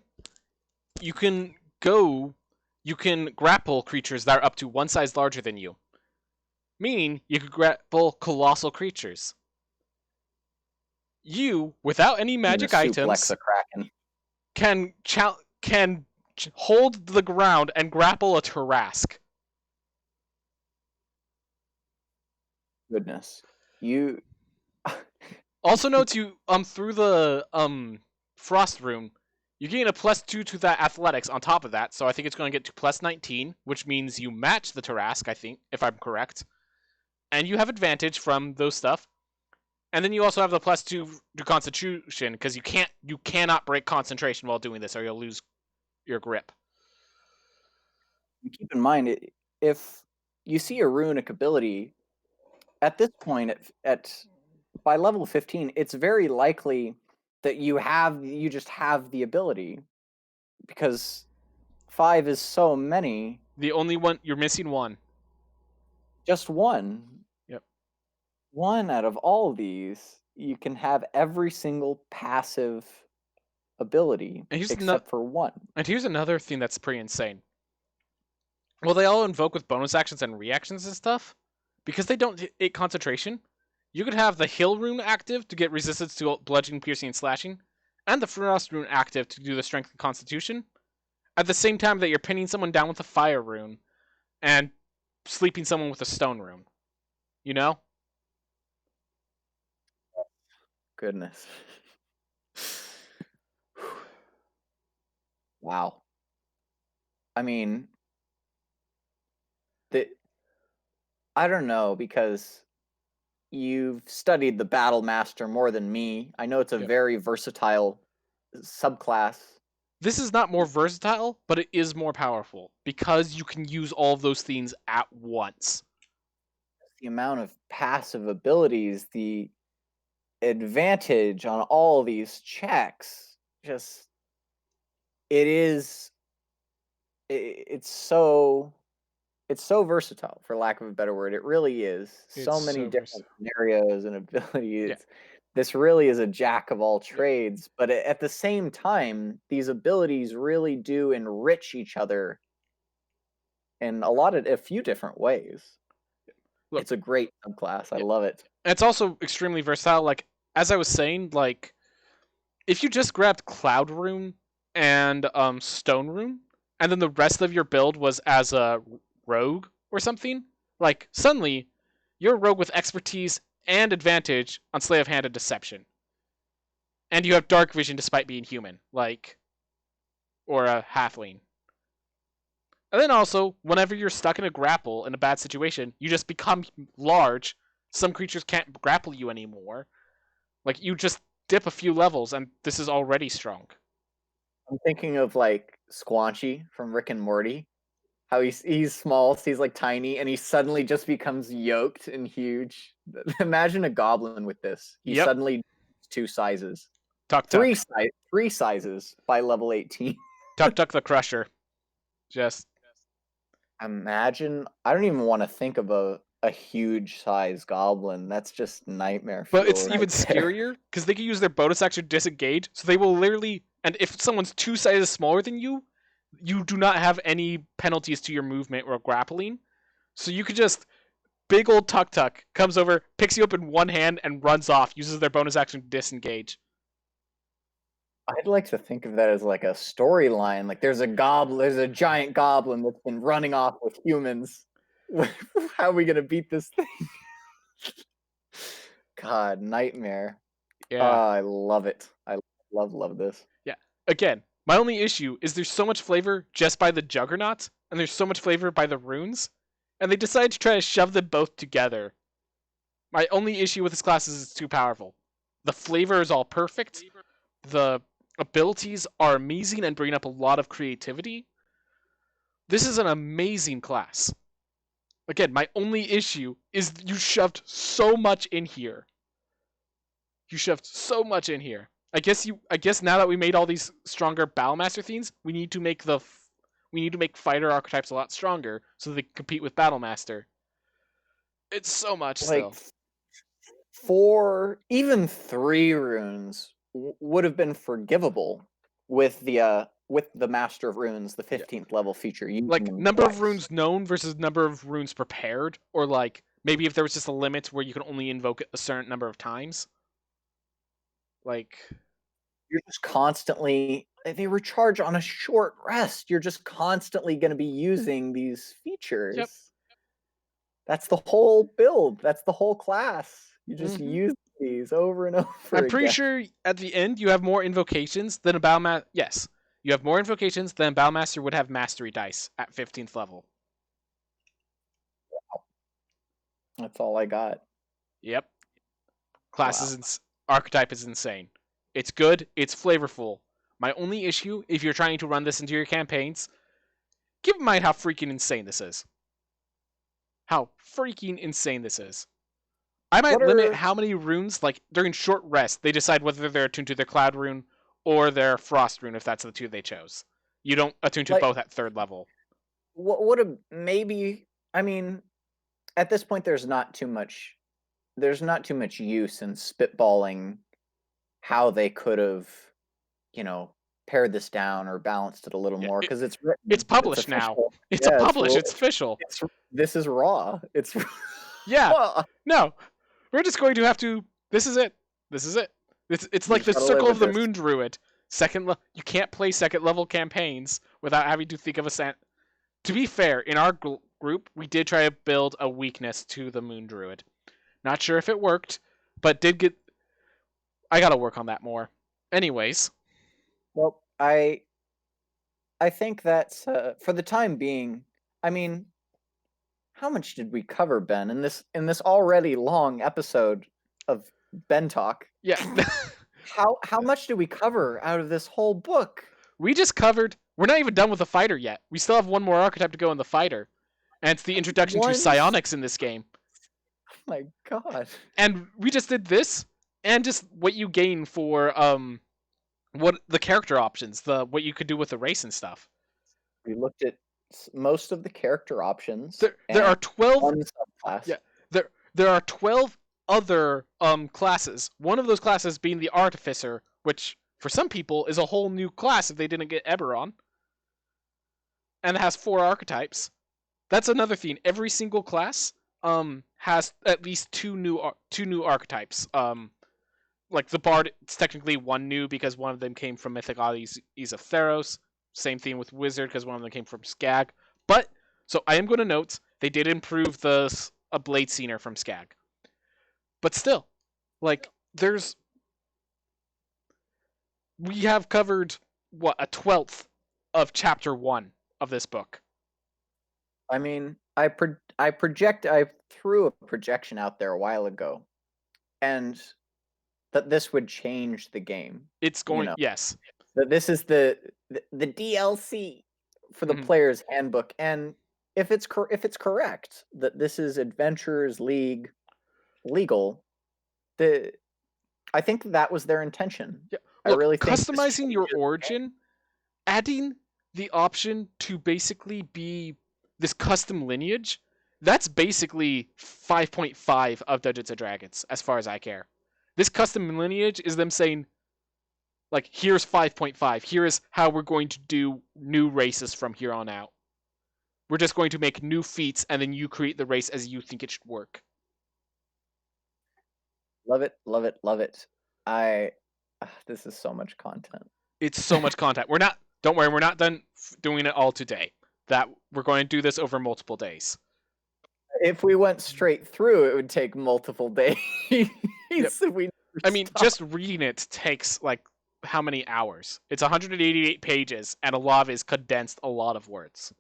you can grapple creatures that are up to one size larger than you. Meaning, you could grapple colossal creatures. You, without any magic items, Suplex a Kraken. can hold the ground and grapple a Tarrasque. Goodness. You Also note you through the Frost Rune, you gain a +2 to that athletics on top of that, so I think it's going to get to +19, which means you match the Tarrasque, I think, if I'm correct. And you have advantage from those stuff. And then you also have the +2 to Constitution, because you cannot break concentration while doing this, or you'll lose your grip. keep in mind, if you see a runic ability, at this point, by level 15, it's very likely that you just have the ability, because 5 is so many. The only one you're missing one. Just one. Yep. One out of all of these, you can have every single passive ability except for one. And here's another thing that's pretty insane. Well, they all invoke with bonus actions and reactions and stuff. Because they don't hit concentration, you could have the Hill Rune active to get resistance to bludgeoning, piercing, and slashing, and the Frost Rune active to do the strength and constitution, at the same time that you're pinning someone down with a Fire Rune and sleeping someone with a Stone Rune. You know? Goodness. Wow. I mean, I don't know, because you've studied the Battle Master more than me. I know it's a very versatile subclass. This is not more versatile, but it is more powerful, because you can use all of those things at once. The amount of passive abilities, the advantage on all these checks, it's so versatile, for lack of a better word. It really is. So many different scenarios and abilities. This really is a jack of all trades, but at the same time, these abilities really do enrich each other in a few different ways. Look, it's a great subclass. I love it. It's also extremely versatile. Like, as I was saying, like, if you just grabbed Cloud Rune and Stone Rune, and then the rest of your build was as a rogue or something, like, suddenly you're a rogue with expertise and advantage on Sleight of Hand and Deception. And you have Dark Vision despite being human, like, or a halfling. And then also, whenever you're stuck in a grapple in a bad situation, you just become large. Some creatures can't grapple you anymore. Like, you just dip a few levels, and this is already strong. I'm thinking of, like, Squanchy from Rick and Morty. How he's small, so he's, like, tiny, and he suddenly just becomes yoked and huge. Imagine a goblin with this. He suddenly 2 sizes. Three sizes by level 18. Tuck the Crusher. Just imagine. I don't even want to think of a huge size goblin. That's just nightmare. But it's even scarier because they can use their bonus action to disengage. So they will literally, and if someone's 2 sizes smaller than you, you do not have any penalties to your movement or grappling. So you could just, big old Tuck comes over, picks you up in one hand, and runs off. Uses their bonus action to disengage. I'd like to think of that as like a storyline. Like there's a giant goblin that's been running off with humans. How are we gonna beat this thing? God, nightmare. Yeah. I love it. I love this. Yeah. Again, my only issue is there's so much flavor just by the Juggernaut, and there's so much flavor by the runes, and they decided to try to shove them both together. My only issue with this class is it's too powerful. The flavor is all perfect. The abilities are amazing and bring up a lot of creativity. This is an amazing class. Again, my only issue is you shoved so much in here. You shoved so much in here. I guess now that we made all these stronger Battlemaster themes, we need to make fighter archetypes a lot stronger so they can compete with Battlemaster. It's so much Like still. 4, even 3 runes would have been forgivable with the Master of Runes, the 15th level feature. Using Like them number of twice. runes known versus number of runes prepared, or like maybe if there was just a limit where you can only invoke it a certain number of times. Like You're just constantly, they recharge on a short rest. You're just constantly going to be using these features. Yep. That's the whole build. That's the whole class. You just Mhm. use these over and over I'm pretty again. sure at the end you have more invocations than a Battlemaster. Yes, you have more invocations than a Battlemaster would have mastery dice at 15th level. Wow. That's all I got. Yep. Archetype is insane. It's good. It's flavorful. My only issue, if you're trying to run this into your campaigns, keep in mind how freaking insane this is. How freaking insane this is. I might limit how many runes, like during short rest, they decide whether they're attuned to their Cloud Rune or their Frost Rune, if that's the two they chose. You don't attune to both at 3rd level. What would have maybe? I mean, at this point, there's not too much. There's not too much use in spitballing how they could have, pared this down or balanced it a little more because it's written. It's published now. It's published. It's official. This is raw. It's yeah. raw. No, we're just going to have to. This is it. This is it. It's like the Circle of the Moon Druid. You can't play 2nd level campaigns without having to think of a. To be fair, in our group, we did try to build a weakness to the Moon Druid. Not sure if it worked, but did get. I gotta work on that more. Anyways. Well, I think that's for the time being. I mean, how much did we cover, Ben, in this already long episode of Ben Talk? Yeah. How much did we cover out of this whole book? We just covered. We're not even done with the fighter yet. We still have one more archetype to go in the fighter, and it's the introduction to Psionics in this game. Oh my god! And we just did this, and just what you gain for what the character options, what you could do with the race and stuff. We looked at most of the character options. There are 12. One subclass. Yeah. There are 12 other classes. One of those classes being the Artificer, which for some people is a whole new class if they didn't get Eberron. And it has 4 archetypes. That's another thing. Every single class has at least two new archetypes. Like the Bard, it's technically 1 new because one of them came from Mythic Oddities of Theros. Same thing with Wizard because one of them came from Skag. But so I am going to note they did improve a Blade Scener from Skag. But still, like we have covered a 12th of chapter 1 of this book. I mean, I threw a projection out there a while ago, and that this would change the game. It's going, yes. That this is the DLC for the player's handbook, and if it's correct that this is Adventurers League legal, I think that was their intention. Yeah. Look, I really think customizing your origin, adding the option to basically be this custom lineage, that's basically 5.5 of Dungeons & Dragons, as far as I care. This custom lineage is them saying, like, here's 5.5. Here is how we're going to do new races from here on out. We're just going to make new feats, and then you create the race as you think it should work. Love it, love it, love it. This is so much content. It's so much content. Don't worry, we're not done doing it all today. That we're going to do this over multiple days. If we went straight through, it would take multiple days. Yep. Just reading it takes like how many hours? It's 188 pages, and a lot of it is condensed a lot of words.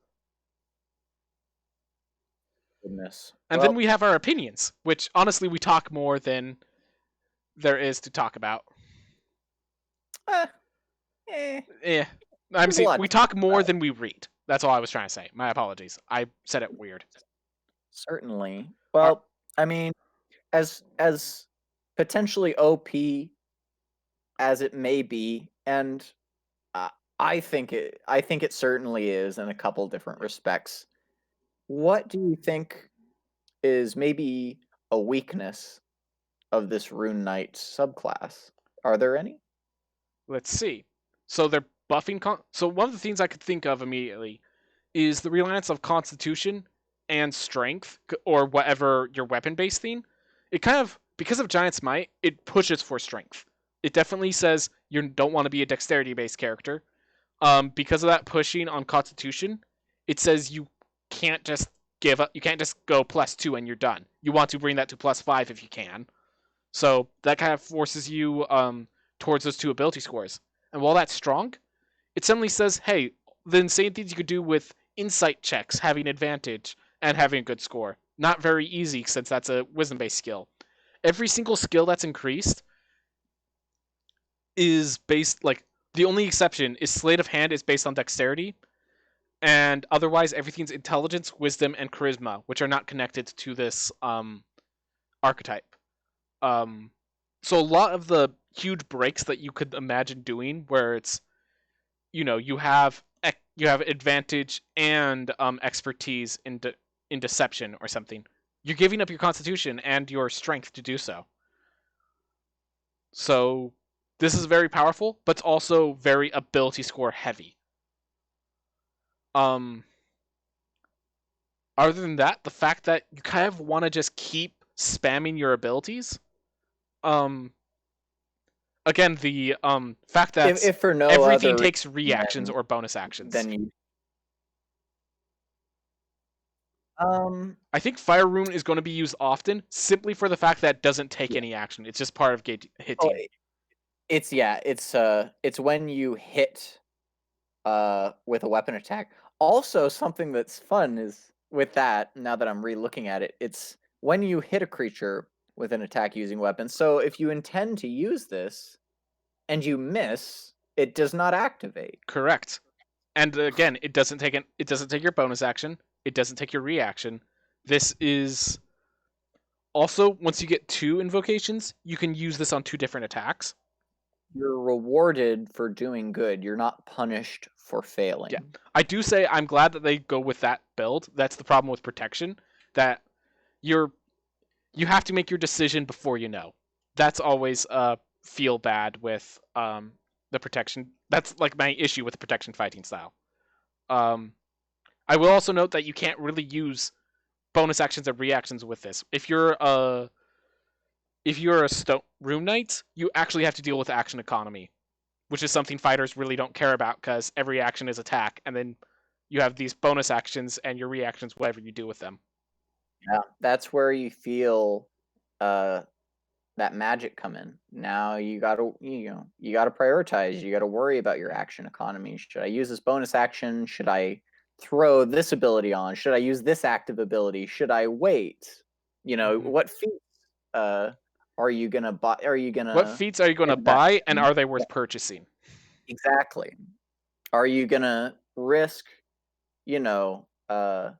Goodness. And then we have our opinions, which honestly we talk more than there is to talk about. Yeah. I'm saying we talk more than we read. That's all I was trying to say. My apologies. I said it weird. Certainly. Well, I mean, as potentially OP as it may be, and I think it certainly is in a couple different respects. What do you think is maybe a weakness of this Rune Knight subclass? Are there any? Let's see. So they're buffing. So one of the things I could think of immediately is the reliance of Constitution and Strength, or whatever your weapon-based theme. It kind of, because of Giant's Might, it pushes for Strength. It definitely says you don't want to be a Dexterity-based character. Because of that pushing on Constitution, it says you can't just give up. You can't just go +2 and you're done. You want to bring that to +5 if you can. So that kind of forces you towards those 2 ability scores. And while that's strong, it suddenly says, hey, the insane things you could do with insight checks, having advantage, and having a good score. Not very easy since that's a wisdom-based skill. Every single skill that's increased is based, like, the only exception is Sleight of Hand is based on dexterity, and otherwise everything's intelligence, wisdom, and charisma, which are not connected to this archetype. So a lot of the huge breaks that you could imagine doing, where it's, you have advantage and expertise in deception or something, you're giving up your constitution and your strength to do so. So this is very powerful, but it's also very ability score heavy. Other than that, the fact that you kind of want to just keep spamming your abilities. Again, the fact that if for no everything other takes reactions or bonus actions. Then you. I think Fire Rune is going to be used often, simply for the fact that it doesn't take any action. It's just part of hitting. It's when you hit with a weapon attack. Also, something that's fun is with that, now that I'm re-looking at it, it's when you hit a creature with an attack using weapons. So if you intend to use this and you miss, it does not activate. Correct. And again, it doesn't take your bonus action. It doesn't take your reaction. This is also, once you get 2 invocations, you can use this on 2 different attacks. You're rewarded for doing good. You're not punished for failing. Yeah. I do say I'm glad that they go with that build. That's the problem with protection, that you have to make your decision before you know. That's always feel bad with the protection. That's like my issue with the protection fighting style. I will also note that you can't really use bonus actions and reactions with this. If you're a Rune Knight, you actually have to deal with action economy, which is something fighters really don't care about because every action is attack, and then you have these bonus actions and your reactions, whatever you do with them. Yeah, that's where you feel that magic come in. Now you gotta prioritize. You gotta worry about your action economy. Should I use this bonus action? Should I throw this ability on? Should I use this active ability? Should I wait? What feats are you gonna buy? What feats are you gonna buy, and are they worth purchasing? Exactly. Are you gonna risk? Are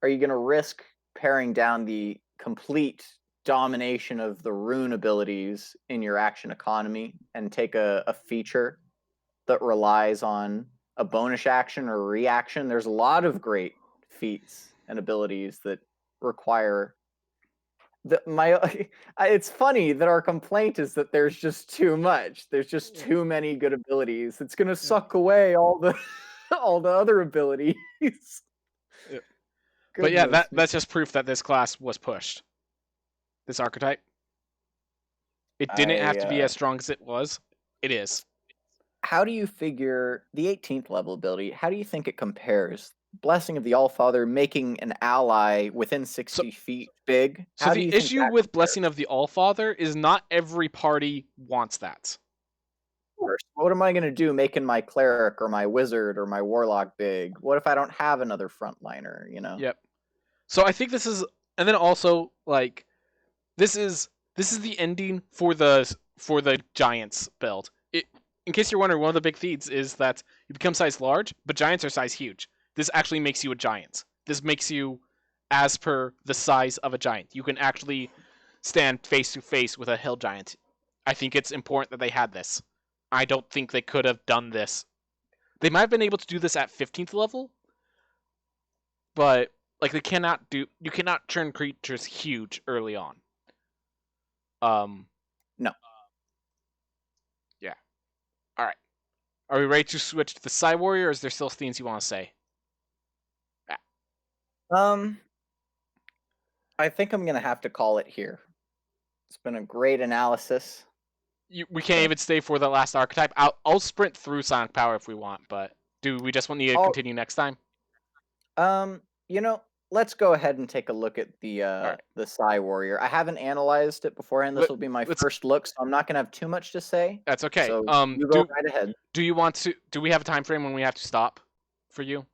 you gonna risk paring down the complete domination of the rune abilities in your action economy and take a feature that relies on a bonus action or reaction? There's a lot of great feats and abilities that require it's funny that our complaint is that there's just too much. There's just too many good abilities. It's gonna suck away all the other abilities. But yeah, that's just proof that this class was pushed. This archetype. It didn't have to be as strong as it was. It is. How do you figure the 18th level ability? How do you think it compares? Blessing of the Allfather, making an ally within 60 feet big. So the issue with Blessing of the Allfather is not every party wants that. Of course. What am I going to do making my cleric or my wizard or my warlock big? What if I don't have another frontliner, Yep. So I think this is, and then also like this is the ending for the Giants build. In case you're wondering, one of the big feats is that you become size large, but Giants are size huge. This actually makes you a Giant. This makes you as per the size of a Giant. You can actually stand face to face with a Hill Giant. I think it's important that they had this. I don't think they could have done this. They might have been able to do this at 15th level, but like you cannot turn creatures huge early on. No. Yeah. All right. Are we ready to switch to the Psy Warrior, or is there still things you want to say? I think I'm gonna have to call it here. It's been a great analysis. We can't even stay for the last archetype. I'll sprint through Sonic Power if we want, but do we just need to continue next time? You know, let's go ahead and take a look at the Psy Warrior. I haven't analyzed it beforehand. This will be my first look, so I'm not gonna have too much to say. That's okay. So you go right ahead. Do you want to? Do we have a time frame when we have to stop for you?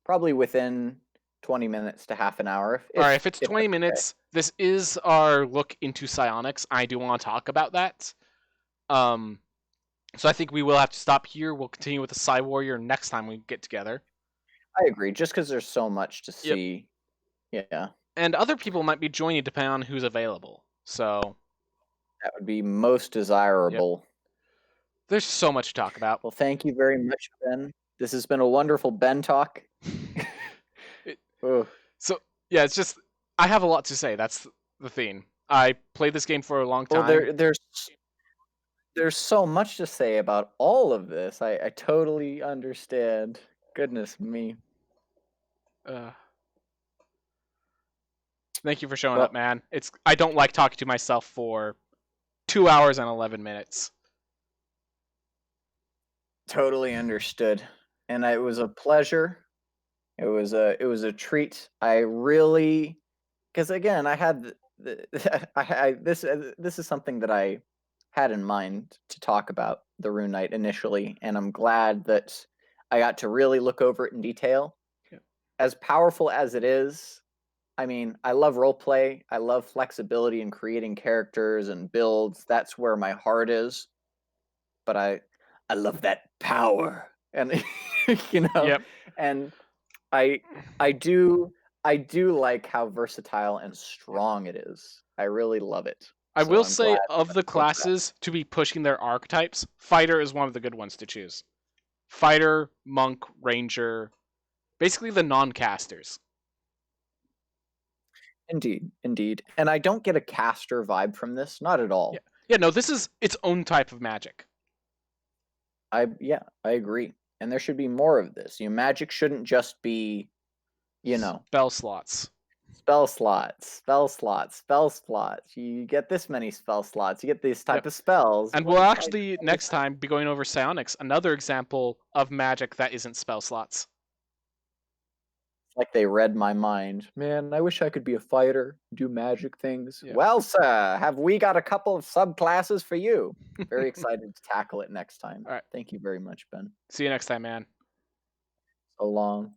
Probably within 20 minutes to half an hour. All right, if it's 20 minutes, this is our look into Psionics. I do want to talk about that. So I think we will have to stop here. We'll continue with the Psy Warrior next time we get together. I agree, just because there's so much to see. Yep. Yeah. And other people might be joining depending on who's available. So that would be most desirable. Yep. There's so much to talk about. Well, thank you very much, Ben. This has been a wonderful Ben talk. So yeah, it's just I have a lot to say. That's the thing. I played this game for a long time. Well, there's so much to say about all of this. I totally understand. Goodness me. Thank you for showing up, man. I don't like talking to myself for 2 hours and 11 minutes. Totally understood. And it was a pleasure. It was a treat. I really, because again, I had this is something that I had in mind to talk about the Rune Knight initially, and I'm glad that I got to really look over it in detail. Yeah. As powerful as it is, I mean, I love roleplay. I love flexibility in creating characters and builds. That's where my heart is. But I love that power, and you know, yep. and I do like how versatile and strong it is. I really love it. I will say, of the classes to be pushing their archetypes, Fighter is one of the good ones to choose. Fighter, Monk, Ranger, basically the non-casters. Indeed. And I don't get a caster vibe from this, not at all. Yeah, no, this is its own type of magic. I agree. And there should be more of this. Magic shouldn't just be, spell slots. Spell slots. You get this many spell slots. You get these type of spells. And we'll actually, next time, be going over Psionics, another example of magic that isn't spell slots. Like they read my mind. Man, I wish I could be a fighter, do magic things. Yeah. Well, sir, have we got a couple of subclasses for you? Very excited to tackle it next time. All right. Thank you very much, Ben. See you next time, man. So long.